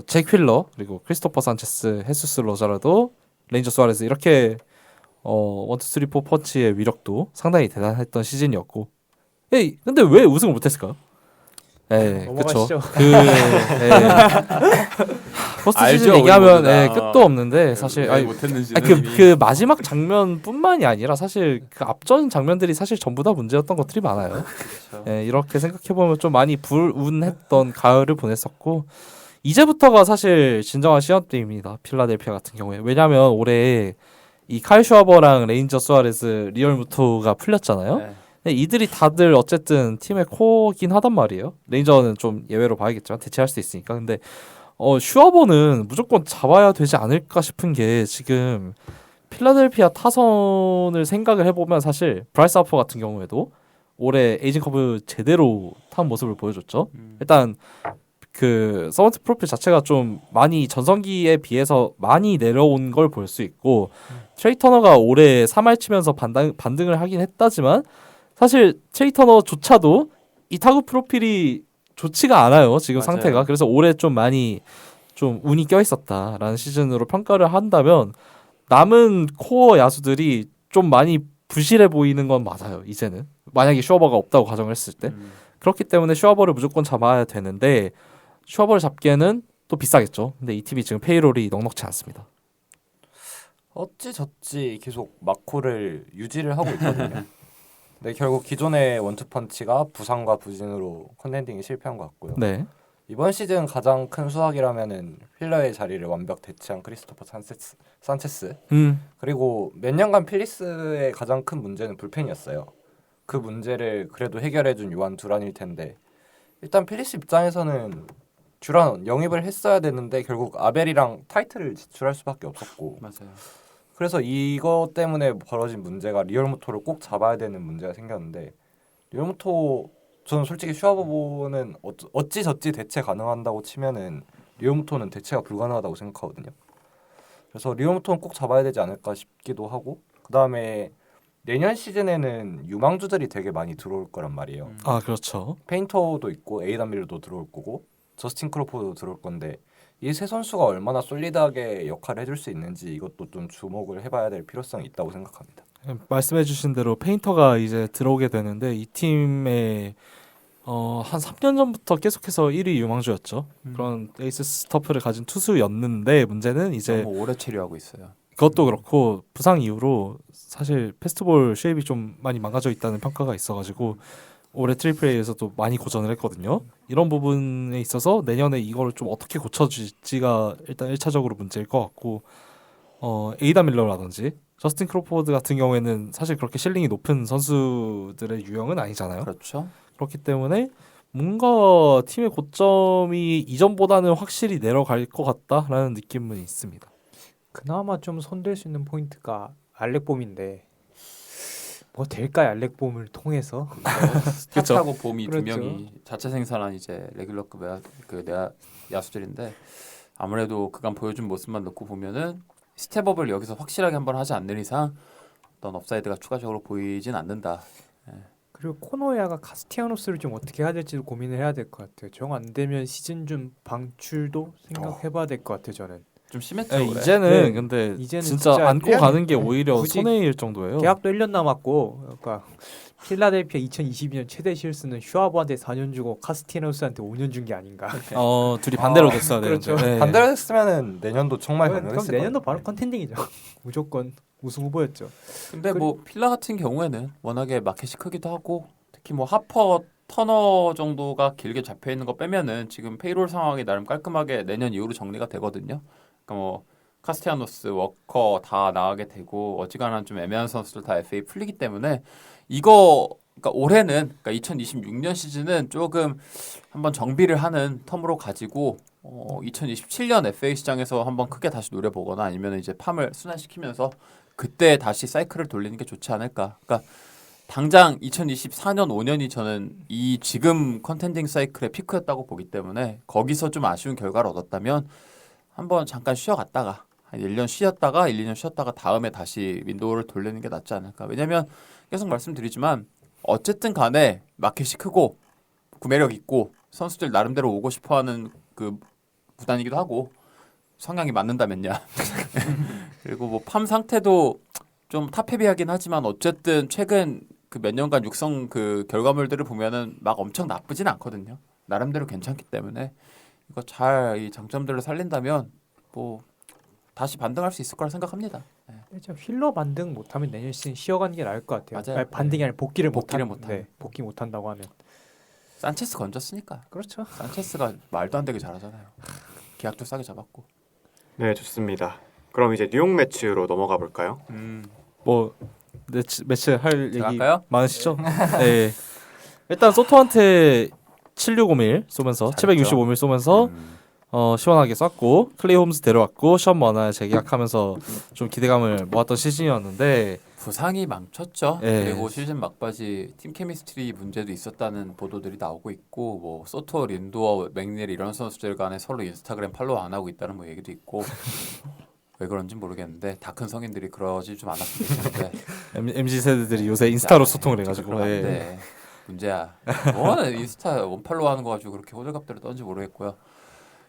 잭 휠러 그리고 크리스토퍼 산체스, 헤수스 로자라도 레인저 수아레스 이렇게 1, 2, 3, 4 펀치의 위력도 상당히 대단했던 시즌이었고 근데 왜 우승을 못했을까요? 예, 그렇죠. 넘어가시죠. 포스트 알죠, 시즌 우리 얘기하면 모두 다. 끝도 없는데 사실 왜 못했는지는 그 마지막 장면뿐만이 아니라 사실 그 앞전 장면들이 사실 전부 다 문제였던 것들이 많아요. 예, 이렇게 생각해 보면 좀 많이 불운했던 가을을 보냈었고 이제부터가 사실 진정한 시험대입니다. 필라델피아 같은 경우에 왜냐하면 올해 이 칼 슈아버랑 레인저 수아레스, 리얼 무토가 풀렸잖아요. 네. 근데 이들이 다들 어쨌든 팀의 코어긴 하단 말이에요. 레인저는 좀 예외로 봐야겠지만 대체할 수 있으니까. 근데 슈아버는 무조건 잡아야 되지 않을까 싶은 게 지금 필라델피아 타선을 생각을 해보면 사실 브라이스 하퍼 같은 경우에도 올해 에이징 커브 제대로 탄 모습을 보여줬죠. 일단 그 서번트 프로필 자체가 좀 많이 전성기에 비해서 많이 내려온 걸 볼 수 있고 트레이 터너가 올해 3할 치면서 반등을 하긴 했다지만 사실 트레이 터너조차도 이 타구 프로필이 좋지가 않아요. 지금 맞아요. 상태가. 그래서 올해 좀 많이 좀 운이 껴 있었다라는 시즌으로 평가를 한다면 남은 코어 야수들이 좀 많이 부실해 보이는 건 맞아요. 이제는. 만약에 슈어버가 없다고 가정을 했을 때. 그렇기 때문에 슈어버를 무조건 잡아야 되는데 슈어버를 잡기에는 또 비싸겠죠. 근데 이 팀이 지금 페이롤이 넉넉지 않습니다. 어찌저찌 계속 마코를 유지를 하고 있거든요. 네, 결국 기존의 원투펀치가 부상과 부진으로 컨텐딩이 실패한 것 같고요. 네. 이번 시즌 가장 큰 수확이라면은 휠러의 자리를 완벽 대체한 크리스토퍼 산체스. 그리고 몇 년간 필리스의 가장 큰 문제는 불펜이었어요. 그 문제를 그래도 해결해준 요한 두란일 텐데 일단 필리스 입장에서는 듀란 영입을 했어야 되는데 결국 아벨이랑 타이틀을 지출할 수밖에 없었고 맞아요. 그래서 이거 때문에 벌어진 문제가 리얼모토를 꼭 잡아야 되는 문제가 생겼는데 리얼모토 저는 솔직히 슈아버보는 어찌저찌 대체 가능한다고 치면은 리얼모토는 대체가 불가능하다고 생각하거든요. 그래서 리얼모토는 꼭 잡아야 되지 않을까 싶기도 하고 그 다음에 내년 시즌에는 유망주들이 되게 많이 들어올 거란 말이에요. 아 그렇죠. 페인터도 있고 에이단 밀러도 들어올 거고 저스틴 크로포도 들어올 건데 이 세 선수가 얼마나 솔리드하게 역할을 해줄 수 있는지 이것도 좀 주목을 해봐야 될 필요성이 있다고 생각합니다. 말씀해주신 대로 페인터가 이제 들어오게 되는데 이 팀에 한 3년 전부터 계속해서 1위 유망주였죠. 그런 에이스 스토프를 가진 투수였는데 문제는 이제 너무 오래 체류하고 있어요. 그것도 그렇고 부상 이후로 사실 페스트볼 쉐입이 좀 많이 망가져 있다는 평가가 있어가지고 올해 트리플 A에서도 많이 고전을 했거든요. 이런 부분에 있어서 내년에 이걸 좀 어떻게 고쳐질지가 일단 1차적으로 문제일 것 같고 에이다 밀러라든지 저스틴 크로포드 같은 경우에는 사실 그렇게 실링이 높은 선수들의 유형은 아니잖아요. 그렇죠. 그렇기 때문에 뭔가 팀의 고점이 이전보다는 확실히 내려갈 것 같다라는 느낌은 있습니다. 그나마 좀 손댈 수 있는 포인트가 알렉봄인데 뭐 될까요? 알렉봄을 통해서 스타트하고 봄이 두 그렇죠. 명이 자체 생산한 이제 레귤러급 야수들인데 아무래도 그간 보여준 모습만 놓고 보면은 스텝업을 여기서 확실하게 한번 하지 않는 이상 어떤 업사이드가 추가적으로 보이진 않는다. 그리고 코노야가 카스티아노스를 좀 어떻게 해야 될지도 고민을 해야 될 것 같아요. 정 안 되면 시즌 중 방출도 생각해봐야 될 것 같아요. 저는 좀 심했죠. 네, 올해. 이제는 네. 근데 이제는 진짜 진짜 안고 그냥 가는 게 오히려 굳이 손해일 정도예요. 계약도 1년 남았고, 그러니까 필라델피아 2022년 최대 실수는 슈아브한테 4년 주고 카스티아노스한테 5년 준 게 아닌가. 둘이 반대로 됐어야 그렇죠. 되는데. 네. 반대로 했으면은 내년도 정말 그럼 가능했을 내년도 거예요. 바로 컨텐딩이죠. 무조건 우승 후보였죠. 근데 뭐 필라 같은 경우에는 워낙에 마켓이 크기도 하고 특히 뭐 하퍼 터너 정도가 길게 잡혀 있는 거 빼면은 지금 페이롤 상황이 나름 깔끔하게 내년 이후로 정리가 되거든요. 그러니까 뭐 카스티아노스, 워커 다 나가게 되고 어지간한 좀 애매한 선수들 다 FA 풀리기 때문에 이거 그러니까 올해는 그러니까 2026년 시즌은 조금 한번 정비를 하는 텀으로 가지고 2027년 FA 시장에서 한번 크게 다시 노려보거나 아니면 이제 팜을 순환시키면서 그때 다시 사이클을 돌리는 게 좋지 않을까. 그러니까 당장 2024년 5년이 저는 이 지금 컨텐딩 사이클의 피크였다고 보기 때문에 거기서 좀 아쉬운 결과를 얻었다면 한번 잠깐 쉬어갔다가 한 1년 쉬었다가 1, 2년 쉬었다가 다음에 다시 윈도우를 돌리는 게 낫지 않을까. 왜냐면 계속 말씀드리지만 어쨌든 간에 마켓이 크고 구매력 있고 선수들 나름대로 오고 싶어하는 그 구단이기도 하고 성향이 맞는다면야. 그리고 뭐 팜 상태도 좀 탑헤비하긴 하지만 어쨌든 최근 그 몇 년간 육성 그 결과물들을 보면은 막 엄청 나쁘진 않거든요. 나름대로 괜찮기 때문에 이거 잘 이 장점들을 살린다면 뭐 다시 반등할 수 있을 거라 생각합니다. 좀 힐러 반등 못하면 내년 시즌 쉬어가는 게 나을 것 같아요. 맞아요. 아니, 반등이 아니라 복귀를 복귀를 못하면. 못하면. 네, 복귀 못한다고 하면. 산체스 건졌으니까. 그렇죠. 산체스가 말도 안 되게 잘하잖아요. 계약도 싸게 잡았고. 네, 좋습니다. 그럼 이제 뉴욕 매치로 넘어가 볼까요? 뭐 매치 할 제가 얘기 할까요? 많으시죠? 네. 일단 소토한테 765밀 쏘면서 잘했죠. 765밀 쏘면서 시원하게 쐈고 클레이 홈즈 데려왔고 션 머나에 재계약하면서 좀 기대감을 모았던 시즌이었는데 부상이 망쳤죠. 예. 그리고 시즌 막바지 팀 케미스트리 문제도 있었다는 보도들이 나오고 있고 뭐 소토, 린도어, 맥닐 이런 선수들 간에 서로 인스타그램 팔로우 안 하고 있다는 뭐 얘기도 있고 왜 그런지 모르겠는데 다 큰 성인들이 그러지 좀 않았으면 좋겠는데 MZ 세대들이 요새 인스타로 소통을 해가지고 예. 네. 문제야. 뭐는 인스타 원팔로우 하는 거 가지고 그렇게 호들갑들을 떠는지 모르겠고요.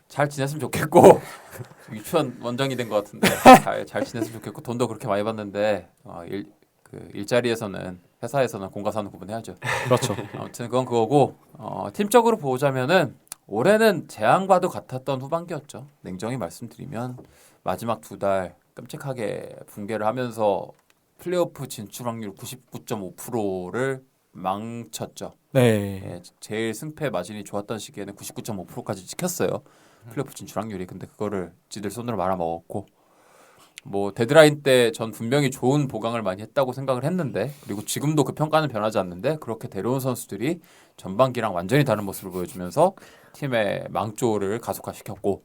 잘 지냈으면 좋겠고 유치원 원장이 된 것 같은데 잘 지냈으면 좋겠고 돈도 그렇게 많이 받는데 일자리에서는 회사에서는 공과사는 구분해야죠. 그렇죠. 아무튼 그건 그거고 팀적으로 보자면은 올해는 재앙과도 같았던 후반기였죠. 냉정히 말씀드리면 마지막 2달 끔찍하게 붕괴를 하면서 플레이오프 진출 확률 99.5%를 망쳤죠. 네. 예, 제일 승패 마진이 좋았던 시기에는 99.5%까지 찍혔어요. 플레이오프 진출 확률이. 근데 그거를 지들 손으로 말아먹었고 뭐 데드라인 때 전 분명히 좋은 보강을 많이 했다고 생각을 했는데 그리고 지금도 그 평가는 변하지 않는데 그렇게 데려온 선수들이 전반기랑 완전히 다른 모습을 보여주면서 팀의 망조를 가속화시켰고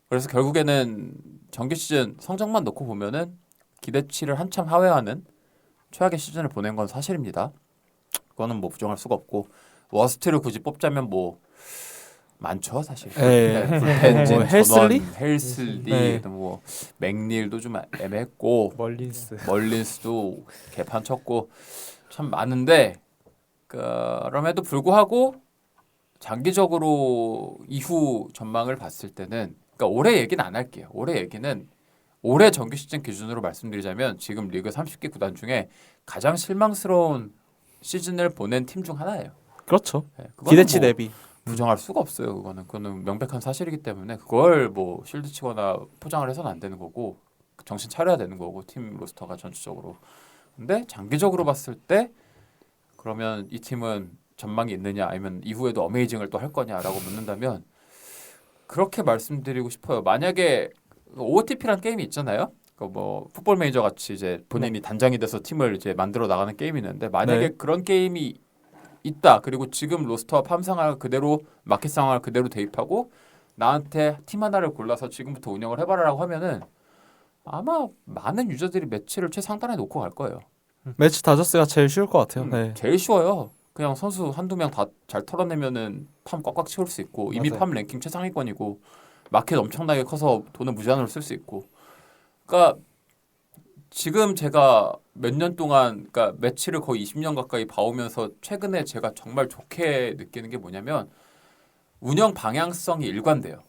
그래서 결국에는 정규 시즌 성적만 놓고 보면은 기대치를 한참 하회하는 최악의 시즌을 보낸 건 사실입니다. 그거는 뭐 부정할 수가 없고 워스트를 굳이 뽑자면 뭐 많죠 사실. 네. 불펜진, 뭐 헬슬리? 헬슬리, 네. 뭐 맥닐도 좀 애매했고 멀린스도 개판 쳤고 참 많은데 그럼에도 불구하고 장기적으로 이후 전망을 봤을 때는 그러니까 올해 얘기는 안 할게요. 올해 얘기는 올해 정규 시즌 기준으로 말씀드리자면 지금 리그 30개 구단 중에 가장 실망스러운 시즌을 보낸 팀 중 하나예요. 그렇죠. 네, 그거는 기대치 뭐 대비. 부정할 수가 없어요. 그거는 명백한 사실이기 때문에 그걸 뭐 실드 치거나 포장을 해서는 안 되는 거고 정신 차려야 되는 거고 팀 로스터가 전체적으로. 근데 장기적으로 봤을 때 그러면 이 팀은 전망이 있느냐 아니면 이후에도 어메이징을 또 할 거냐라고 묻는다면 그렇게 말씀드리고 싶어요. 만약에 OOTP라는 게임이 있잖아요. 뭐 풋볼 매니저 같이 이제 본인이 단장이 돼서 팀을 이제 만들어 나가는 게임이 있는데 만약에 네. 그런 게임이 있다. 그리고 지금 로스터와 팜 상황을 그대로 마켓 상황을 그대로 대입하고 나한테 팀 하나를 골라서 지금부터 운영을 해봐라라고 하면은 아마 많은 유저들이 매치를 최상단에 놓고 갈 거예요. 매치 다저스가 제일 쉬울 것 같아요. 네. 제일 쉬워요. 그냥 선수 한두 명 다 잘 털어내면은 팜 꽉꽉 채울 수 있고 이미 맞아요. 팜 랭킹 최상위권이고 마켓 엄청나게 커서 돈을 무제한으로 쓸 수 있고. 그러니까 지금 제가 몇 년 동안 그러니까 매치를 거의 20년 가까이 봐오면서 최근에 제가 정말 좋게 느끼는 게 뭐냐면 운영 방향성이 일관돼요.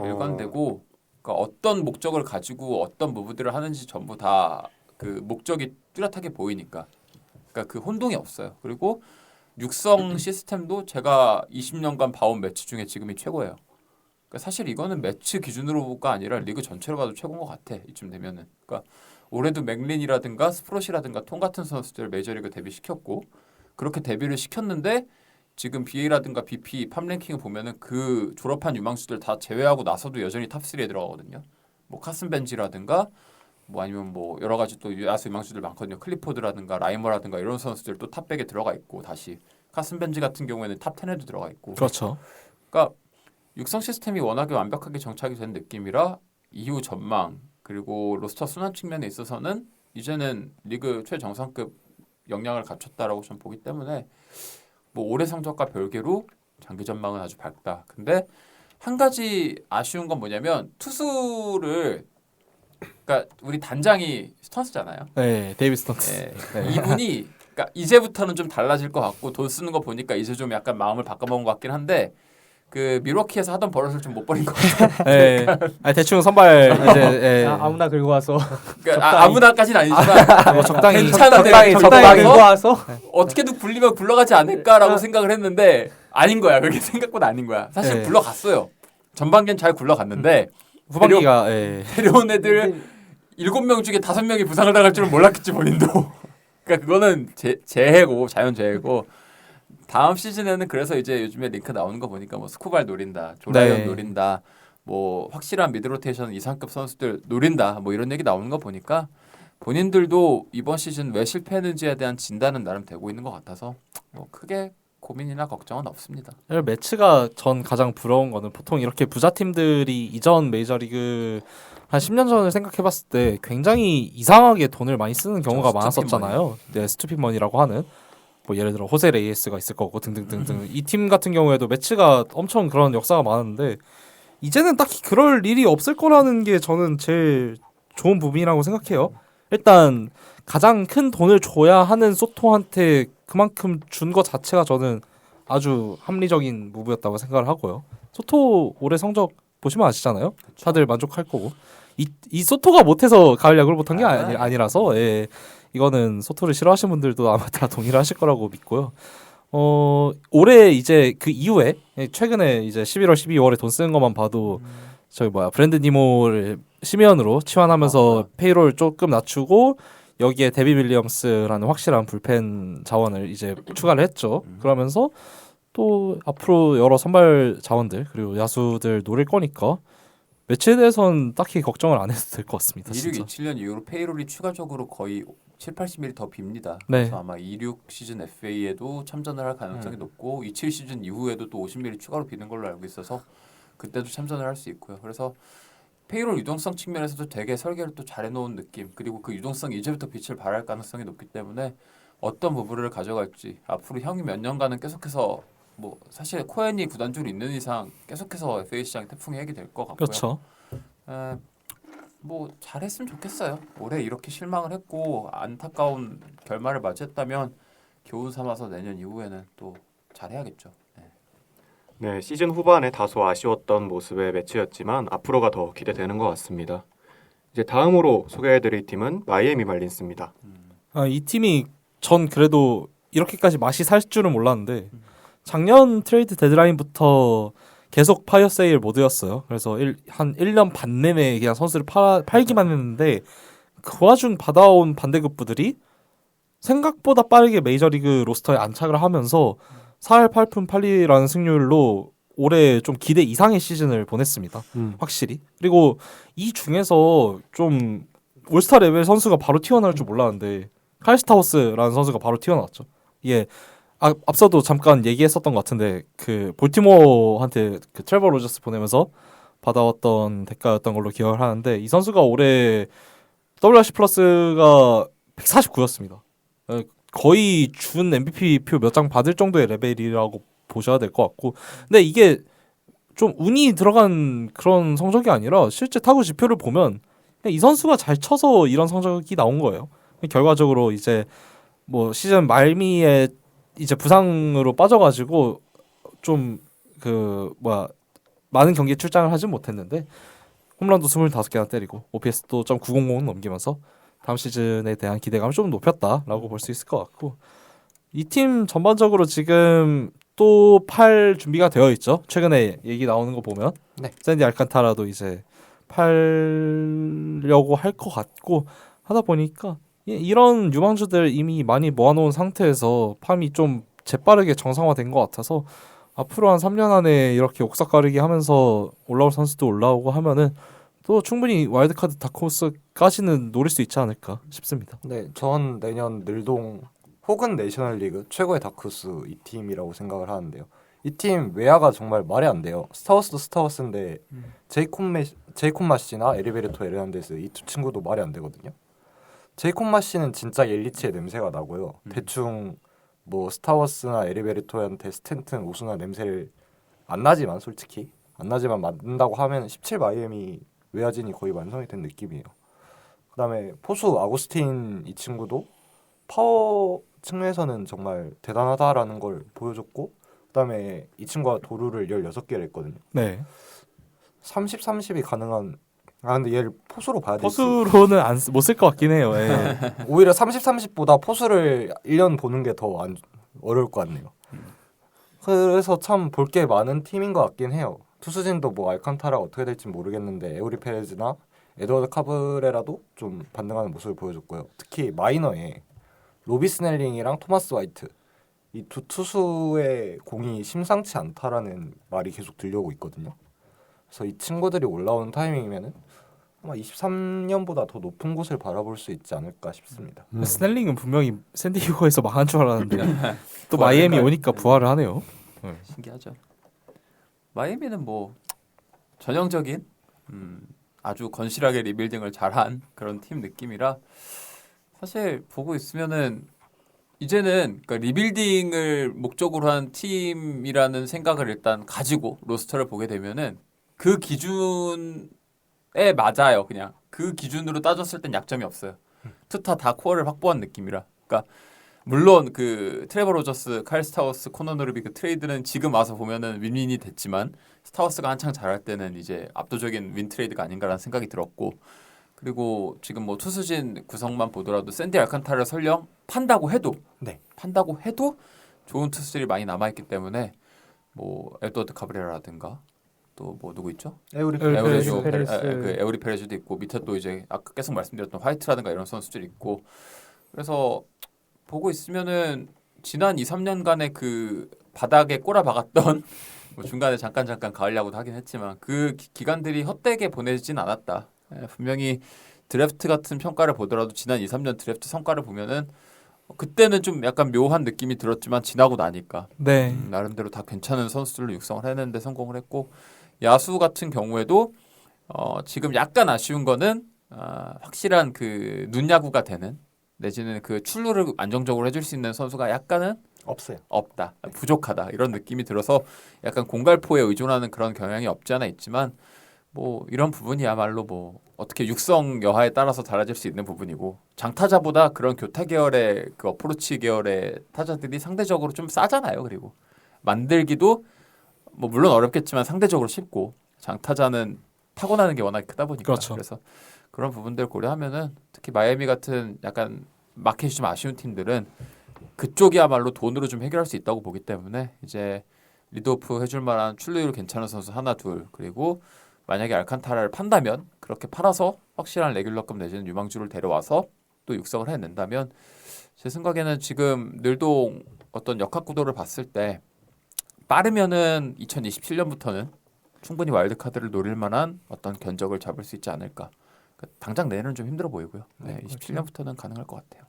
일관되고 그러니까 어떤 목적을 가지고 어떤 무브들을 하는지 전부 다 그 목적이 뚜렷하게 보이니까 그러니까 그 혼동이 없어요. 그리고 육성 시스템도 제가 20년간 봐온 매치 중에 지금이 최고예요. 그러니까 사실 이거는 매치 기준으로가 아니라 리그 전체로 봐도 최고인 것 같아. 이쯤 되면은. 그러니까 올해도 맥린이라든가 스프롯이라든가 통 같은 선수들 메이저리그 데뷔시켰고 그렇게 데뷔를 시켰는데 지금 BA라든가 BP 팜 랭킹을 보면은 그 졸업한 유망주들 다 제외하고 나서도 여전히 탑3에 들어가거든요. 뭐 카슨 벤지라든가 뭐 아니면 뭐 여러 가지 또 야수 유망주들 많거든요. 클리포드라든가 라이머라든가 이런 선수들 또 탑백에 들어가 있고 다시 카슨 벤지 같은 경우에는 탑 10에도 들어가 있고. 그렇죠. 그러니까 육성 시스템이 워낙에 완벽하게 정착이 된 느낌이라 이후 전망 그리고 로스터 순환 측면에 있어서는 이제는 리그 최정상급 역량을 갖췄다라고 좀 보기 때문에 뭐 올해 성적과 별개로 장기 전망은 아주 밝다. 근데 한 가지 아쉬운 건 뭐냐면 투수를 그러니까 우리 단장이 스턴스잖아요. 네, 데이비 스턴스. 예, 네. 이분이 그러니까 이제부터는 좀 달라질 것 같고 돈 쓰는 거 보니까 이제 좀 약간 마음을 바꿔먹은 것 같긴 한데 그 밀워키에서 하던 버릇을 좀 못 버린 것 같아요. 네. 아니, 대충 선발 이제 예. 아무나 긁고 와서 그러니까 아무나까지는 아니지만 뭐 적당히 괜찮은데 적당히 적당히 긁고 와서 어떻게든 굴리면 굴러가지 않을까라고 생각을 했는데 아닌 거야. 그게 생각보다 아닌 거야. 사실 네. 굴러갔어요. 전반기엔 잘 굴러갔는데 후반기가 예. 데려온 애들 7명 중에 5명이 부상을 당할 줄은 몰랐겠지 본인도. 그러니까 그거는 재해고 자연재해고 다음 시즌에는 그래서 이제 요즘에 링크 나오는 거 보니까 뭐 스쿠발 노린다, 조라이언 네. 노린다, 뭐 확실한 미드로테이션 이상급 선수들 노린다, 뭐 이런 얘기 나오는 거 보니까 본인들도 이번 시즌 왜 실패했는지에 대한 진단은 나름 되고 있는 것 같아서 뭐 크게 고민이나 걱정은 없습니다. 매치가 전 가장 부러운 거는 보통 이렇게 부자 팀들이 이전 메이저리그 한 10년 전을 생각해봤을 때 굉장히 이상하게 돈을 많이 쓰는 경우가 스투핏 많았었잖아요. 네, 스투핏 머니라고 하는 뭐 예를 들어 호세 레이에스가 있을 거고 등등등등 이 팀 같은 경우에도 매치가 엄청 그런 역사가 많았는데 이제는 딱히 그럴 일이 없을 거라는 게 저는 제일 좋은 부분이라고 생각해요. 일단 가장 큰 돈을 줘야 하는 소토한테 그만큼 준 것 자체가 저는 아주 합리적인 무브였다고 생각을 하고요. 소토 올해 성적 보시면 아시잖아요. 다들 만족할 거고 이 소토가 못해서 가을 야구를 못한 게 아니라서 예, 이거는 소토를 싫어하시는 분들도 아마 다 동의를 하실 거라고 믿고요. 올해 이제 그 이후에 최근에 이제 11월, 12월에 돈 쓰는 것만 봐도 저기 브랜드 니모를 심의원으로 치환하면서 페이롤 조금 낮추고 여기에 데비 윌리엄스라는 확실한 불펜 자원을 이제 추가를 했죠. 그러면서 또 앞으로 여러 선발 자원들 그리고 야수들 노릴 거니까 매치에 대해서는 딱히 걱정을 안 해도 될 것 같습니다. 26, 진짜. 27년 이후로 페이롤이 추가적으로 거의 7, 80mm 더 빕니다. 네. 그래서 아마 26 시즌 FA에도 참전을 할 가능성이 높고 27 시즌 이후에도 또 50mm 추가로 비는 걸로 알고 있어서 그때도 참전을 할 수 있고요. 그래서 페이롤 유동성 측면에서도 되게 설계를 또 잘해놓은 느낌 그리고 그 유동성이 이제부터 빛을 발할 가능성이 높기 때문에 어떤 부분을 가져갈지 앞으로 향후 몇 년간은 계속해서 뭐 사실 코엔이 구단주로 있는 이상 계속해서 FA 시장이 태풍의 핵이 될 것 같고요. 그렇죠. 뭐 잘했으면 좋겠어요. 올해 이렇게 실망을 했고 안타까운 결말을 맞이했다면 교훈 삼아서 내년 이후에는 또 잘해야겠죠. 네. 네, 시즌 후반에 다소 아쉬웠던 모습의 매치였지만 앞으로가 더 기대되는 것 같습니다. 이제 다음으로 소개해드릴 팀은 마이애미 말린스입니다. 이 팀이 전 그래도 이렇게까지 맛이 살 줄은 몰랐는데 작년 트레이드 데드라인부터 계속 파이어 세일 모드였어요. 그래서 한 1년 반 내내 그냥 선수를 팔기만 했는데 그 와중 받아온 반대급부들이 생각보다 빠르게 메이저리그 로스터에 안착을 하면서 4할 8푼 8리라는 승률로 올해 좀 기대 이상의 시즌을 보냈습니다. 확실히. 그리고 이 중에서 좀 올스타 레벨 선수가 바로 튀어나올 줄 몰랐는데 칼 스타우스라는 선수가 바로 튀어나왔죠. 이게 앞서도 잠깐 얘기했었던 것 같은데 그 볼티모어한테 그 트레버 로저스 보내면서 받아왔던 대가였던 걸로 기억을 하는데 이 선수가 올해 WRC 플러스가 149였습니다. 거의 준 MVP 표 몇 장 받을 정도의 레벨이라고 보셔야 될 것 같고, 근데 이게 좀 운이 들어간 그런 성적이 아니라 실제 타구 지표를 보면 그냥 이 선수가 잘 쳐서 이런 성적이 나온 거예요. 결과적으로 이제 뭐 시즌 말미에 이제 부상으로 빠져가지고 좀 많은 경기에 출장을 하진 못했는데 홈런도 25개나 때리고 OPS도 .900 넘기면서 다음 시즌에 대한 기대감을 좀 높였다라고 볼 수 있을 것 같고, 이 팀 전반적으로 지금 또 팔 준비가 되어 있죠. 최근에 얘기 나오는 거 보면 네. 샌디 알칸타라도 이제 팔려고 할 것 같고 하다 보니까 이런 유망주들 이미 많이 모아놓은 상태에서 팜이 좀 재빠르게 정상화된 것 같아서 앞으로 한 3년 안에 이렇게 옥석 가르기 하면서 올라올 선수도 올라오고 하면은 또 충분히 와일드카드 다크호스까지는 노릴 수 있지 않을까 싶습니다. 네, 전 내년 늘동 혹은 내셔널리그 최고의 다크호스 이 팀이라고 생각을 하는데요. 이 팀 외야가 정말 말이 안 돼요. 스타워스도 스타워스인데 제이콥 마시나 에리베르토 에르난데스 이 두 친구도 말이 안 되거든요. 제이콥 마시는 진짜 옐리치의 냄새가 나고요. 대충 뭐 스타워스나 에리베르토한테 스탠튼, 오수나 냄새를 안 나지만 솔직히 안 나지만 맡는다고 하면 17 마이애미 외야진이 거의 완성이 된 느낌이에요. 그다음에 포수 아구스틴 이 친구도 파워 측면에서는 정말 대단하다라는 걸 보여줬고, 그다음에 이 친구가 도루를 16개를 했거든요. 네. 30, 30이 가능한. 근데 얘를 포수로 봐야 되지. 포수로는 못 쓸 것 같긴 해요. 예. 오히려 30, 30보다 포수를 1년 보는 게 더 어려울 것 같네요. 그래서 참 볼 게 많은 팀인 것 같긴 해요. 투수진도 뭐 알칸타라 어떻게 될지 모르겠는데 에우리 페레즈나 에드워드 카브레라도 좀 반등하는 모습을 보여줬고요. 특히 마이너에 로비 스넬링이랑 토마스 화이트 이 두 투수의 공이 심상치 않다라는 말이 계속 들려오고 있거든요. 그래서 이 친구들이 올라오는 타이밍이면은 아마 23년보다 더 높은 곳을 바라볼 수 있지 않을까 싶습니다. 스넬링은 분명히 샌디에고에서 망한 줄 알았는데 또 마이애미 오니까 부활을 하네요. 신기하죠. 마이애미는 뭐 전형적인 아주 건실하게 리빌딩을 잘한 그런 팀 느낌이라 사실 보고 있으면은 이제는 그러니까 리빌딩을 목적으로 한 팀이라는 생각을 일단 가지고 로스터를 보게 되면은 그 기준에 맞아요. 그냥 그 기준으로 따졌을 땐 약점이 없어요. 투타 다 코어를 확보한 느낌이라. 그러니까 물론 그 트레버 로저스, 칼 스타워스, 코너 노르비 그 트레이드는 지금 와서 보면은 윈윈이 됐지만 스타워스가 한창 잘할 때는 이제 압도적인 윈 트레이드가 아닌가라는 생각이 들었고, 그리고 지금 뭐 투수진 구성만 보더라도 샌디 알칸타를 설령 판다고 해도 좋은 투수들이 많이 남아 있기 때문에 뭐 에드워드 카브레라라든가 또 뭐 누구 있죠? 에우리 에우리 페레즈도 있고 밑에 또 이제 아까 계속 말씀드렸던 화이트라든가 이런 선수들이 있고, 그래서 보고 있으면은 지난 2, 3년간의 그 바닥에 꼬라박았던 뭐 중간에 잠깐 가을 야구도 하긴 했지만 그 기간들이 헛되게 보내진 않았다. 분명히 드래프트 같은 평가를 보더라도 지난 2, 3년 드래프트 성과를 보면은 그때는 좀 약간 묘한 느낌이 들었지만 지나고 나니까 네. 나름대로 다 괜찮은 선수들로 육성을 했는데 성공을 했고, 야수 같은 경우에도 지금 약간 아쉬운 거는 확실한 그 눈야구가 되는 내지는 그 출루를 안정적으로 해줄 수 있는 선수가 약간은 없어요. 없다, 부족하다 이런 느낌이 들어서 약간 공갈포에 의존하는 그런 경향이 없지 않아 있지만 뭐 이런 부분이야말로 뭐 어떻게 육성 여하에 따라서 달라질 수 있는 부분이고, 장타자보다 그런 교타 계열의 그 어프로치 계열의 타자들이 상대적으로 좀 싸잖아요. 그리고 만들기도 뭐 물론 어렵겠지만 상대적으로 쉽고 장타자는 타고나는 게 워낙 크다 보니까 그렇죠. 그래서 그런 부분들 고려하면은 특히 마이애미 같은 약간 마켓이 좀 아쉬운 팀들은 그쪽이야말로 돈으로 좀 해결할 수 있다고 보기 때문에 이제 리드오프 해줄 만한 출루율 괜찮은 선수 하나 둘 그리고 만약에 알칸타라를 판다면 그렇게 팔아서 확실한 레귤러급 내지는 유망주를 데려와서 또 육성을 해낸다면 제 생각에는 지금 늘동 어떤 역학 구도를 봤을 때 빠르면은 2027년부터는 충분히 와일드카드를 노릴 만한 어떤 견적을 잡을 수 있지 않을까. 당장 내년은 좀 힘들어 보이고요. 네, 27년부터는 가능할 것 같아요.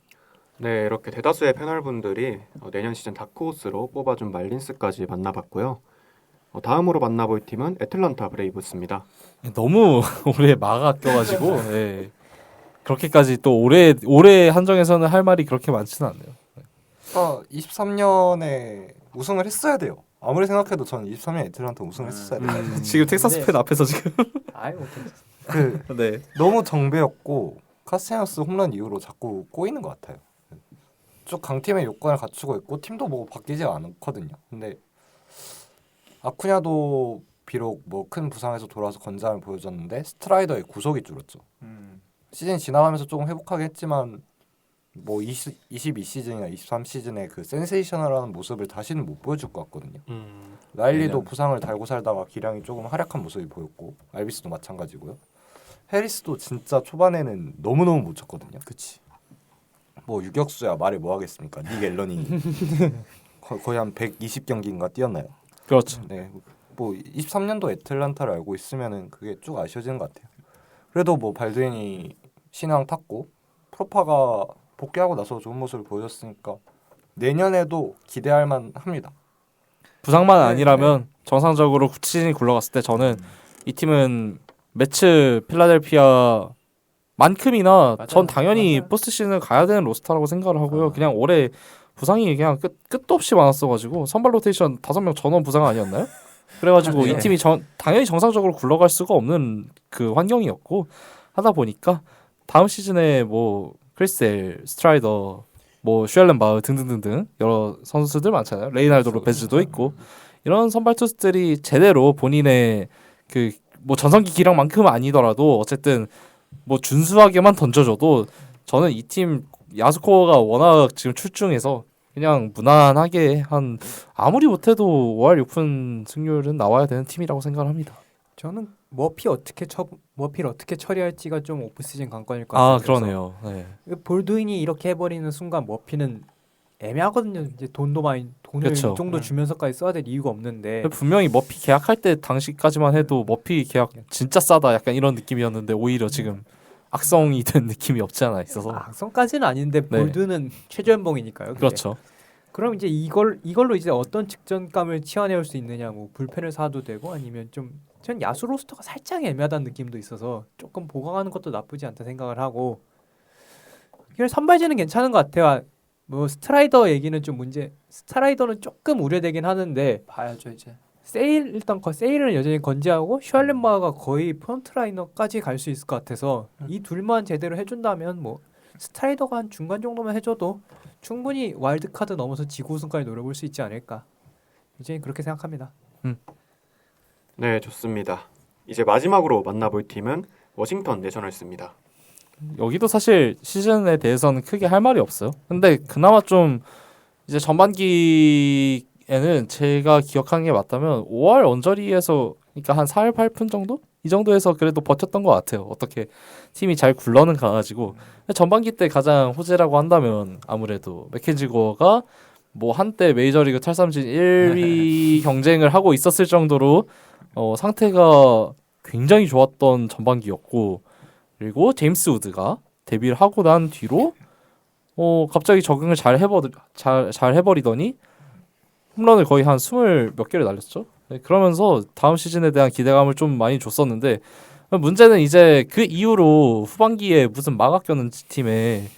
네, 이렇게 대다수의 패널분들이 내년 시즌 다크호스로 뽑아준 말린스까지 만나봤고요. 다음으로 만나볼 팀은 애틀란타 브레이브스입니다. 너무 올해 마가 껴가지고 예. 그렇게까지 또 올해 한정에서는 할 말이 그렇게 많지는 않네요. 23년에 우승을 했어야 돼요. 아무리 생각해도 저는 23년 애틀란타 우승을 했어야 돼요. 지금 텍사스 팬 앞에서 지금 아이 뭐 그 네. 너무 정배였고 카스테냐스 홈런 이후로 자꾸 꼬이는 것 같아요. 쭉 강팀의 요건을 갖추고 있고 팀도 뭐 바뀌지가 않거든요. 근데 아쿠냐도 비록 뭐 큰 부상에서 돌아와서 건장을 보여줬는데 스트라이더의 구속이 줄었죠. 시즌 지나가면서 조금 회복하게 했지만 뭐 22시즌이나 23시즌의 그 센세이셔널한 모습을 다시는 못 보여줄 것 같거든요. 라일리도 내년. 부상을 달고 살다가 기량이 조금 하락한 모습이 보였고 알비스도 마찬가지고요. 해리스도 진짜 초반에는 너무너무 못 쳤거든요. 그치. 뭐 유격수야 말해 뭐 하겠습니까? 닉 앨런이 거의 한 120경기인가 뛰었나요? 그렇죠. 네, 뭐 23년도 애틀란타를 알고 있으면은 그게 쭉 아쉬워지는 것 같아요. 그래도 뭐 발드윈이 신앙 탔고 프로파가 복귀하고 나서 좋은 모습을 보여줬으니까 내년에도 기대할 만합니다. 부상만 아니라면 정상적으로 시즌이 굴러갔을 때 저는 이 팀은 매츠 필라델피아만큼이나 맞아요. 전 당연히 맞아요. 포스트 시즌 가야 되는 로스터라고 생각을 하고요. 그냥 올해 부상이 그냥 끝도 없이 많았어가지고 선발 로테이션 5명 전원 부상 아니었나요? 그래가지고 네. 이 팀이 당연히 정상적으로 굴러갈 수가 없는 그 환경이었고 하다 보니까 다음 시즌에 뭐 크리스텔, 스트라이더, 뭐 슈엘렌바흐 등등등등 여러 선수들 많잖아요. 레이날도 로페즈도 있고 이런 선발 투수들이 제대로 본인의 그 뭐 전성기 기량만큼 아니더라도 어쨌든 뭐 준수하게만 던져줘도 저는 이 팀 야수 코어가 워낙 지금 출중해서 그냥 무난하게 한 아무리 못해도 5할 6푼 승률은 나와야 되는 팀이라고 생각을 합니다. 저는 머피를 어떻게 처리할지가 좀 오프시즌 관건일 것 같아요. 아 그러네요. 네. 볼드윈이 이렇게 해버리는 순간 머피는 애매하거든요. 이제 돈을 그쵸. 이 정도 주면서까지 써야 될 이유가 없는데 분명히 머피 계약할 때 당시까지만 해도 머피 계약 진짜 싸다 약간 이런 느낌이었는데 오히려 지금 악성이 된 느낌이 없지 않아 있어서 악성까지는 아닌데 네. 볼드는 최저연봉이니까요. 그게. 그렇죠. 그럼 이제 이걸로 이제 어떤 직전감을 치환해올 수 있느냐, 뭐 불펜을 사도 되고 아니면 전 야수 로스터가 살짝 애매하다는 느낌도 있어서 조금 보강하는 것도 나쁘지 않다 생각을 하고 그냥 선발진은 괜찮은 것 같아요. 뭐 스트라이더 얘기는 좀 스트라이더는 조금 우려되긴 하는데 봐야죠 이제. 세일은 여전히 건재하고 슈알렌바가 거의 프론트라이너까지 갈 수 있을 것 같아서 이 둘만 제대로 해준다면 뭐 스트라이더가 한 중간 정도만 해줘도 충분히 와일드카드 넘어서 지구 우승까지 노려볼 수 있지 않을까 이제 그렇게 생각합니다. 네, 좋습니다. 이제 마지막으로 만나볼 팀은 워싱턴 내셔널스입니다. 여기도 사실 시즌에 대해서는 크게 할 말이 없어요. 근데 그나마 좀 이제 전반기에는 제가 기억하는 게 맞다면 5할 언저리에서 그러니까 한 4할 8푼 정도? 이 정도에서 그래도 버텼던 것 같아요. 어떻게 팀이 잘 굴러는 가가지고 전반기 때 가장 호재라고 한다면 아무래도 맥켄지 고어가 뭐 한때 메이저리그 탈삼진 1위 경쟁을 하고 있었을 정도로 상태가 굉장히 좋았던 전반기였고 그리고 제임스 우드가 데뷔를 하고 난 뒤로 갑자기 적응을 잘 해버리더니 홈런을 거의 한 20몇 개를 날렸죠. 네, 그러면서 다음 시즌에 대한 기대감을 좀 많이 줬었는데 문제는 이제 그 이후로 후반기에 무슨 마가 꼈는 팀에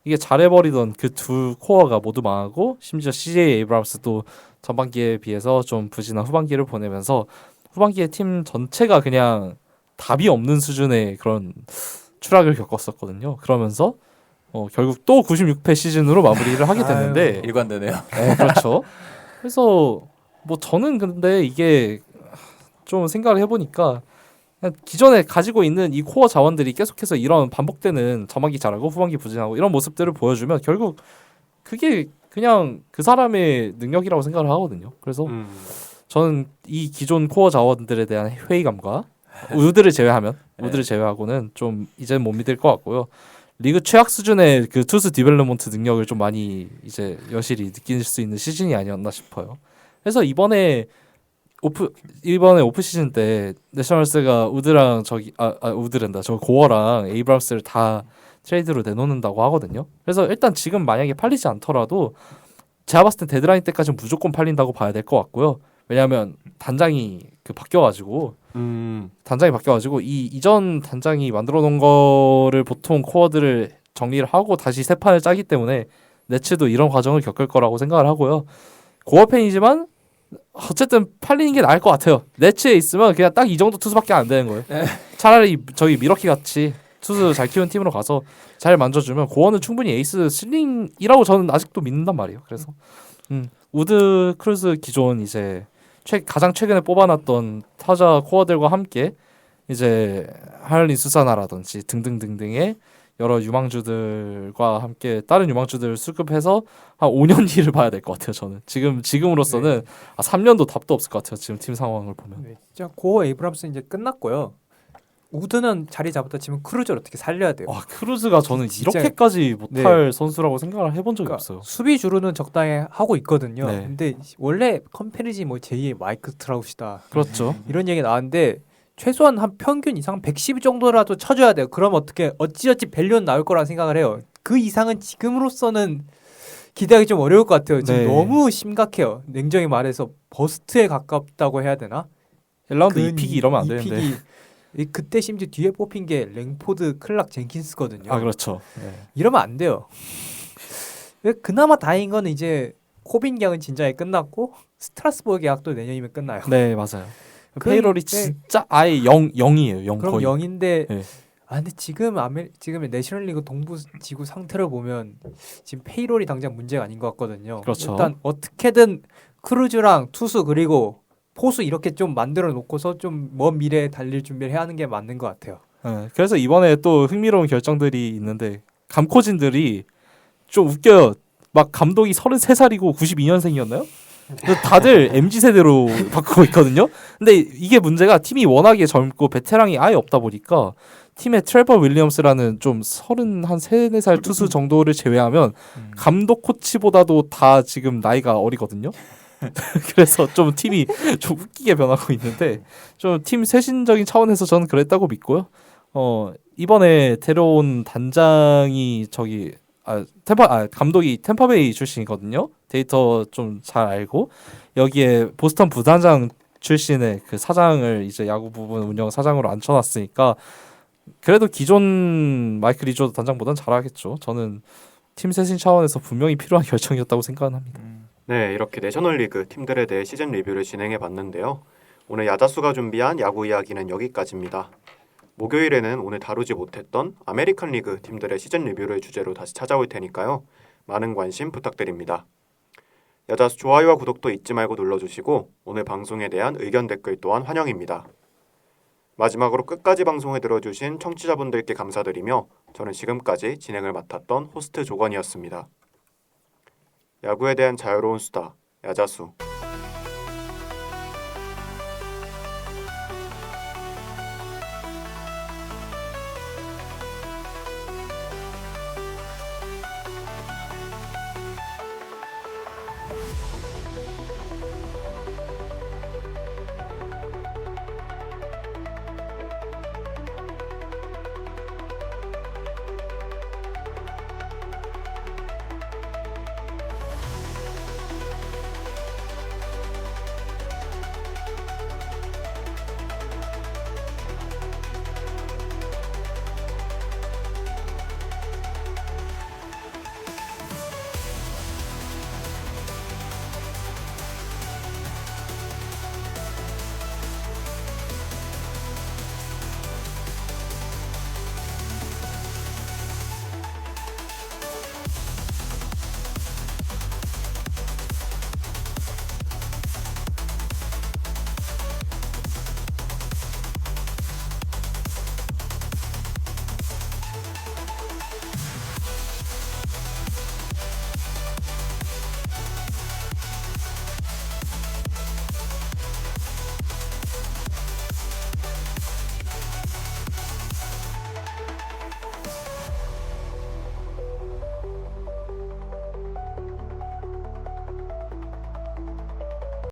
이게 잘해버리던 그 두 코어가 모두 망하고 심지어 CJ 에이브람스도 전반기에 비해서 좀 부진한 후반기를 보내면서 후반기에 팀 전체가 그냥 답이 없는 수준의 그런 추락을 겪었었거든요. 그러면서 결국 또 96패 시즌으로 마무리를 하게 됐는데 일관되네요. 그렇죠. 그래서 뭐 저는 근데 이게 좀 생각을 해보니까 그냥 기존에 가지고 있는 이 코어 자원들이 계속해서 이런 반복되는 전반기 잘하고 후반기 부진하고 이런 모습들을 보여주면 결국 그게 그냥 그 사람의 능력이라고 생각을 하거든요. 그래서 저는 이 기존 코어 자원들에 대한 회의감과 우드를 제외하면 우드를 제외하고는 좀 이제는 못 믿을 것 같고요. 리그 최악 수준의 그 투수 디벨롭먼트 능력을 좀 많이 이제 여실히 느낄 수 있는 시즌이 아니었나 싶어요. 그래서 이번에 오프 시즌 때 내셔널스가 우드랑 우드랜다 저 고어랑 에이브람스를 다 트레이드로 내놓는다고 하거든요. 그래서 일단 지금 만약에 팔리지 않더라도 제가 봤을 때 데드라인 때까지는 무조건 팔린다고 봐야 될 것 같고요. 왜냐하면 단장이 바뀌어가지고 이 이전 단장이 만들어 놓은 거를 보통 코어들을 정리를 하고 다시 새 판을 짜기 때문에 네츠도 이런 과정을 겪을 거라고 생각을 하고요. 고어 팬이지만 어쨌든 팔리는 게 나을 것 같아요. 네츠에 있으면 그냥 딱 이 정도 투수밖에 안 되는 거예요. 차라리 저기 미러키 같이 투수 잘 키우는 팀으로 가서 잘 만져주면 고어는 충분히 에이스 실링이라고 저는 아직도 믿는단 말이에요. 그래서 우드 크루즈 기존 이제 가장 최근에 뽑아놨던 타자 코어들과 함께 이제 하얼린 수사나라든지 등등등등의 여러 유망주들과 함께 다른 유망주들을 수급해서 한 5년 뒤를 봐야 될 것 같아요. 저는 지금으로서는 3년도 답도 없을 것 같아요. 지금 팀 상황을 보면. 네, 진짜 고어 에이브람스 이제 끝났고요. 우드는 자리 잡았다 치면 크루즈를 어떻게 살려야 돼요. 크루즈가 저는 진짜- 이렇게까지 못할 선수라고 생각을 해본 적이 그러니까 없어요. 수비 주루는 적당히 하고 있거든요. 네. 근데 원래 컴페리지 뭐 제2의 마이크 트라우시다 그렇죠. 이런 얘기 나왔는데 최소한 한 평균 이상 112 정도라도 쳐줘야 돼요. 그럼 어찌어찌 밸류는 나올 거라 생각을 해요. 그 이상은 지금으로서는 기대하기 좀 어려울 것 같아요. 지금 네. 너무 심각해요. 냉정히 말해서 버스트에 가깝다고 해야 되나? 1라운드 2픽이 이러면 안 되는데. 그때 심지어 뒤에 뽑힌 게 랭포드, 클락, 젠킨스거든요. 그렇죠. 이러면 안 돼요. 왜 그나마 다행인 거는 이제 코빈 계약은 진작에 끝났고 스트라스버그 계약도 내년이면 끝나요. 네, 맞아요. 그- 페이롤이 네. 진짜 아예 0이에요. 0 그럼 거의. 0인데 네. 근데 지금 내셔널리그 동부 지구 상태를 보면 지금 페이롤이 당장 문제가 아닌 것 같거든요. 그렇죠. 일단 어떻게든 크루즈랑 투수 그리고 포수 이렇게 좀 만들어 놓고서 좀 먼 미래에 달릴 준비를 해야 하는 게 맞는 것 같아요. 그래서 이번에 또 흥미로운 결정들이 있는데 감코진들이 좀 웃겨요. 막 감독이 33살이고 92년생이었나요? 다들 MZ 세대로 바꾸고 있거든요. 근데 이게 문제가 팀이 워낙에 젊고 베테랑이 아예 없다 보니까 팀의 트레버 윌리엄스라는 좀 33~34살 투수 정도를 제외하면 감독 코치보다도 다 지금 나이가 어리거든요. 그래서 좀 팀이 좀 웃기게 변하고 있는데 좀 팀 쇄신적인 차원에서 저는 그랬다고 믿고요. 이번에 데려온 단장이 감독이 템파베이 출신이거든요. 데이터 좀 잘 알고 여기에 보스턴 부단장 출신의 그 사장을 이제 야구 부분 운영 사장으로 앉혀놨으니까 그래도 기존 마이클 리조드 단장보단 잘하겠죠. 저는 팀 쇄신 차원에서 분명히 필요한 결정이었다고 생각은 합니다. 네, 이렇게 내셔널리그 팀들에 대해 시즌 리뷰를 진행해 봤는데요. 오늘 야자수가 준비한 야구 이야기는 여기까지입니다. 목요일에는 오늘 다루지 못했던 아메리칸 리그 팀들의 시즌 리뷰를 주제로 다시 찾아올 테니까요. 많은 관심 부탁드립니다. 야자수 좋아요와 구독도 잊지 말고 눌러주시고 오늘 방송에 대한 의견 댓글 또한 환영입니다. 마지막으로 끝까지 방송을 들어주신 청취자분들께 감사드리며 저는 지금까지 진행을 맡았던 호스트 조건이었습니다. 야구에 대한 자유로운 수다, 야자수.